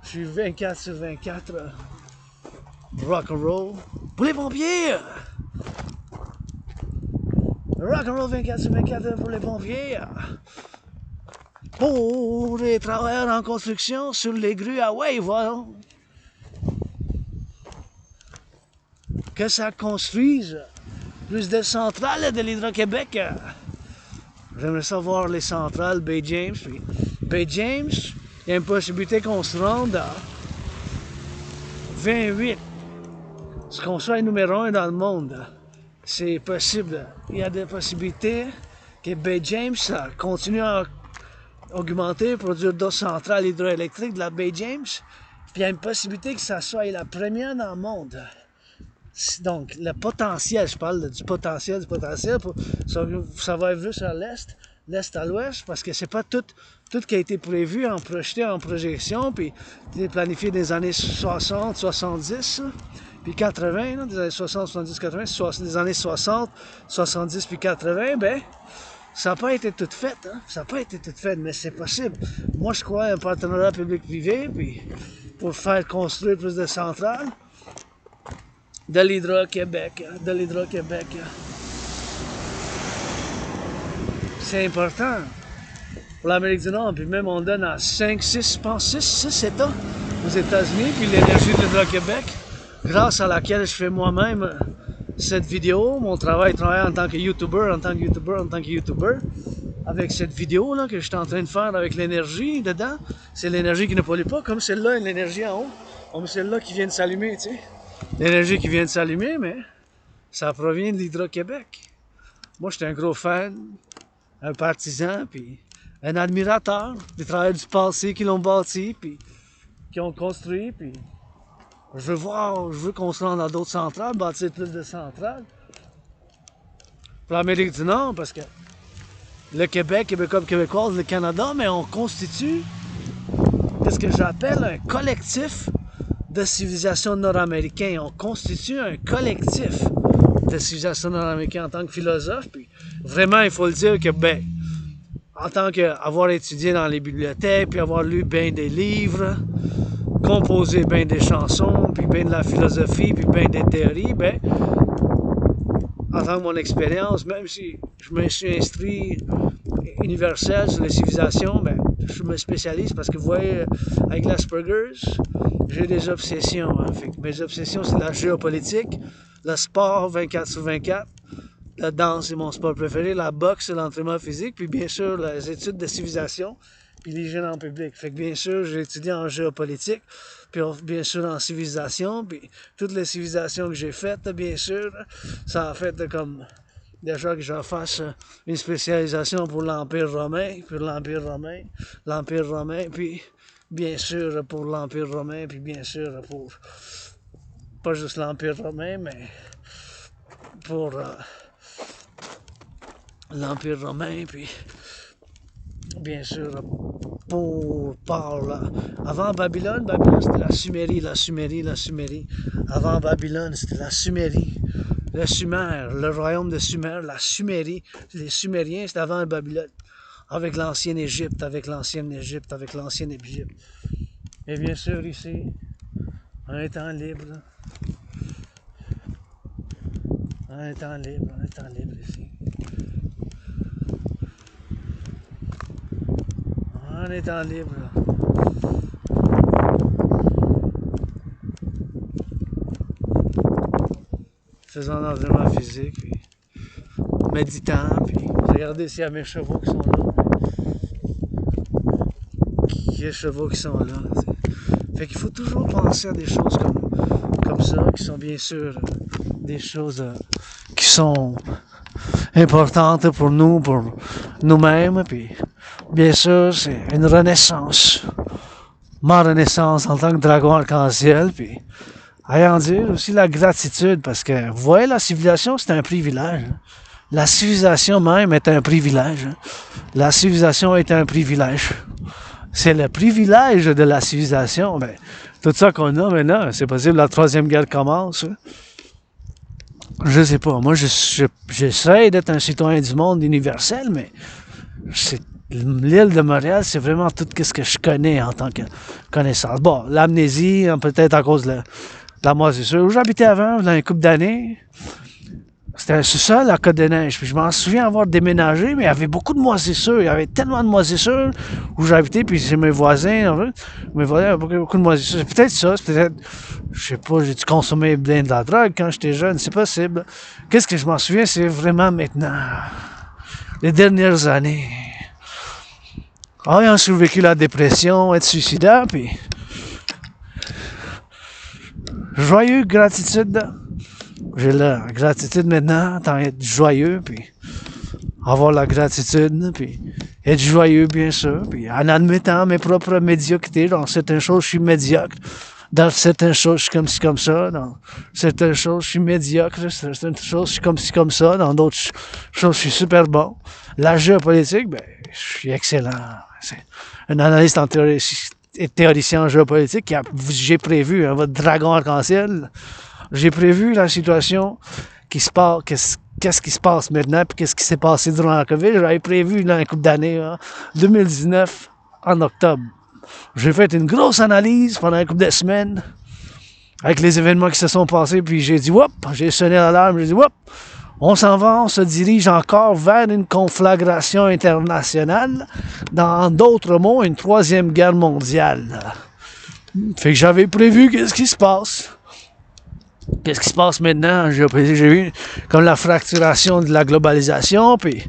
[SPEAKER 1] Je suis 24 sur 24. Rock&Roll pour les pompiers! Rock&Roll 24 sur 24 pour les pompiers! Pour les travailleurs en construction sur les grues à Wave, voilà. Que ça construise plus de centrales de l'Hydro-Québec. J'aimerais savoir les centrales Bay James. Puis Bay James, il y a une possibilité qu'on se rende à 28. Ce qu'on soit numéro 1 dans le monde, c'est possible. Il y a des possibilités que Bay James continue à augmenter, produire d'autres centrales hydroélectriques de la Bay James. Puis il y a une possibilité que ça soit la première dans le monde. Donc, le potentiel, je parle du potentiel, ça va être vu sur l'est à l'ouest, parce que c'est pas tout qui a été prévu, projeté en projection, puis planifié des années 60, 70, puis 80, là, des années 60, 70, 80, des années 60, 70, puis 80, ben, ça n'a pas été tout fait, hein? Ça n'a pas été tout fait, mais c'est possible. Moi, je crois à un partenariat public-privé, puis pour faire construire plus de centrales, de l'Hydro-Québec. C'est important pour l'Amérique du Nord, puis même on donne à 5, 6, je pense 6 États aux États-Unis, puis l'énergie de l'Hydro-Québec, grâce à laquelle je fais moi-même cette vidéo, mon travail en tant que YouTuber, avec cette vidéo là que je suis en train de faire avec l'énergie dedans, c'est l'énergie qui ne pollue pas, comme celle-là, l'énergie en haut, comme celle-là qui vient de s'allumer, tu sais. L'énergie qui vient de s'allumer, mais ça provient de l'Hydro-Québec. Moi, j'étais un gros fan, un partisan, puis un admirateur des travailleurs du passé qui l'ont bâti, puis qui ont construit, puis je veux qu'on se rende à d'autres centrales, bâtir plus de centrales. Pour l'Amérique du Nord, parce que le Québec, Québécois, Québécoises, le Canada, mais on constitue ce que j'appelle un collectif de civilisation nord-américain. On constitue un collectif de civilisation nord-américain en tant que philosophe. Puis vraiment, il faut le dire que, ben, en tant qu'avoir étudié dans les bibliothèques, puis avoir lu bien des livres, composé bien des chansons, puis bien de la philosophie, puis bien des théories, ben, en tant que mon expérience, même si je me suis instruit universel sur les civilisations, ben, je me spécialise parce que vous voyez, avec l'Asperger's, j'ai des obsessions. Hein. Fait que mes obsessions, c'est la géopolitique, le sport 24 sur 24, la danse, c'est mon sport préféré, la boxe, c'est l'entraînement physique, puis bien sûr, les études de civilisation, puis l'hygiène en public. Fait que bien sûr, j'ai étudié en géopolitique, puis bien sûr en civilisation, puis toutes les civilisations que j'ai faites, bien sûr, ça a fait comme déjà que j'en fasse une spécialisation pour l'Empire romain, puis bien sûr pour l'Empire romain, puis bien sûr pour pas juste l'Empire romain, mais pour l'Empire romain, puis bien sûr avant Babylone c'était la Sumérie. Avant Babylone, c'était la Sumérie. le Sumer, le royaume de Sumer, la Sumérie. Les Sumériens, c'est avant Babylone. Avec l'ancienne Égypte, avec l'ancienne Égypte, avec l'ancienne Égypte. Et bien sûr, ici, on est en libre. On est en libre ici. On est en libre. Faisant l'entraînement physique, puis méditant, puis regardez s'il y a mes chevaux qui sont là. Il y a des chevaux qui sont là. Fait qu'il faut toujours penser à des choses comme ça, qui sont bien sûr des choses qui sont importantes pour nous, pour nous-mêmes, puis bien sûr, c'est une renaissance. Ma renaissance en tant que dragon arc-en-ciel, puis ayant dire aussi la gratitude, parce que, vous voyez, la civilisation, c'est un privilège. La civilisation même est un privilège. La civilisation est un privilège. C'est le privilège de la civilisation. Ben, tout ça qu'on a maintenant, c'est possible, la troisième guerre commence. Je sais pas. Moi, j'essaie d'être un citoyen du monde universel, mais l'île de Montréal, c'est vraiment tout ce que je connais en tant que connaissance. Bon, l'amnésie, peut-être à cause de la moisissure. Où j'habitais avant, dans une couple d'années, c'est ça, la Côte des Neiges. Puis je m'en souviens avoir déménagé, mais il y avait beaucoup de moisissures. Il y avait tellement de moisissures où j'habitais, puis c'est mes voisins. Mes voisins avaient beaucoup de moisissures. C'est peut-être ça, c'est peut-être, je sais pas, j'ai dû consommer bien de la drogue quand j'étais jeune, c'est possible. Qu'est-ce que je m'en souviens, c'est vraiment maintenant, les dernières années. Ayant survécu la dépression, être suicidaire, puis joyeux, gratitude. J'ai la gratitude maintenant, tant être joyeux, puis avoir la gratitude, puis être joyeux, bien sûr, puis en admettant mes propres médiocrités. Dans certaines choses, je suis médiocre. Dans certaines choses, je suis comme ci, comme ça. Dans certaines choses, je suis médiocre. Certaines choses, je suis comme ci, comme ça. Dans d'autres choses, je suis super bon. La géopolitique, ben, je suis excellent. C'est un analyste en théoricien en géopolitique j'ai prévu, votre dragon arc-en-ciel. J'ai prévu la situation qui se passe, qu'est-ce qui se passe maintenant, puis qu'est-ce qui s'est passé durant la COVID. J'avais prévu là, un couple d'années, 2019, en octobre. J'ai fait une grosse analyse pendant un couple de semaines avec les événements qui se sont passés, puis j'ai dit, whoop, j'ai sonné l'alarme, j'ai dit, whoop, on s'en va, on se dirige encore vers une conflagration internationale, dans d'autres mots, une troisième guerre mondiale. Fait que j'avais prévu qu'est-ce qui se passe. Qu'est-ce qui se passe maintenant? J'ai vu comme la fracturation de la globalisation, puis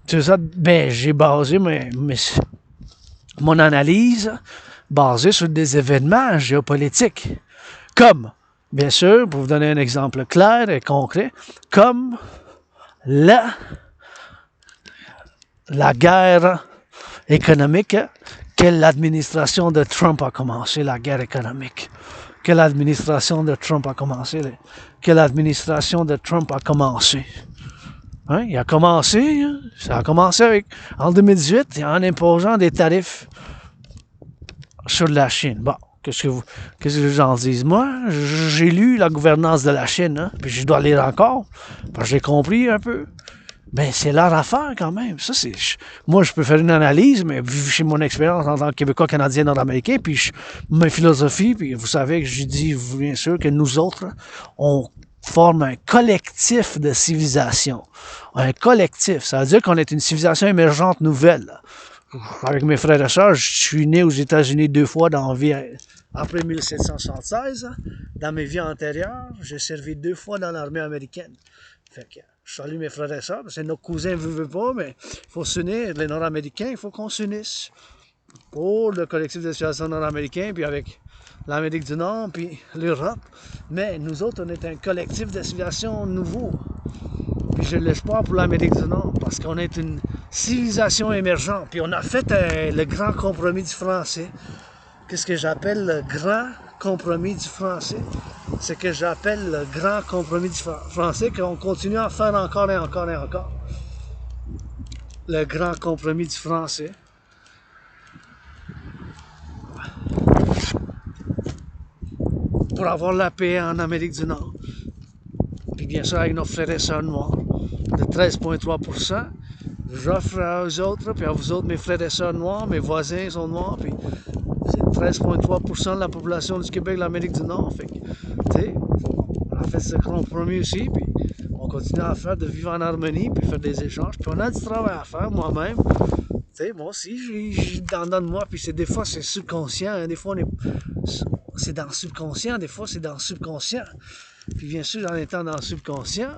[SPEAKER 1] tout ça, ben, j'ai basé mon analyse basée sur des événements géopolitiques. Comme, bien sûr, pour vous donner un exemple clair et concret, comme la guerre économique que l'administration de Trump a commencé, la guerre économique. Que l'administration de Trump a commencé. Hein? Il a commencé, ça a commencé en 2018, en imposant des tarifs sur la Chine. Bon, qu'est-ce que j'en dis? Moi, j'ai lu la gouvernance de la Chine, hein, puis je dois lire encore, parce que j'ai compris un peu. Ben, c'est leur affaire quand même. Ça, moi, je peux faire une analyse, mais vu chez mon expérience en tant que Québécois, Canadien, Nord-Américain, puis ma philosophie, puis vous savez que je dis bien sûr que nous autres, on forme un collectif de civilisation. Un collectif, ça veut dire qu'on est une civilisation émergente nouvelle. Avec mes frères et sœurs, je suis né aux États-Unis 2 fois dans la vie. Après 1776, dans mes vies antérieures, j'ai servi 2 fois dans l'armée américaine. Fait que je salue mes frères et sœurs, parce que nos cousins ne veulent pas, mais il faut s'unir. Les Nord-Américains, il faut qu'on s'unisse pour le collectif de civilisation nord-américain, puis avec l'Amérique du Nord, puis l'Europe. Mais nous autres, on est un collectif de civilisation nouveau. Puis j'ai l'espoir pour l'Amérique du Nord, parce qu'on est une civilisation émergente. Puis on a fait le grand compromis du français. Qu'est-ce que j'appelle le grand compromis du français? C'est que j'appelle le grand compromis du français, qu'on continue à faire encore et encore et encore. Le grand compromis du français. Pour avoir la paix en Amérique du Nord. Puis bien sûr avec nos frères et sœurs noirs de 13,3%. J'offre à eux autres, puis à vous autres, mes frères et sœurs noirs, mes voisins sont noirs, puis c'est 13,3% de la population du Québec, de l'Amérique du Nord. Fait que, tu sais, on a fait ce compromis aussi, puis on continue à faire, de vivre en harmonie, puis faire des échanges. Puis on a du travail à faire, moi-même. Tu sais, moi aussi, j'ai dans de moi, puis des fois c'est subconscient, hein, des fois c'est dans le subconscient, des fois c'est dans le subconscient. Puis bien sûr, en étant dans le subconscient,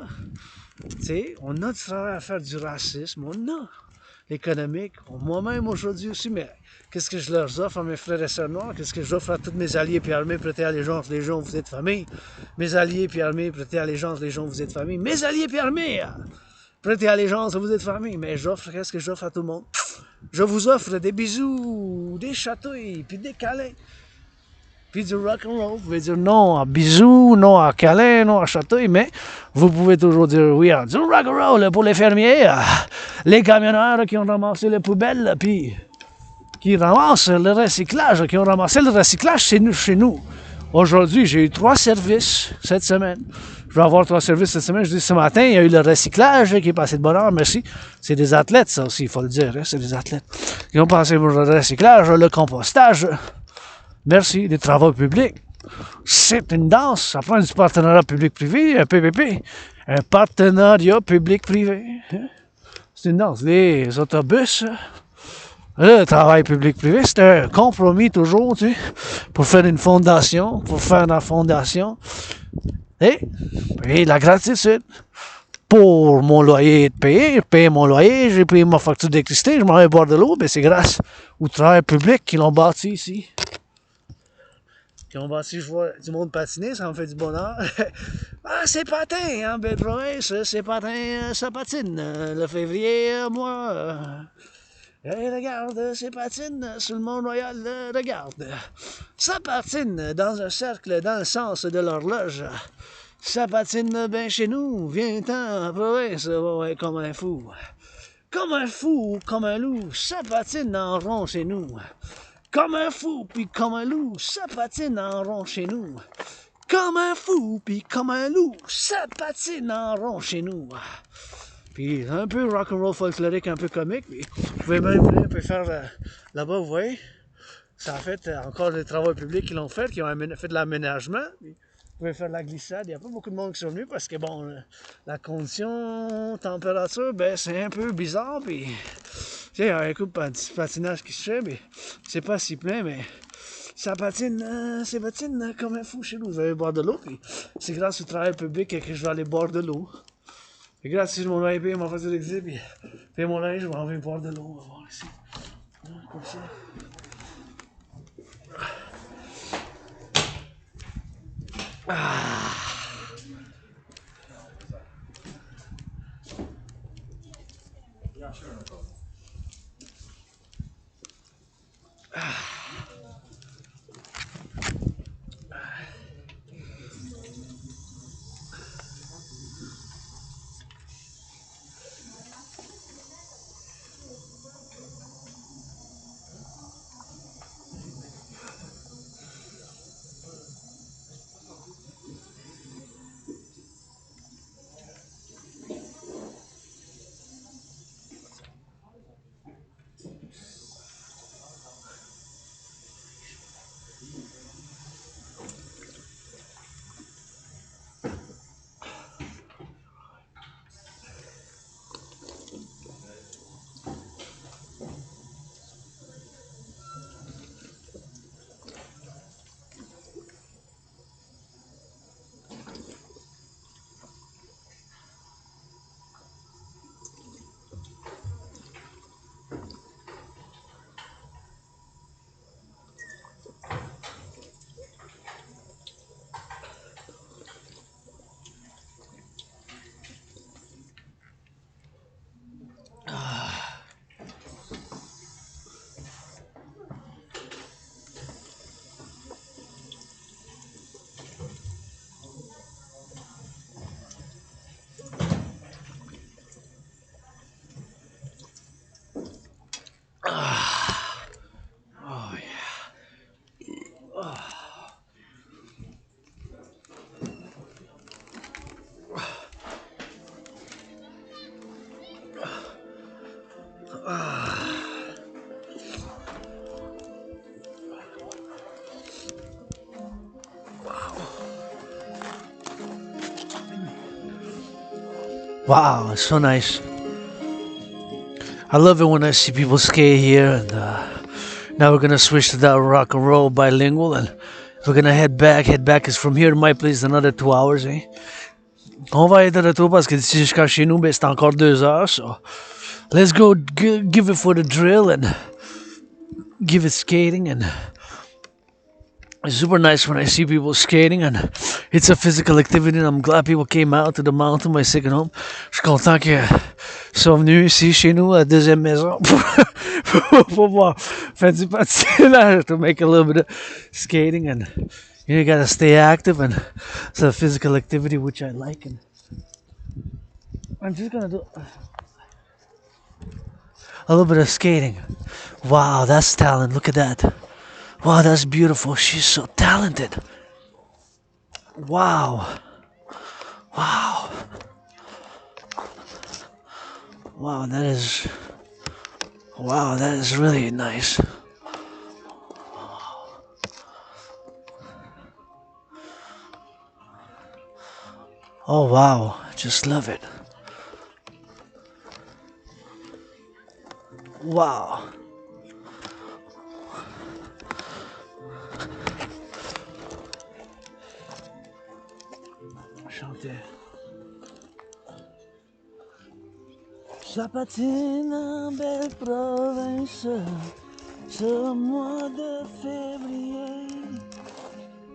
[SPEAKER 1] tu sais, on a du travail à faire du racisme, on a l'économique, moi-même aujourd'hui aussi, mais qu'est-ce que je leur offre à mes frères et sœurs noirs, qu'est-ce que j'offre à tous mes alliés puis armés, prêtés allégeance, les gens, vous êtes famille, mes alliés puis armés, prêtés allégeance, les gens, vous êtes famille, mes alliés puis armés, prêtés allégeance, vous êtes famille, mais j'offre, qu'est-ce que j'offre à tout le monde? Je vous offre des bisous, des chatouilles, puis des câlins. Puis du rock&roll, vous pouvez dire non à bisous, non à câlin, non à chatouille, mais vous pouvez toujours dire oui à du rock&roll pour les fermiers, les camionneurs qui ont ramassé les poubelles, puis qui ramassent le recyclage, qui ont ramassé le recyclage chez nous. Aujourd'hui, j'ai eu 3 services cette semaine. Je vais avoir 3 services cette semaine. Je dis ce matin, il y a eu le recyclage qui est passé de bonne heure, merci. C'est des athlètes, ça aussi, il faut le dire, hein, c'est des athlètes. Qui ont passé pour le recyclage, le compostage. Merci, des travaux publics. C'est une danse, ça prend du partenariat public-privé, un PPP, un partenariat public-privé. C'est une danse. Les autobus, le travail public-privé, c'est un compromis toujours, tu sais, pour faire une fondation, pour faire la fondation. Et la gratitude. Pour mon loyer être payé, je paye mon loyer, j'ai payé ma facture d'électricité, je m'en vais boire de l'eau, mais c'est grâce au travail public qu'ils l'ont bâti ici. Qui ont bâti, je vois du monde patiner, ça me fait du bonheur. Ah, c'est patin, hein, belle province, c'est patin, ça patine. Le février, moi, regarde, c'est patine sur le Mont-Royal, regarde. Ça patine dans un cercle, dans le sens de l'horloge. Ça patine bien chez nous, viens-t'en, province, ouais, comme un fou. Comme un fou, comme un loup, ça patine en rond chez nous. Comme un fou, puis comme un loup, ça patine en rond chez nous. Comme un fou, puis comme un loup, ça patine en rond chez nous. Puis un peu rock'n'roll folklorique, un peu comique. Puis vous pouvez même venir un peu faire là-bas, vous voyez. Ça a fait encore des travaux publics qui l'ont fait, qui ont fait de l'aménagement. Vous pouvez faire de la glissade. Il n'y a pas beaucoup de monde qui sont venus parce que bon, la condition, température, ben c'est un peu bizarre. Puis tu sais, il y a un coup de patinage qui se fait, mais c'est pas si plein, mais ça patine, comme un fou chez nous. Vous allez boire de l'eau, puis c'est grâce au travail public que je vais aller boire de l'eau. Et grâce à mon loyer payé, ma facture d'exil, puis mon linge, je vais enlever boire de l'eau. On va voir ici. Comme ça. Ah. Oh yeah. Oh. Wow, it's so nice. I love it when I see people skate here, and now we're gonna switch to that rock and roll bilingual, and we're gonna head back. Head back is from here to my place another 2 hours. Eh? On va être de retour parce que d'ici jusqu'à chez nous, ben, c'est encore 2 heures. So let's go give it for the drill and give it skating. And it's super nice when I see people skating, and it's a physical activity, and I'm glad people came out to the mountain, my second home. Je suis content qu'ils sont venus ici chez nous, à la deuxième maison, pour pouvoir faire du patinage, to make a little bit of skating. And you gotta stay active, and it's a physical activity which I like. And I'm just gonna do a little bit of skating. Wow, that's talent. Look at that. Wow, that's beautiful. She's so talented. Wow. Wow. Wow, that is. Wow, that is really nice. Oh, wow. I just love it. Wow. Chanter. Ça patine en belle province, ce mois de février.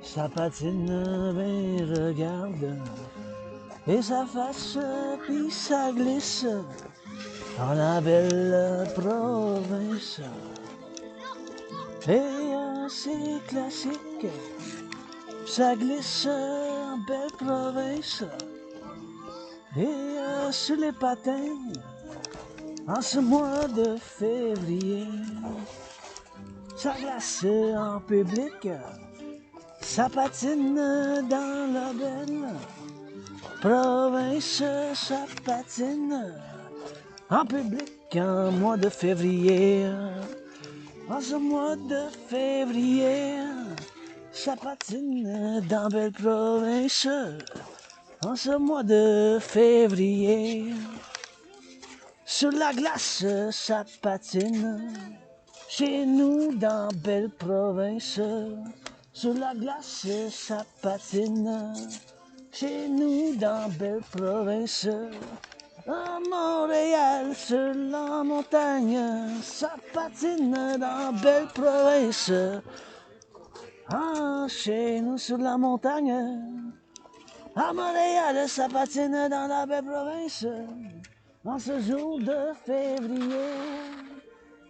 [SPEAKER 1] Ça patine, ben regarde, et ça fasse, puis ça glisse dans la belle province. Et c'est classique, ça glisse en belle province. Et sur les patins, en ce mois de février, ça glace en public, ça patine dans la belle province, ça patine en public en mois de février. En ce mois de février, ça patine dans belle province. En ce mois de février, sur la glace, ça patine. Chez nous, dans belle province, sur la glace, ça patine. Chez nous, dans belle province, à Montréal, sur la montagne, ça patine dans belle province. Ah, chez nous, sur la montagne, à Montréal, ça patine dans la belle province. En ce jour de février,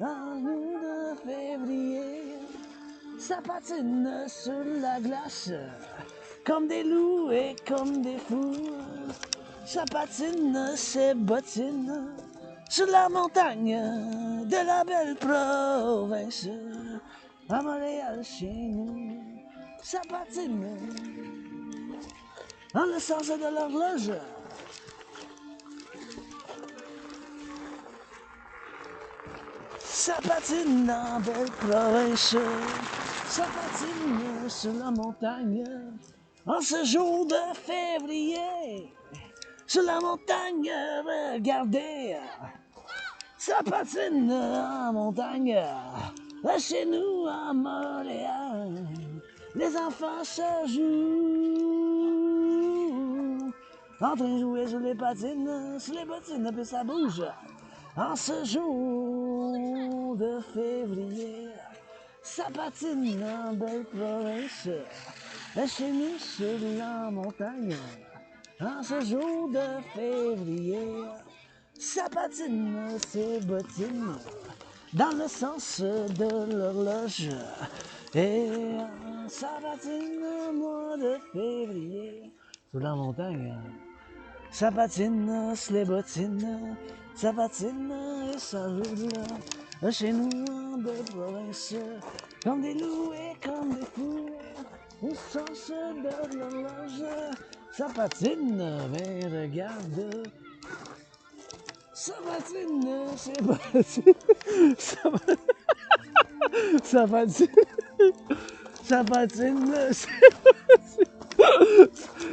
[SPEAKER 1] en jour de février, ça patine sur la glace, comme des loups et comme des fous. Ça patine ses bottines sur la montagne de la belle province. À Montréal, chez nous, ça patine dans le sens de l'horloge. Ça patine dans belle province, ça patine sur la montagne, en ce jour de février, sur la montagne, regardez, ça patine en montagne, chez nous à Montréal, les enfants se jouent, en train de jouer sur les patines, puis ça bouge. En ce jour de février, ça patine en belle province, chez nous sur la montagne. En ce jour de février, ça patine ses bottines dans le sens de l'horloge. Et ça patine au mois de février sur la montagne. Ça patine sur les bottines, ça patine et ça roule. Chez nous en belle province, comme des loups et comme des fous, au sens de l'horloge. Ça patine, mais regarde. Ça patine, c'est patine. Ça patine. Ça patine,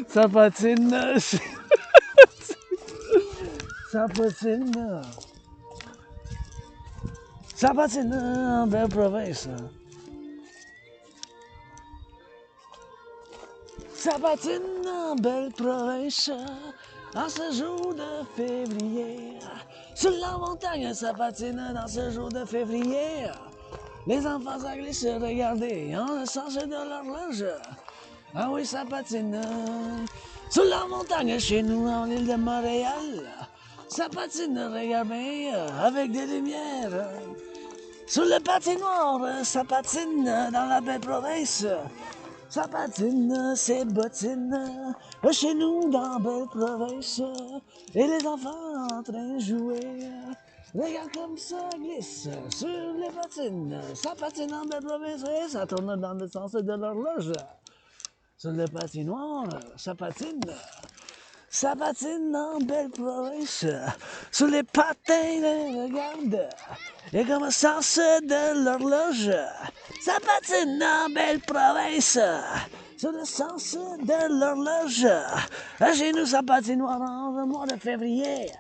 [SPEAKER 1] ça patine. ça patine. Ça patine en belle province. Ça patine en belle province. En ce jour de février. Sur la montagne, ça patine dans ce jour de février. Les enfants ça glisse, regardez, en le sens de l'horloge. Ah oui, ça patine. Sur la montagne, chez nous, en l'île de Montréal. Ça patine, regarde bien, avec des lumières. Sur le patinoire, ça patine dans la belle province. Ça patine, c'est bottine, chez nous dans la belle province. Et les enfants en train de jouer. Regarde comme ça glisse sur les patines. Ça patine en belle province et ça tourne dans le sens de l'horloge. Sur le patinoire, ça patine. Ça patine en belle province. Sur les patins, regarde. Et comme sens de l'horloge. Ça patine en belle province. Sur le sens de l'horloge. Chez nous, ça patinoire en le mois de février.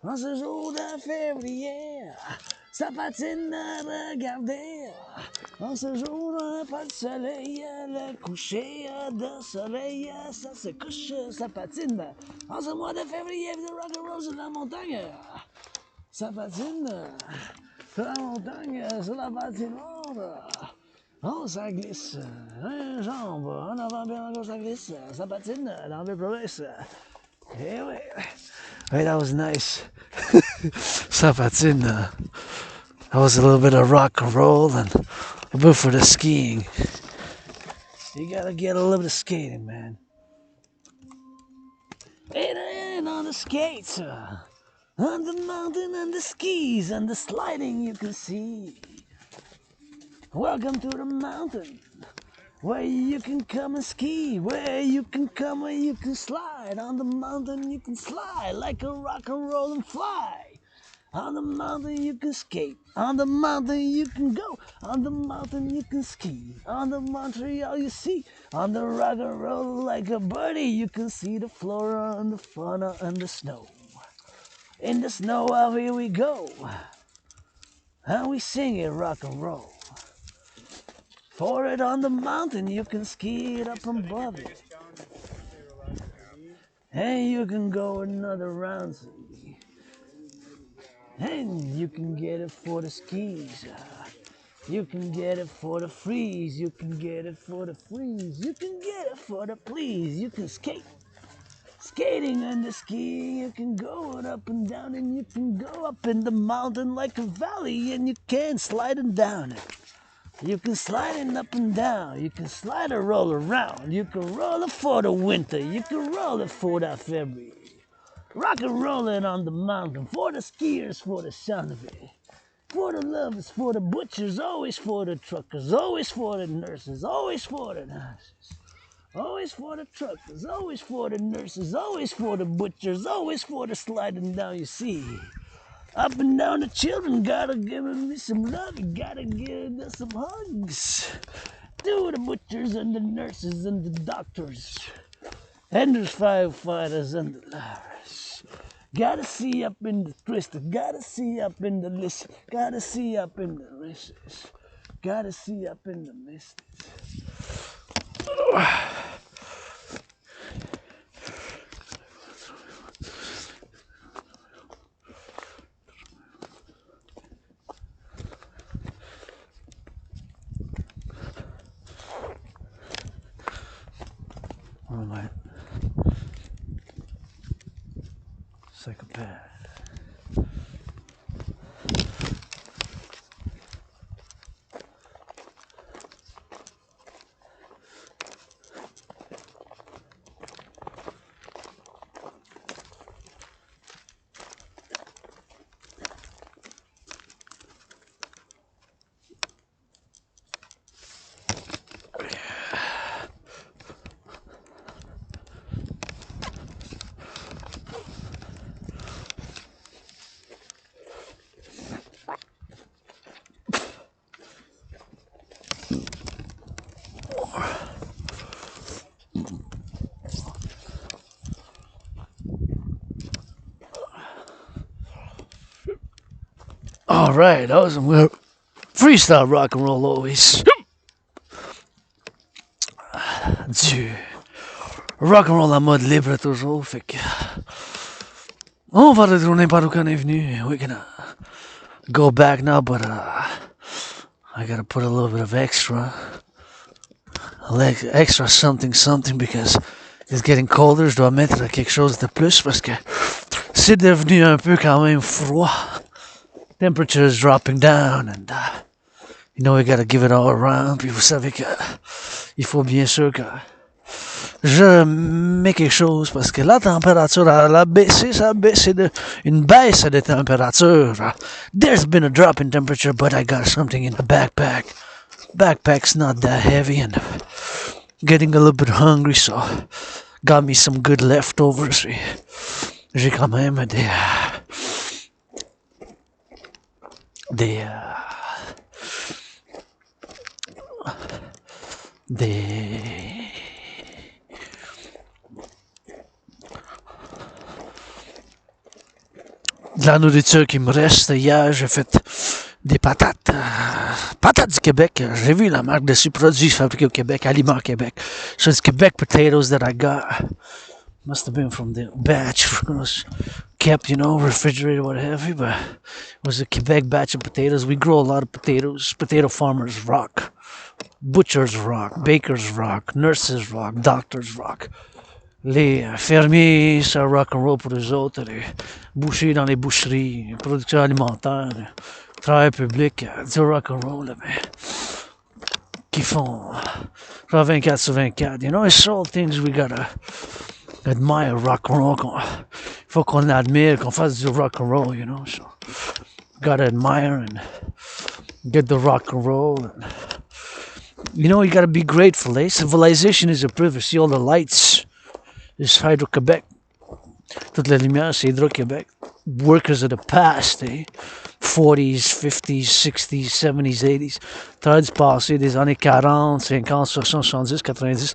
[SPEAKER 1] En ce jour de février. Ça patine, regardez. En ce jour, pas de soleil, le coucher de soleil, ça se couche, ça patine. En ce mois de février, de Rock&Roll sur la montagne. Ça patine sur la montagne, sur la patinoire. Oh, ça glisse. Un jambe, en avant, bien encore, ça glisse. Ça patine dans les provinces. Eh oui. Hey, that was nice. Ça patine. That was a little bit of rock and roll and a bit for the skiing. You gotta get a little bit of skating, man. And on the skates, on the mountain and the skis and the sliding you can see. Welcome to the mountain, where you can come and ski, where you can come and you can slide. On the mountain you can slide like a rock and roll and fly. On the mountain you can skate, on the mountain you can go, on the mountain you can ski, on the Montreal you see, on the rock and roll like a birdie you can see the flora and the fauna and the snow. In the snow out here we go, and we sing it rock and roll. For it on the mountain you can ski it up above it, and you can go another round. And you can get it for the skis. You can get it for the freeze. You can get it for the freeze. You can get it for the please. You can skate. Skating and the skiing. You can go up and down and you can go up in the mountain like a valley and you can slide it down it. You can slide it up and down. You can slide it roll around. You can roll it for the winter. You can roll it for that February. Rock and rollin' on the mountain, for the skiers, for the sound of it. For the lovers, for the butchers, always for the truckers, always for the nurses, always for the nurses. Always for the truckers, always for the nurses, always for the butchers, always for the sliding down, you see. Up and down the children, gotta give me some love, you gotta give them some hugs. To the butchers and the nurses and the doctors. And the firefighters and the lovers. Gotta see up in the twisted, gotta see up in the list, gotta see up in the wrists, gotta see up in the mist. All right. Psychopath. right, that was some freestyle rock and roll always. Du rock and roll en mode libre toujours, fait que on va retourner par où qu'on est venu. We're gonna go back now, but I gotta put a little bit of extra something because it's getting colder. Je dois mettre quelque chose de plus parce que c'est devenu un peu quand même froid. Temperature is dropping down and you know we gotta give it all around. Puis vous savez que il faut bien sûr que je mets quelque chose parce que la température elle a baissé, ça a baissé une baisse de température. There's been a drop in temperature, but I got something in the backpack. Backpack's not that heavy and getting a little bit hungry, so got me some good leftovers. J'ai quand même des de la nourriture qui me reste. Hier, j'ai fait des patates. Patates du Québec. J'ai vu la marque dessus, produits fabriqués au Québec, Aliments Québec. So it's Quebec potatoes that I got. Must have been from the batch. It was kept, you know, refrigerated, what have you, but it was a Quebec batch of potatoes. We grow a lot of potatoes. Potato farmers rock. Butchers rock. Bakers rock. Nurses rock. Doctors rock. Les fermiers, ça rock&roll pour eux autres, les bouchers dans les boucheries, les producteurs alimentaires, les travailleurs publics, du rock&roll, mais qui font 24 sur 24. You know, it's all things we gotta admire rock&roll. Il faut qu'on admire, qu'on fasse du rock&roll, you know. So, gotta admire and get the rock&roll. And, you know, you gotta be grateful, eh? Civilization is a privilege. See all the lights. It's Hydro-Québec. Toute la lumière, c'est Hydro-Québec. Workers of the past, eh? 40s, 50s, 60s, 70s, 80s. Travail du passé, des années 40, 50, 60, 70, 90.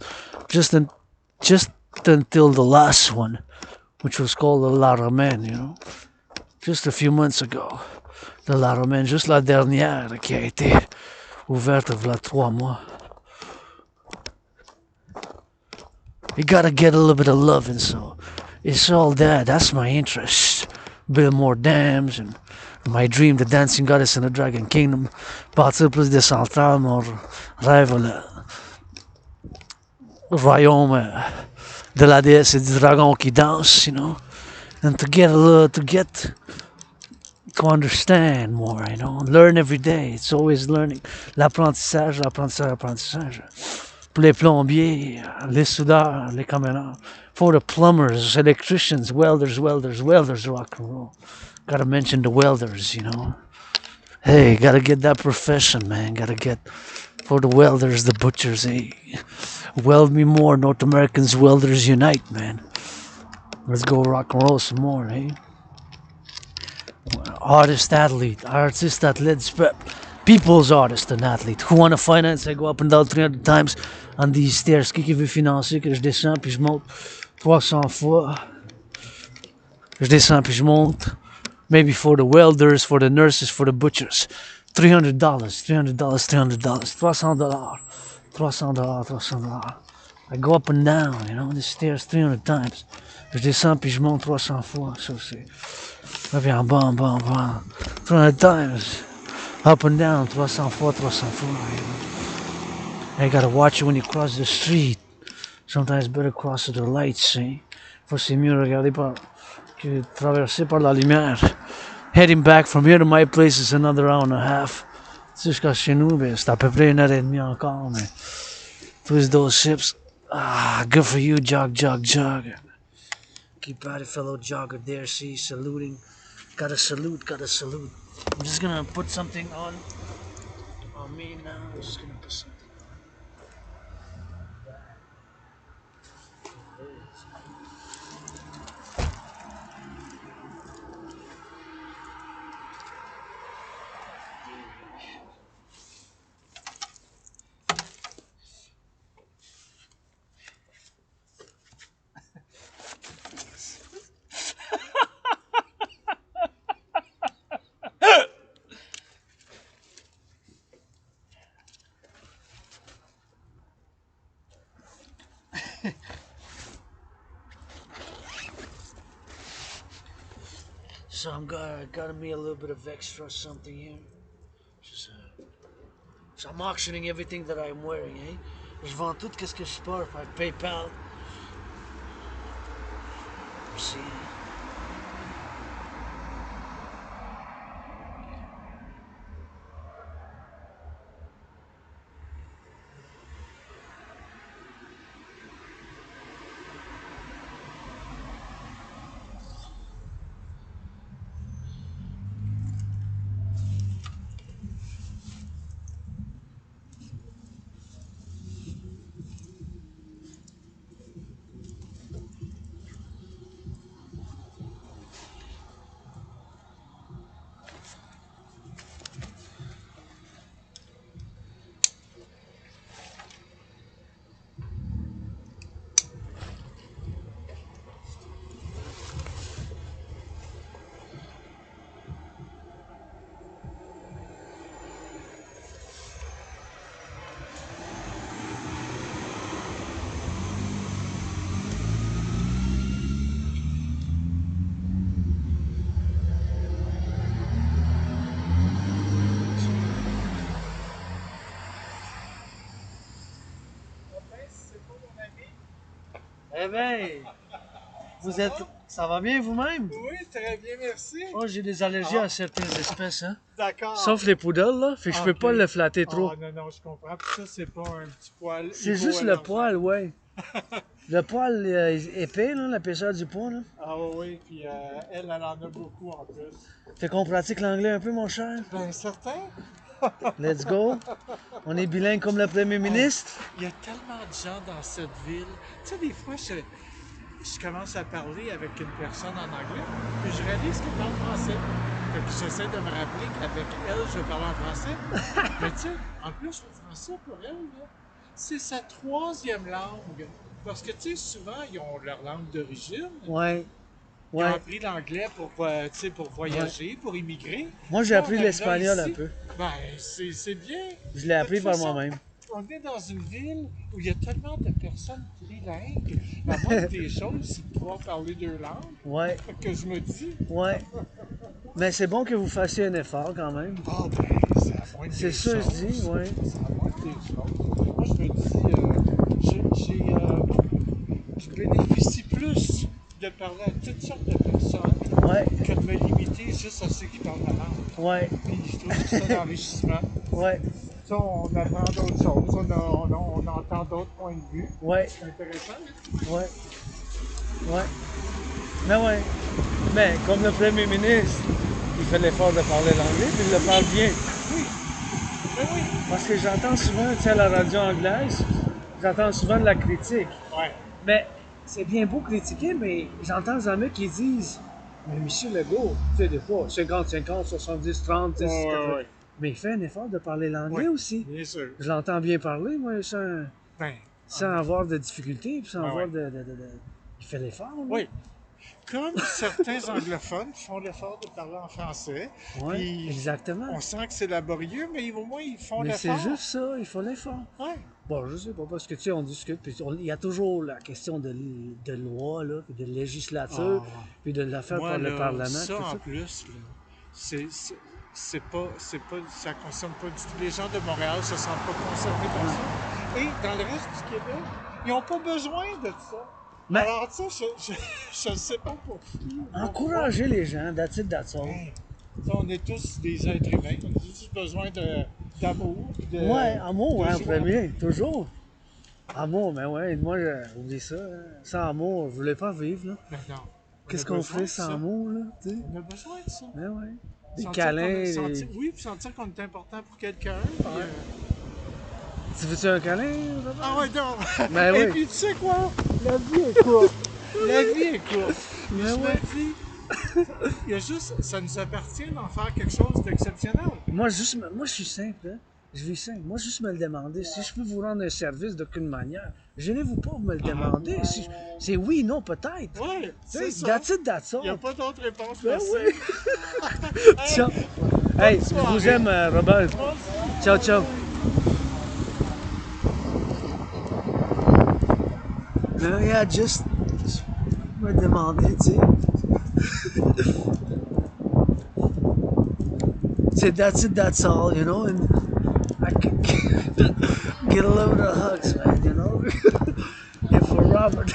[SPEAKER 1] Just until the last one, which was called the Laramène, you know. Just a few months ago. The Laramène, juste la dernière qui a été ouverte il y a 3 mois. You gotta get a little bit of loving, so it's all that. That's my interest. Build more dams, and my dream, the dancing goddess in the Dragon Kingdom. Partir plus décentral, mon rêve, le royaume de la déesse et du dragon qui danse, you know. And to understand more, you know. Learn every day. It's always learning. L'apprentissage. Pour les plombiers, les soudeurs, les camionneurs. For the plumbers, electricians, welders, rock and roll. Gotta mention the welders, you know. Hey, gotta get that profession, man. Gotta get for the welders, the butchers, hey. Weld me more, North Americans, welders unite, man. Let's go rock and roll some more, hey. Artist, athlete, people's artist and athlete. Who want to finance, I go up and down 300 times on these stairs. Qui veut financer, que je descends puis je monte 300 fois. Je descends puis je monte. Maybe for the welders, for the nurses, for the butchers. $300. $300. I go up and down, you know, the stairs 300 times. Je descends puis je monte 300 fois. Ça c'est. Maybe en bas. 300 times. Up and down, 300 fois. You know? You gotta watch it when you cross the street. Sometimes better cross at the lights, see? Faut c'est mieux regarder que traverser par la lumière. Heading back from here to my place is another hour and a half. Jusqu'à chez nous, ben, c'est à peu près 1h30 encore, mais tous those ships. Good for you, jog. Keep at it, fellow jogger there, see, saluting. Gotta salute. I'm just gonna put something on me now. I'm just gonna put something. So gotta me a little bit of extra something here. Just, so I'm auctioning everything that I'm wearing, eh? Je vends tout ce que je porte par PayPal. See. Eh ben, vous êtes... Ça va bien vous-même?
[SPEAKER 3] Oui, très bien, merci.
[SPEAKER 1] Oh, j'ai des allergies à certaines espèces, hein.
[SPEAKER 3] D'accord.
[SPEAKER 1] Sauf les poodles, là. Fait que je peux pas le flatter trop.
[SPEAKER 3] Ah non, je comprends. Puis ça, c'est pas un petit poil.
[SPEAKER 1] C'est juste le poil, ouais. Le poil épais, là, l'épaisseur du poil, là.
[SPEAKER 3] Ah oui, puis elle en a beaucoup en plus.
[SPEAKER 1] Fait qu'on pratique l'anglais un peu, mon cher?
[SPEAKER 3] Ben, certain.
[SPEAKER 1] Let's go. On est bilingue comme le premier ministre.
[SPEAKER 3] Il y a tellement de gens dans cette ville. Tu sais, des fois, je commence à parler avec une personne en anglais, puis je réalise qu'elle parle français. Fait que j'essaie de me rappeler qu'avec elle, je parle en français. Mais tu sais, en plus, le français, pour elle, là, c'est sa troisième langue. Parce que, tu sais, souvent, ils ont leur langue d'origine.
[SPEAKER 1] Ouais.
[SPEAKER 3] Ils ont
[SPEAKER 1] Ouais.
[SPEAKER 3] appris l'anglais pour voyager, pour immigrer.
[SPEAKER 1] Moi, j'ai appris l'espagnol un peu.
[SPEAKER 3] Ben, c'est bien.
[SPEAKER 1] Je l'ai appris
[SPEAKER 3] De toute
[SPEAKER 1] par
[SPEAKER 3] façon,
[SPEAKER 1] moi-même.
[SPEAKER 3] On est dans une ville où il y a tellement de personnes trilingues. La moindre des choses, c'est de pouvoir parler deux langues.
[SPEAKER 1] Ouais.
[SPEAKER 3] Que je me dis,
[SPEAKER 1] Ouais. Mais c'est bon que vous fassiez un effort quand même.
[SPEAKER 3] ah ben, c'est la moindre
[SPEAKER 1] C'est
[SPEAKER 3] des
[SPEAKER 1] ça,
[SPEAKER 3] choses.
[SPEAKER 1] je dis, ouais.
[SPEAKER 3] C'est la moindre des choses. Moi, je me dis, je bénéficie plus de parler à toutes sortes de personnes
[SPEAKER 1] Ouais.
[SPEAKER 3] que de me limiter juste à ceux qui parlent la langue.
[SPEAKER 1] Ouais.
[SPEAKER 3] Puis je trouve que c'est un enrichissement.
[SPEAKER 1] Ouais.
[SPEAKER 3] Ça, on apprend d'autres choses, on entend d'autres points de vue.
[SPEAKER 1] Ouais.
[SPEAKER 3] C'est intéressant.
[SPEAKER 1] Ouais. Ouais. Mais ouais. Mais comme le premier ministre, il fait l'effort de parler l'anglais, puis il le parle bien.
[SPEAKER 3] Oui. Ben oui.
[SPEAKER 1] Parce que j'entends souvent, tu sais, à la radio anglaise, j'entends souvent de la critique.
[SPEAKER 3] Ouais.
[SPEAKER 1] Mais c'est bien beau critiquer, mais j'entends jamais qu'ils disent mais monsieur Legault, tu sais, des fois, 50-50, 70-30, 10, 80.
[SPEAKER 3] Ouais.
[SPEAKER 1] Mais il fait un effort de parler l'anglais
[SPEAKER 3] Ouais.
[SPEAKER 1] aussi.
[SPEAKER 3] Bien sûr.
[SPEAKER 1] Je l'entends bien parler, moi, sans
[SPEAKER 3] Ben,
[SPEAKER 1] avoir de difficultés, puis sans avoir
[SPEAKER 3] ouais.
[SPEAKER 1] Il fait l'effort, là.
[SPEAKER 3] oui. Comme certains anglophones font l'effort de parler en français.
[SPEAKER 1] Oui,
[SPEAKER 3] Puis
[SPEAKER 1] exactement.
[SPEAKER 3] on sent que c'est laborieux, mais au moins ils font
[SPEAKER 1] Mais
[SPEAKER 3] l'effort.
[SPEAKER 1] c'est juste ça, il faut l'effort.
[SPEAKER 3] Ouais.
[SPEAKER 1] Bon, je sais pas, parce que tu sais, on discute, puis il y a toujours la question de loi, là, puis de législature, puis de l'affaire
[SPEAKER 3] Moi,
[SPEAKER 1] par le
[SPEAKER 3] là,
[SPEAKER 1] Parlement.
[SPEAKER 3] ça
[SPEAKER 1] tout
[SPEAKER 3] en
[SPEAKER 1] ça.
[SPEAKER 3] plus, là, c'est pas, ça concerne pas du tout. Les gens de Montréal se sentent pas concernés par ça. Et dans le reste du Québec, ils n'ont pas besoin de ça.
[SPEAKER 1] Mais-
[SPEAKER 3] Alors, tu sais, je ne sais pas pour qui.
[SPEAKER 1] Encourager les gens, that's it, that's all.
[SPEAKER 3] Hey, on est tous des êtres humains. On a tous besoin d'amour.
[SPEAKER 1] Ouais, amour,
[SPEAKER 3] de
[SPEAKER 1] hein, en
[SPEAKER 3] joie.
[SPEAKER 1] premier, toujours. Amour, mais ouais, moi, oublie ça. Hein. Sans amour, je voulais pas vivre, là.
[SPEAKER 3] Mais non.
[SPEAKER 1] Qu'est-ce
[SPEAKER 3] On a
[SPEAKER 1] qu'on
[SPEAKER 3] besoin
[SPEAKER 1] fait
[SPEAKER 3] de
[SPEAKER 1] sans
[SPEAKER 3] ça.
[SPEAKER 1] amour, là, tu sais?
[SPEAKER 3] On a besoin de ça.
[SPEAKER 1] Ben ouais. Des
[SPEAKER 3] Sentir
[SPEAKER 1] câlins,
[SPEAKER 3] qu'on est-
[SPEAKER 1] des...
[SPEAKER 3] sentir- Oui, puis sentir qu'on est important pour quelqu'un.
[SPEAKER 1] Ouais. Tu veux-tu un câlin, Robert?
[SPEAKER 3] Ah ouais, non!
[SPEAKER 1] Ben
[SPEAKER 3] Et
[SPEAKER 1] oui.
[SPEAKER 3] puis tu sais quoi? La vie est courte. La vie est courte.
[SPEAKER 1] Ben
[SPEAKER 3] Je
[SPEAKER 1] ouais.
[SPEAKER 3] me dis, il y a juste, ça nous appartient d'en faire quelque chose d'exceptionnel.
[SPEAKER 1] Moi, je suis simple, hein. Je vis simple. Moi, juste me le demander. Si je peux vous rendre un service d'aucune manière, gênez-vous pas de me le demander. Si c'est oui, non, peut-être.
[SPEAKER 3] Ouais,
[SPEAKER 1] Tu
[SPEAKER 3] c'est
[SPEAKER 1] sais,
[SPEAKER 3] ça.
[SPEAKER 1] that's it, that's
[SPEAKER 3] Il n'y a
[SPEAKER 1] all.
[SPEAKER 3] pas d'autre réponse.
[SPEAKER 1] Ben
[SPEAKER 3] merci.
[SPEAKER 1] oui. Ciao. Hey, je vous
[SPEAKER 3] soirée.
[SPEAKER 1] aime, Robert. Ciao, ciao. Mais yeah, just me demander, tu sais. Say that's it, that's all, you know, and I can get a little bit of hugs, man, you know. And for Robert,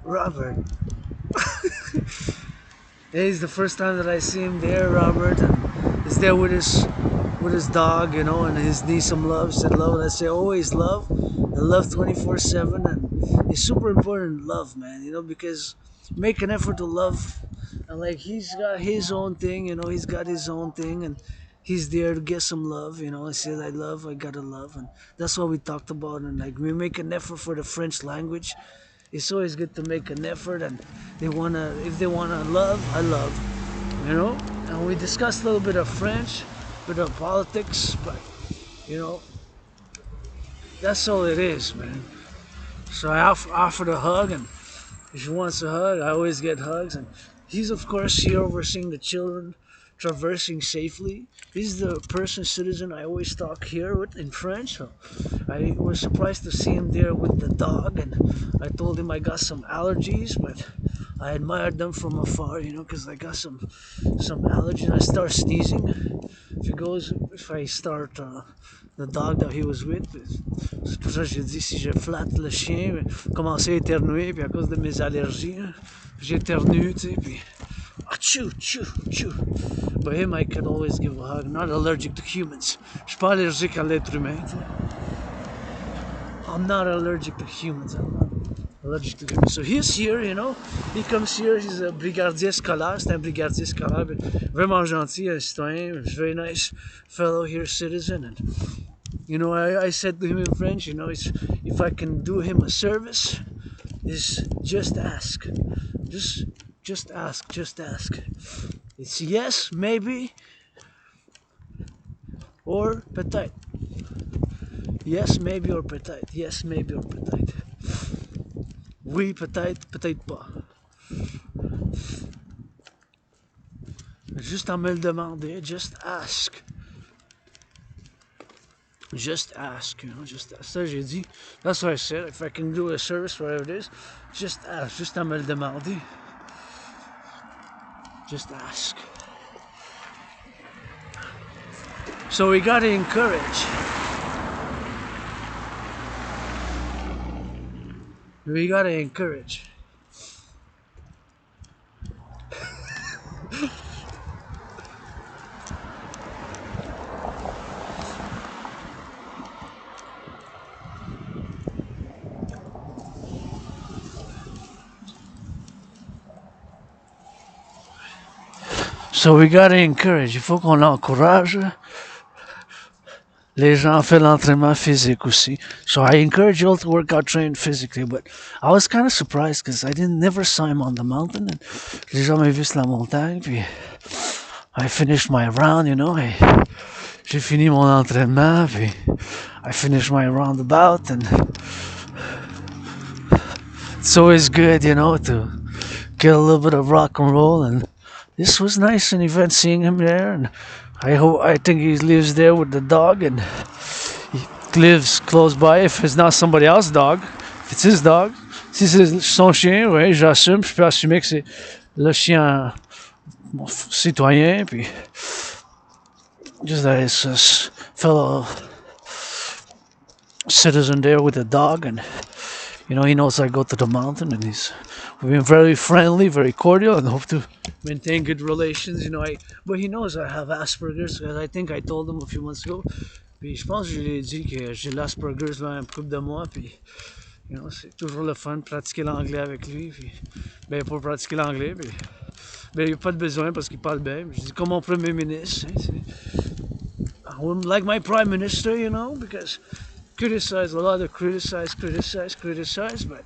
[SPEAKER 1] Robert, it's the first time that I see him there, Robert, and he's there with his dog, you know, and his needs some love. Said love, and I say always love, and love 24/7, and it's super important love, man, you know, because make an effort to love, and like he's got his own thing, you know, he's got his own thing, and he's there to get some love, you know. I said I love, I gotta love, and that's what we talked about, and like we make an effort for the French language. It's always good to make an effort, and if they wanna love, I love, you know. And we discussed a little bit of French, bit of politics, but you know, that's all it is, man. So I offered a hug, and if she wants a hug, I always get hugs. And he's of course here overseeing the children traversing safely. He's the person citizen I always talk here with in French. So I was surprised to see him there with the dog, and I told him I got some allergies, but I admired them from afar, you know, because I got some allergies. I start sneezing. If I start the dog that he was with, c'est pour ça que j'ai dit si je flatte le chien, commencer à éternuer, puis à cause de mes allergies, j'éternue, tu sais, puis achoo, choo, choo. But him, I could always give a hug. Not allergic to humans. Je suis pas allergique à l'être humain, tu sais. I'm not allergic to humans. I'm not allergic to humans. So he's here, you know. He comes here. He's a brigadier scolaire. C'est un brigadier scolaire. Vraiment gentil, un citoyen. Very nice fellow here, citizen. And, you know, I said to him in French, you know, if I can do him a service, is just ask. Just ask. Just ask. It's yes, maybe, or peut-être. Yes, maybe, or peut-être. Yes, maybe, or peut-être. Oui, peut-être, peut-être pas. Juste en me le demander, just ask. Just ask, you know, just ask. Ça, j'ai dit. That's what I said. If I can do a service, whatever it is, just ask. Juste en me le demander. Just ask. So we gotta encourage. We gotta encourage. So we gotta encourage. Il faut qu'on encourage les gens font l'entraînement physique aussi. So I encourage you all to work out, train physically. But I was kind of surprised because I didn't never saw him on the mountain. And j'ai jamais vu sur la montagne. Puis I finished my round, you know. J'ai fini mon entraînement. Puis I finished my roundabout. And it's always good, you know, to get a little bit of rock and roll. And this was nice, an event seeing him there. And I think he lives there with the dog, and he lives close by. If it's not somebody else's dog, if it's his dog, si c'est son chien, oui, j'assume. Je peux assumer que c'est le chien citoyen, puis just that it's a fellow citizen there with a dog, and you know, he knows I go to the mountain, and we've been very friendly, very cordial, and hope to maintain good relations. You know, but he knows I have Asperger's, because I think I told him a few months ago. Puis je pense que je lui ai dit que j'ai l'Asperger's dans un couple de mois, puis you know, c'est toujours le fun de pratiquer l'anglais avec lui, puis ben pour pratiquer l'anglais, puis ben il n'y a pas de besoin parce qu'il parle bien. Je dis comme mon premier ministre, I wouldn't like my prime minister, you know, because criticize a lot of criticize, but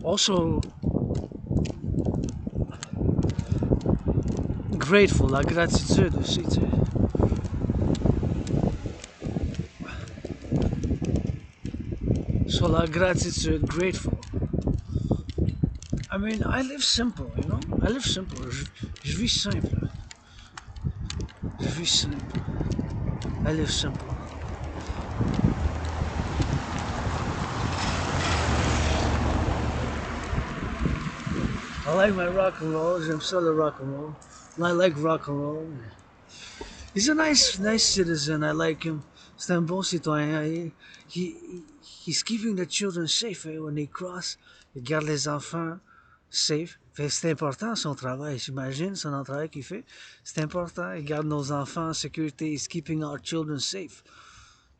[SPEAKER 1] also grateful, la gratitude aussi, tu sais. So la gratitude, grateful. I mean, I live simple, you know? I live simple. Je vis simple. Je vis simple. I live simple. I like my rock and roll. J'aime ça le rock and roll. I like rock and roll. He's a nice citizen. I like him. C'est un bon citoyen. He's keeping the children safe when they cross. Il garde les enfants safe. C'est important son travail, j'imagine, son travail qu'il fait. C'est important. Il garde nos enfants en sécurité. He's keeping our children safe.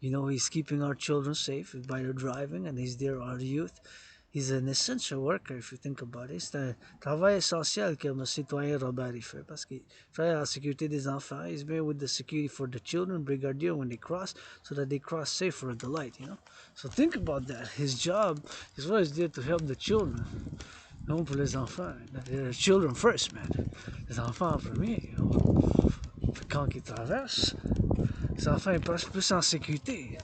[SPEAKER 1] You know, he's keeping our children safe by the driving, and he's there, our youth. He's an essential worker, if you think about it. C'est un travail essentiel que le citoyen Robert fait, parce qu'il travaille à la sécurité des enfants. He's been with the security for the children, brigadier, when they cross, so that they cross safe for the light, you know? So think about that. His job is always there to help the children. Non pour les enfants. The children first, man. Les enfants en premier, you know? Quand ils traversent, les enfants ils passent plus en sécurité.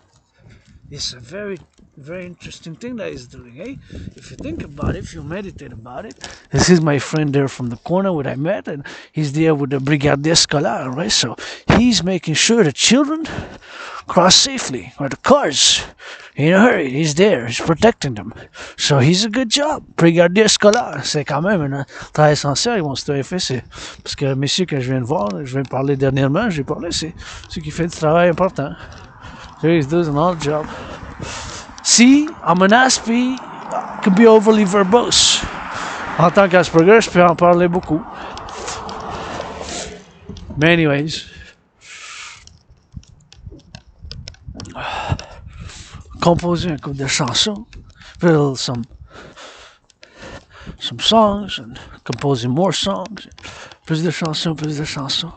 [SPEAKER 1] It's a very interesting thing that he's doing, eh? If you think about it, if you meditate about it, this is my friend there from the corner where I met, and he's there with the brigadier scolaire, right? So he's making sure the children cross safely, or the cars, in a hurry. He's there, he's protecting them. So he's a good job. Brigadier scolaire, c'est quand même un travail essentiel. Mon citoyen fait, c'est parce que le monsieur que je viens de voir, je viens de parler dernièrement, j'ai parlé, c'est celui qui fait du travail important. So he's doing all the job. Si, I'm an Aspie, could be overly verbose. En tant qu'Asperger, je peux en parler beaucoup. Mais anyways, composer un couple de chansons, build some songs, and composing more songs. Plus de chansons, plus de chansons.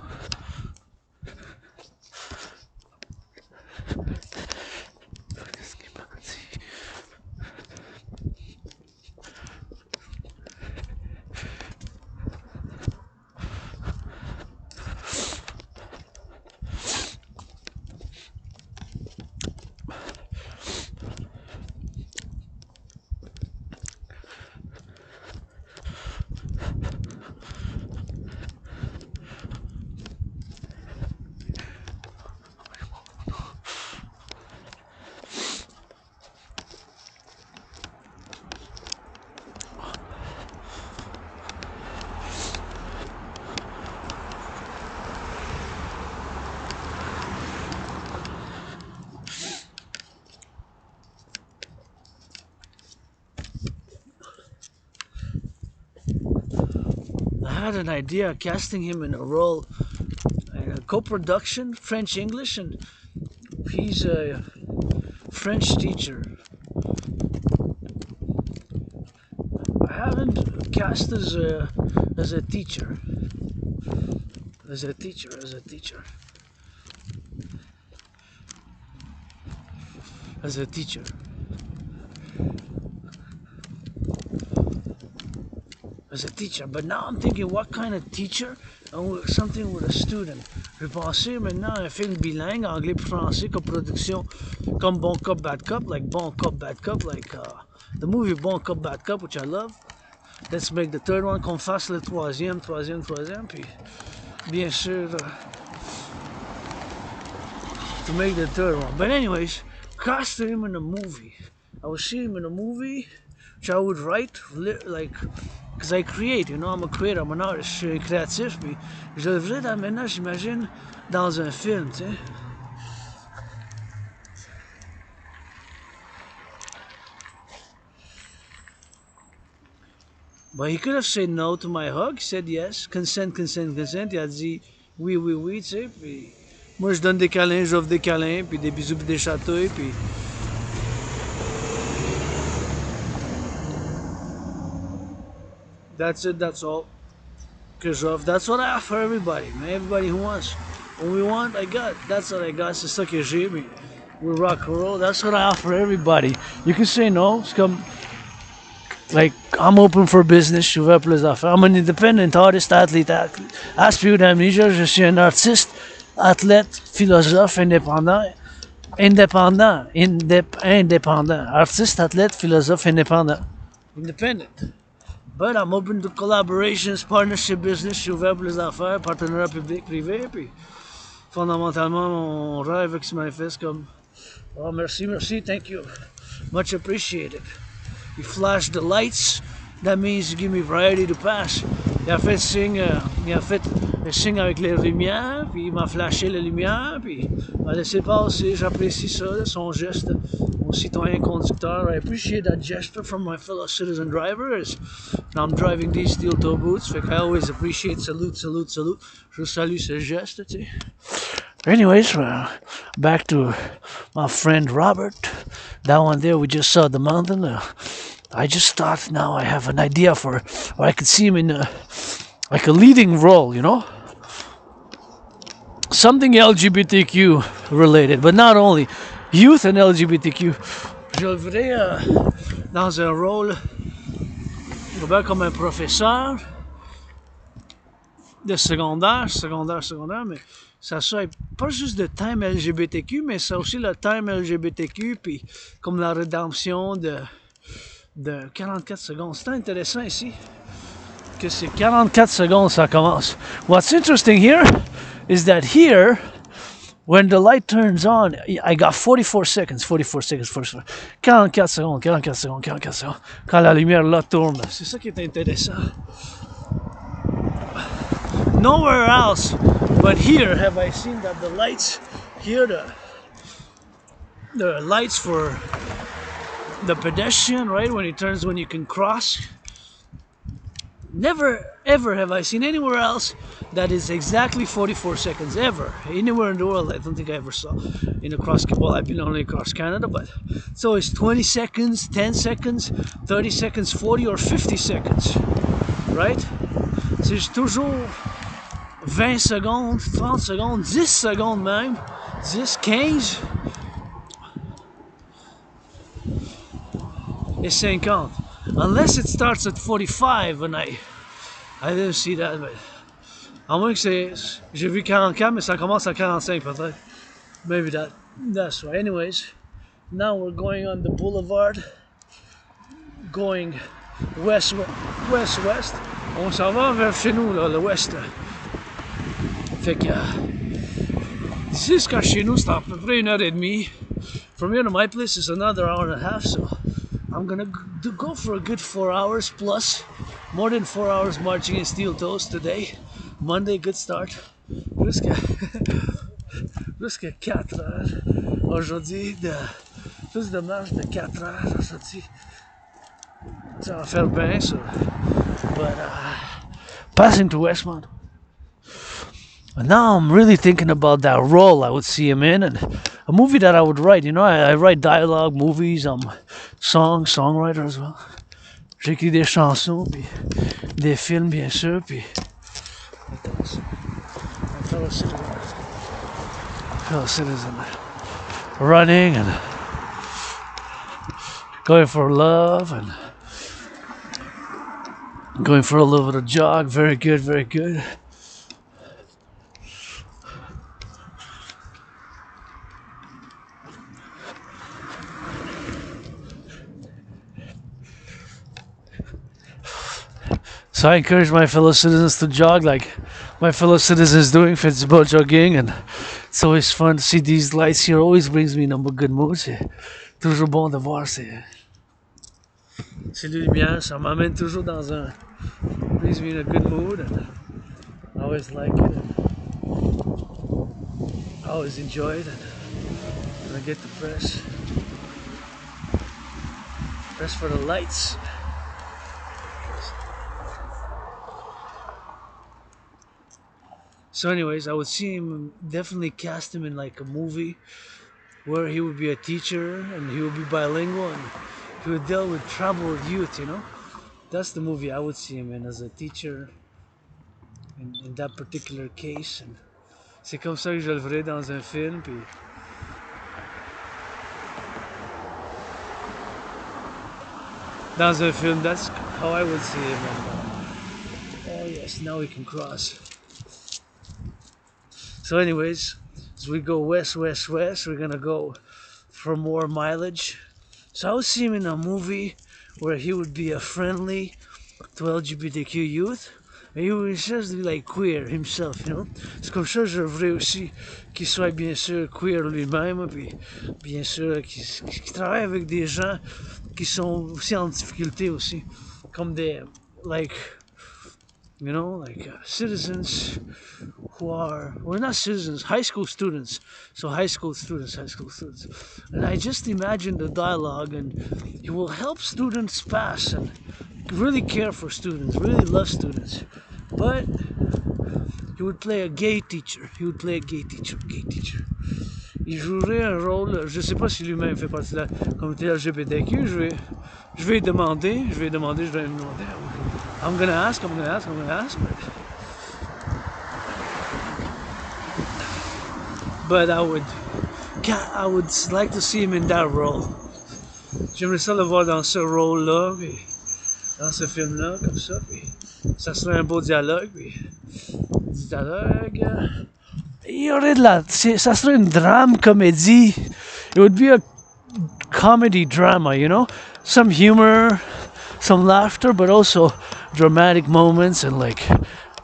[SPEAKER 1] I had an idea of casting him in a role, in a co-production, French-English, and he's a French teacher. I haven't cast as a teacher. As a teacher. As a teacher. As a teacher, but now I'm thinking what kind of teacher, something with a student. Je vais penser maintenant à un film bilingue, anglais et français, comme production, comme Bon Cop, Bad Cop, like Bon Cop, Bad Cop, like the movie Bon Cop, Bad Cop, which I love. Let's make the third one, qu'on fasse le troisième, puis bien sûr, to make the third one. But anyways, cast him in a movie. I would see him in a movie, which I would write, like, because I create, you know, I'm a creator, I'm an artist, je suis créatif, puis je le devrais maintenant, j'imagine, dans un film, tu sais. But he could have said no to my hug, he said yes, consent. Il a dit oui, tu sais, puis moi je donne des câlins, j'offre des câlins, puis des bisous, puis des chatouilles, puis... That's it, that's all. Cause that's what I offer everybody, man. Everybody who wants. What we want, I got. That's what I got. C'est ça que j'ai, mais we rock and roll. That's what I offer everybody. You can say no. It's comme, like, I'm open for business. Je suis ouvert pour les affaires. I'm an independent artist, athlete. Aspire d'amnésia, je suis un artiste, athlète, philosophe, indépendant. Artiste, athlète, philosophe, indépendant. Independent. But I'm open to collaborations, partnership business. Je suis ouvert pour les affaires, partenariat public-privé. Puis fondamentalement, mon rêve qui se manifeste comme oh, merci, merci, thank you. Much appreciated. You flash the lights, that means you give me variety to pass. Il a fait le signe avec les lumières, puis il m'a flashé les lumières, puis il m'a laissé passer. J'apprécie ça, son geste, mon citoyen conducteur. I appreciate that gesture from my fellow citizen drivers. Now I'm driving these steel toe boots, fait I always appreciate salute, salute, salute. Je salue ce geste, tu sais. Anyways, back to my friend Robert. That one there, we just saw the mountain. I just thought now I have an idea for, or I could see him in like a leading role, you know? Something LGBTQ related, but not only. Youth and LGBTQ. Je le verrais dans un rôle comme un professeur de secondaire, mais ça soit pas juste de thème LGBTQ, mais c'est aussi le thème LGBTQ, puis comme la rédemption de 44 secondes. C'est intéressant ici que c'est 44 secondes ça commence. What's interesting here is that here, when the light turns on, I got 44 seconds. 44 seconds. 44 secondes. Quand la lumière là tourne. C'est ça qui est intéressant. Nowhere else but here have I seen that the lights here, the lights for the pedestrian, right, when you can cross. Never ever have I seen anywhere else that is exactly 44 seconds, ever. Anywhere in the world, I don't think I ever saw in across, well, I've been only across Canada, but it's always 20 seconds, 10 seconds, 30 seconds, 40 or 50 seconds, right? C'est toujours 20 secondes, 30 secondes, 10 secondes même, 10, 15 et 50. Unless it starts at 45 and I didn't see that, but à moins que j'ai vu 44 mais ça commence à 45 peut-être. Maybe that's right. Anyways, now we're going on the boulevard, going west. On s'en va vers chez nous, là, l'ouest. Fait que d'ici jusqu'à chez nous, c'est à peu près 1h30. From here to my place is another hour and a half, so I'm gonna go for a good 4 hours plus. More than 4 hours marching in steel toes today. Monday, good start. Jusqu'à 4 heures. Aujourd'hui, plus de marche de 4 heures aujourd'hui. Ça va faire bien, ça. But passing to Westmont. And now I'm really thinking about that role I would see him in, and a movie that I would write. You know, I write dialogue, movies, I'm songwriter as well. J'écris des chansons, puis des films, bien sûr, puis fellow citizen running and going for love and going for a little bit of jog. Very good, very good. So I encourage my fellow citizens to jog like my fellow citizens doing. It's about jogging, and it's always fun to see these lights here. Always brings me in a good mood. C'est toujours bon de voir ces lumières. Ça m'amène toujours dans un brings me in a good mood, and I always like it. I always enjoy it, and I get to press for the lights. So anyways, I would see him, definitely cast him in like a movie where he would be a teacher and he would be bilingual and he would deal with troubled youth, you know? That's the movie I would see him in, as a teacher in that particular case. And c'est comme ça que je le verrais dans un film. Puis dans un film, that's how I would see him. And, oh yes, now we can cross. So anyways, as we go west, we're gonna go for more mileage. So I would see him in a movie where he would be a friendly, to LGBTQ youth. And he was just like queer himself, you know. C'est comme ça que je voudrais aussi qu'il soit bien sûr queer lui-même, puis bien sûr qu'il travaille avec des gens qui sont aussi en difficulté aussi, comme des, like, you know, like citizens who are, well, not citizens, high school students. So high school students. And I just imagine the dialogue, and he will help students pass and really care for students, really love students. But he would play a gay teacher. Gay teacher. Il jouerait un rôle, je sais pas si lui-même fait partie de la communauté LGBTQ, je vais lui demander. I'm gonna ask, but I would like to see him in that role. J'aimerais ça le voir dans ce rôle-là, puis dans ce film-là, comme ça, puis ça serait un beau dialogue, puis il y aurait ça serait une drame comédie. It would be a comedy drama, you know, some humor, some laughter, but also dramatic moments and like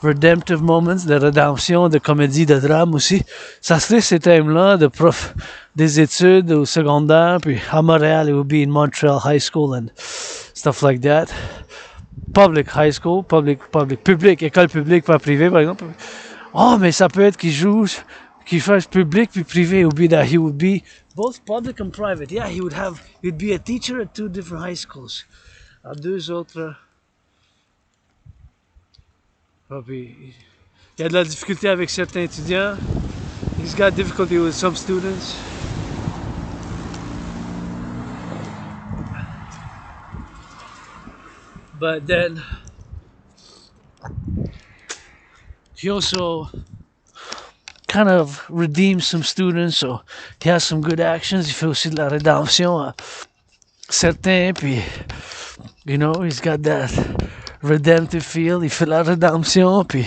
[SPEAKER 1] redemptive moments, de rédemption, de comédie, de drame aussi. Ça serait ces thèmes-là de prof des études au secondaire, puis à Montréal, it would be in Montreal High School and stuff like that. Public high school, public, école publique, pas privée, par exemple. Oh, mais ça peut être qu'il fasse public puis privé. It would be that he would be both public and private. Yeah, he'd be a teacher at 2 different high schools. À 2 autres. Oh, puis, il y a de la difficulté avec certains étudiants. He's got difficulty with some students. But then he also kind of redeems some students, so he has some good actions. Il fait aussi de la rédemption à certains, puis, you know, he's got that redemptive feel. Il fait la rédemption, puis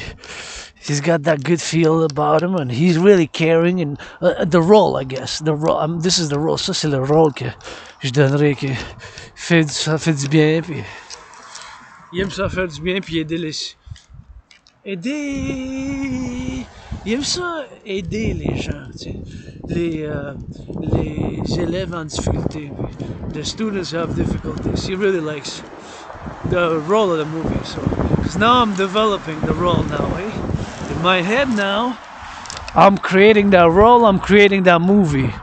[SPEAKER 1] he's got that good feel about him, and he's really caring. And the role, I guess, this is the role. Ça, c'est le rôle que je donnerais, que ça fait du bien, puis il aime ça faire du bien, puis aider il aime ça aider les gens, tu sais, les élèves en difficulté, the students who have difficulties. He really likes the role of the movie, so because now I'm developing the role now, eh? In my head now, I'm creating that role, I'm creating that movie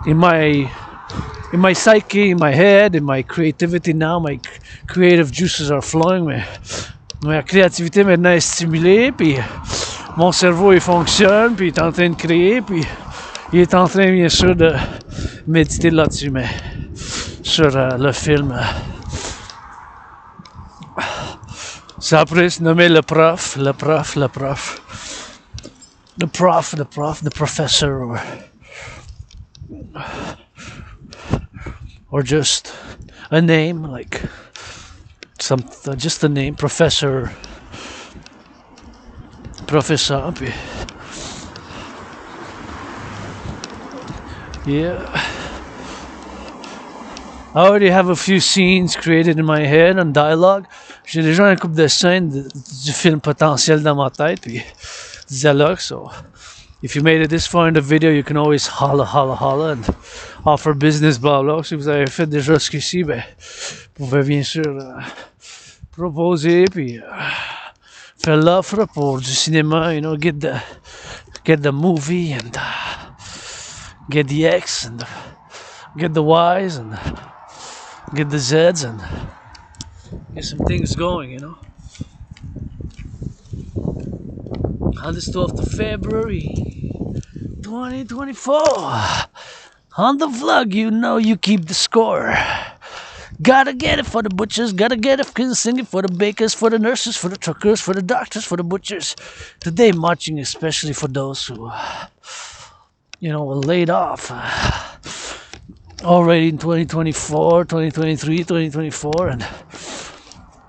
[SPEAKER 1] in my psyche, in my head, in my creativity now. My creative juices are flowing. Ma créativité maintenant est stimulée, puis mon cerveau il fonctionne, puis il est en train de créer, puis il est en train bien sûr de méditer là-dessus, mais sur le film. Ça pourrait se nommer le professor, or just a name, like just a name, professor, puis yeah. I already have a few scenes created in my head and dialogue. J'ai déjà un couple de scènes du film potentiel dans ma tête, puis dialogue, so if you made it this far in the video, you can always holla and offer business, blah blah. Si vous avez fait déjà ce qu'ici, ben, vous pouvez bien sûr proposer, puis faire l'offre pour du cinéma, you know, get the movie and get the X and get the Y's and get the Z's and get some things going, you know. On this 12th of February 2024, on the vlog, you know you keep the score. Gotta get it for the butchers, gotta get it, sing it for the bakers, for the nurses, for the truckers, for the doctors, for the butchers. Today marching especially for those who, you know, were laid off already in 2024, 2023, 2024, and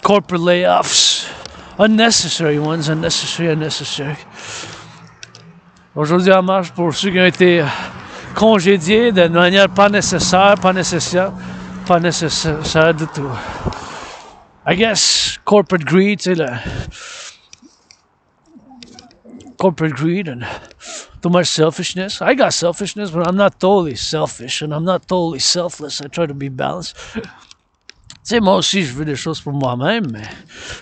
[SPEAKER 1] corporate layoffs. Unnecessary ones, unnecessary. Aujourd'hui en marche pour ceux qui ont été congédiés de manière pas nécessaire du tout. I guess corporate greed, tu sais, corporate greed and too much selfishness. I got selfishness, but I'm not totally selfish and I'm not totally selfless. I try to be balanced. Tu sais, moi aussi, je veux des choses pour moi-même, mais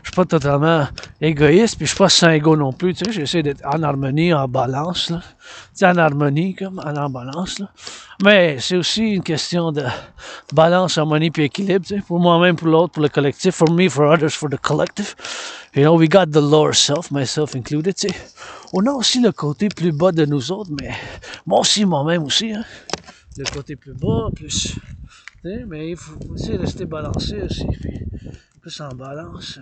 [SPEAKER 1] je suis pas totalement égoïste, puis je suis pas sans égo non plus, tu sais, j'essaie d'être en harmonie, en balance, là. Tu sais, en harmonie, comme, en balance, là. Mais c'est aussi une question de balance, harmonie, puis équilibre, tu sais, pour moi-même, pour l'autre, pour le collectif, for me, for others, for the collective. You know, we got the lower self, myself included, tu sais. On a aussi le côté plus bas de nous autres, mais moi aussi, moi-même aussi, hein. Le côté plus bas, plus... Mais il faut aussi rester balancé aussi, puis plus en balance,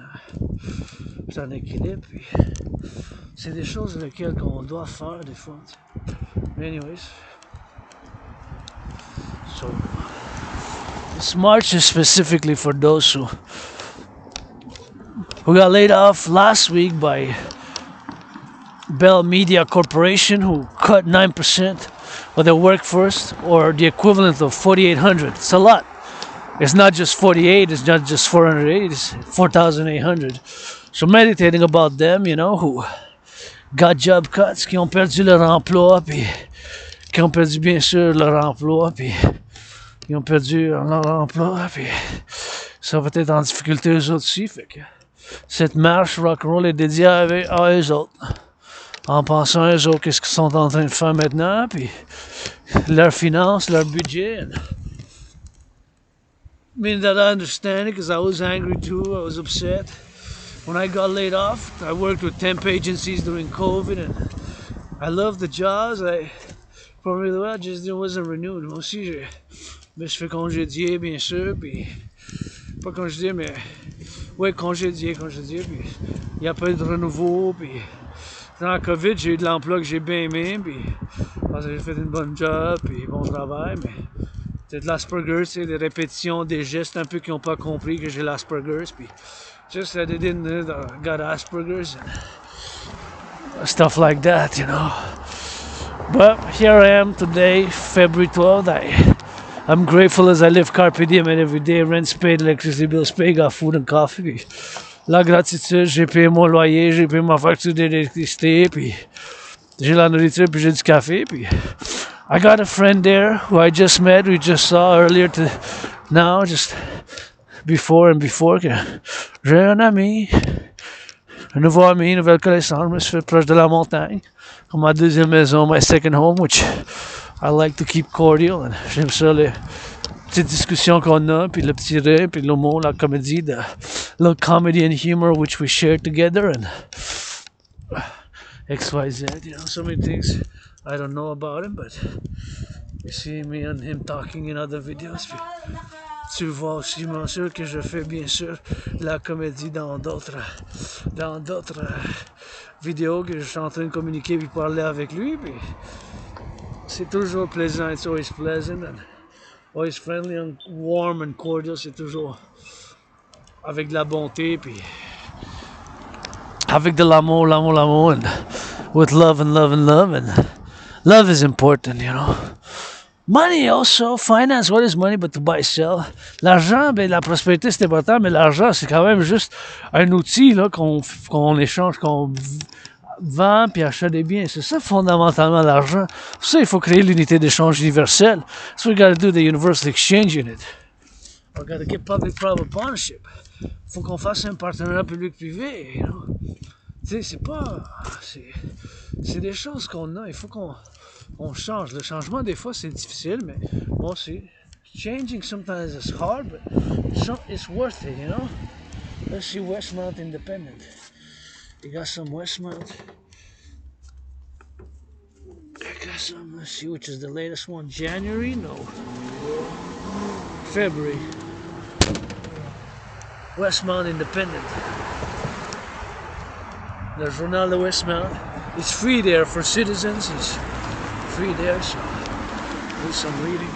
[SPEAKER 1] plus en équilibre, puis c'est des choses lesquelles qu'on doit faire des fois. Mais anyways, so this march is specifically for those who got laid off last week by Bell Media Corporation, who cut 9% of their workforce, or the equivalent of 4,800. It's a lot. It's not just 48, it's not just 408, it's 4,800. So meditating about them, you know, who got job cuts, qui ont perdu leur emploi, puis qui ont perdu bien sûr leur emploi, puis ils ont perdu leur emploi, puis ça va être en difficulté eux autres aussi. Fait que cette marche Rock&Roll est dédiée à eux autres. En pensant à eux autres, qu'est-ce qu'ils sont en train de faire maintenant, puis leurs finances, leur budget. And, I mean that I understand it, because I was angry too, I was upset. When I got laid off, I worked with temp agencies during COVID, and I loved the jobs. I performed really well, just it wasn't renewed. Moi aussi, je me suis fait congédier, bien sûr, puis pas congédier, mais ouais, congédier, puis il n'y a pas eu de renouveau, puis dans la COVID, j'ai eu de l'emploi que j'ai bien aimé, puis parce que j'ai fait une bonne job, puis bon travail, mais c'est de l'Asperger's, c'est des répétitions, des gestes un peu qui n'ont pas compris que j'ai l'Asperger's, puis just that they didn't know that I got Asperger's and stuff like that, you know. But here I am today, February 12th. I'm grateful as I live carpe diem and every day, rent's paid, electricity bills paid, got food and coffee, puis la gratitude, j'ai payé mon loyer, j'ai payé ma facture d'électricité, puis j'ai la nourriture, puis j'ai du café, puis I got a friend there who I just met, we just saw earlier to now, just before, que j'ai un ami, un nouveau ami, une nouvelle connaissance, je me suis fait proche de la montagne, comme ma deuxième maison, my second home, which I like to keep cordial, and j'aime ça les petites discussions qu'on a, puis le petit rire, puis l'humour, la comédie, the little comedy and humor which we share together, and XYZ, you know, so many things I don't know about him, but you see me and him talking in other videos, puis tu vois aussi, bien sûr, que je fais bien sûr la comédie dans d'autres vidéos que je suis en train de communiquer puis parler avec lui, puis c'est toujours plaisant, it's always pleasant and always friendly and warm and cordial, c'est toujours avec de la bonté, puis avec de l'amour, and with love and love and love, and love is important, you know. Money also, finance, what is money but to buy, sell? L'argent, ben la prospérité c'est important, mais l'argent c'est quand même juste un outil là qu'on échange, qu'on vend puis achète des biens. C'est ça fondamentalement l'argent. Pour ça il faut créer l'unité d'échange universelle. So we gotta do the universal exchange unit. We gotta get public-private partnership. Faut qu'on fasse un partenariat public-privé. You know? Tu sais, c'est pas... C'est des choses qu'on a. Il faut qu'on change. Le changement, des fois, c'est difficile, mais bon, c'est... Changing sometimes is hard, but it's worth it, you know? Let's see Westmount Independent. You got some Westmount. I got some, let's see, which is the latest one. January? No. February. Westmount Independent. The Journal de Westmount. It's free there for citizens. It's free there, so do some reading.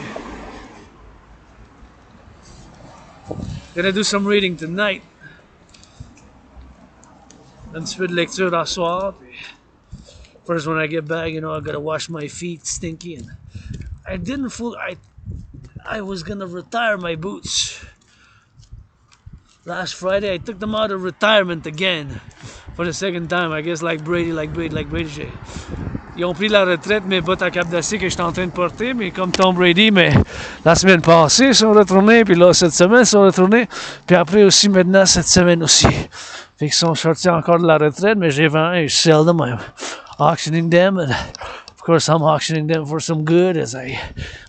[SPEAKER 1] Gonna do some reading tonight. Un petit peu de lecture à soir. First, when I get back, you know, I gotta wash my feet, stinky, and I didn't fool. I was gonna retire my boots. last Friday, I took them out of retirement again for the second time. I guess like Brady. Ils ont pris la retraite, mes bottes à cap d'acier que j'étais en train de porter, mais comme Tom Brady, mais la semaine passée, ils sont retournés, puis là, cette semaine, ils sont retournés, puis après aussi, maintenant, cette semaine aussi. Fait qu'ils sont sortis encore de la retraite, mais j'ai vendu, je sell them, I'm auctioning them, and of course, I'm auctioning them for some good, as I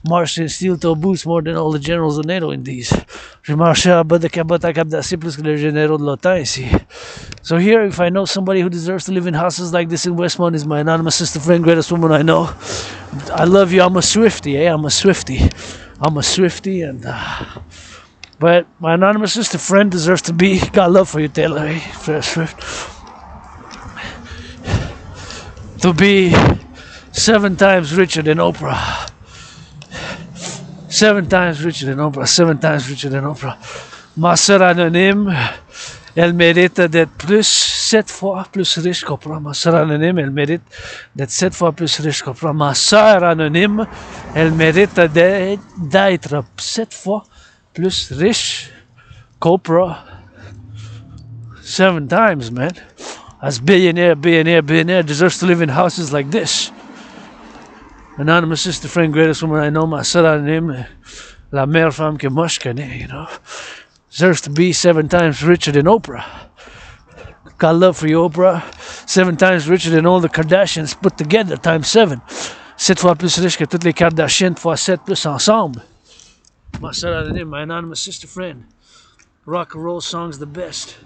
[SPEAKER 1] march in steel-toe boots more than all the generals of NATO in these. J'ai marché à bas de cabotte à cap d'acier plus que les généraux de l'OTAN ici. So here, if I know somebody who deserves to live in houses like this in Westmont, is my anonymous sister friend, greatest woman I know. I love you. I'm a Swiftie, eh? I'm a Swiftie, and but my anonymous sister friend deserves to be. Got love for you, Taylor, eh? Swift. To be 7 times richer than Oprah. 7 times richer than Oprah. 7 times richer than Oprah. Ma sœur anonyme. Elle mérite d'être 7 fois plus riche qu'Oprah. Ma sœur anonyme, elle mérite d'être 7 fois plus riche qu'Oprah. Ma sœur anonyme, elle mérite d'être 7 fois plus riche qu'Oprah. 7 times, man. As billionaire deserves to live in houses like this. Anonymous sister friend, greatest woman I know. Ma sœur anonyme, la meilleure femme que moi je connais, you know. Deserves to be 7 times richer than Oprah. Got love for you, Oprah. 7 times richer than all the Kardashians put together, times 7. 7 fois plus riche que toutes les Kardashians, fois 7 plus ensemble. My sœur anonyme, my anonymous sister friend. Rock&Roll song's the best.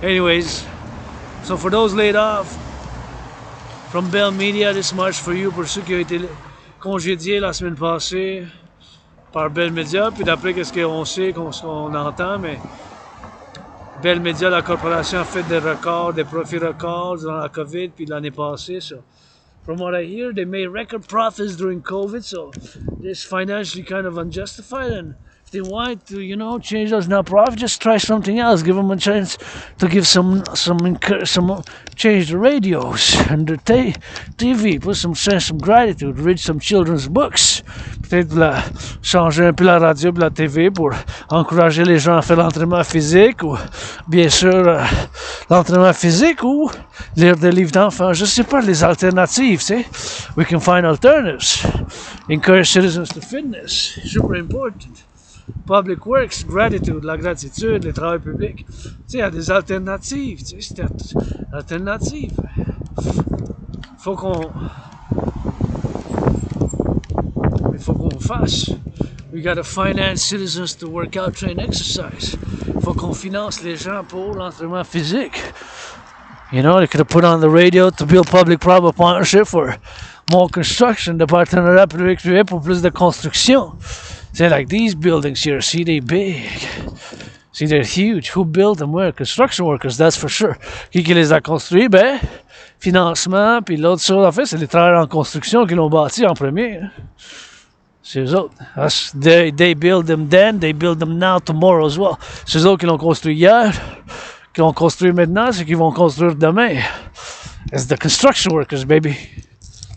[SPEAKER 1] Anyways, so for those laid off from Bell Media, this march for you, pour ceux qui ont été congédiés la semaine passée par Bell Media, puis d'après qu'est-ce qu'on sait, qu'on entend, mais Bell Media, la corporation a fait des records, des profits records durant la COVID, puis l'année passée, so from what I hear, they made record profits during COVID, so it's financially kind of unjustified, and if they want to, you know, change those non-profit, just try something else. Give them a chance to give some change the radios and the TV, put some gratitude, read some children's books. Peut-être changer un peu la radio et la TV pour encourager les gens à faire l'entraînement physique ou, bien sûr, l'entraînement physique ou lire des livres d'enfants. Je sais pas, les alternatives, tu sais. We can find alternatives. Encourage citizens to fitness. Super important. Public works, gratitude, la gratitude, les travaux publics. Tu sais, il y a des alternatives, tu sais, c'est alternative. Faut qu'on fasse. We gotta finance citizens to work out, train, exercise. Faut qu'on finance les gens pour l'entraînement physique. You know, they could have put on the radio to build public-private partnership for more construction, de partenariat public-privé pour plus de construction. Say like these buildings here, see they big. See they're huge. Who built them? Where? Construction workers, that's for sure. Qui les a construits? Ben, financement, puis l'autre chose, en fait, c'est les travailleurs en construction qui l'ont bâti en premier. C'est eux autres. They build them then, they build them now, tomorrow as well. C'est eux autres qui l'ont construit hier, qui l'ont construit maintenant, c'est qu'ils vont construire demain. It's the construction workers, baby.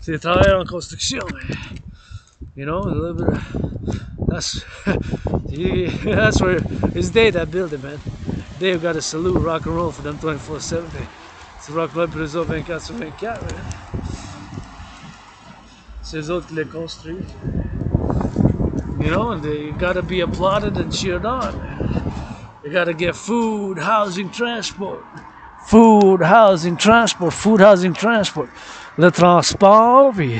[SPEAKER 1] C'est les travailleurs en construction. You know, a little bit that's where it's Dave that built it, man. Dave got to salute Rock&Roll for them 24/7. C'est Rock&Roll pour eux autres 24/24, man. C'est eux autres qui les construisent. You know, and they gotta be applauded and cheered on. They gotta get food, housing, transport. Food, housing, transport. Le transport, puis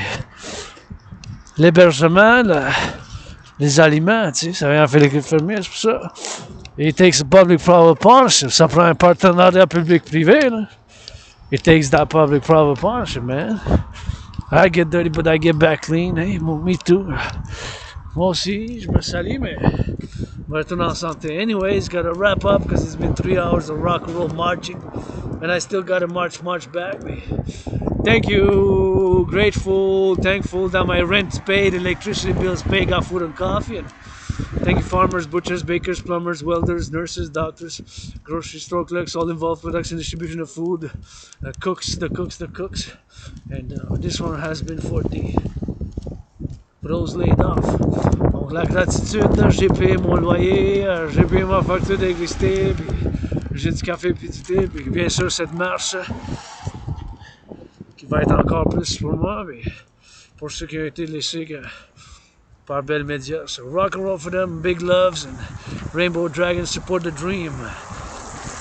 [SPEAKER 1] l'hébergement, les aliments, tu sais, ça vient faire les fermiers, c'est pour ça. It takes a public-private partnership. Ça prend un partenariat public-privé, là. It takes that public-private partnership, man. I get dirty, but I get back clean. Hey, me too. Moi aussi, je me salis, mais je vais retourner en santé. Anyways, gotta wrap up because it's been 3 hours of Rock&Roll marching. And I still gotta march back. Thank you, grateful, thankful that my rent's paid, electricity bills paid, got food and coffee. And thank you farmers, butchers, bakers, plumbers, welders, nurses, doctors, grocery store clerks, all involved in production, distribution of food, the cooks. And this one has been for those laid off. On Donc la gratitude, j'ai payé mon loyer, j'ai payé ma facture d'électricité, puis j'ai du café puis du thé, puis bien sûr cette marche qui va être encore plus pour moi, mais pour ceux qui ont été laissés par Bell Media. So rock and roll for them, big loves, and Rainbow Dragons support the dream.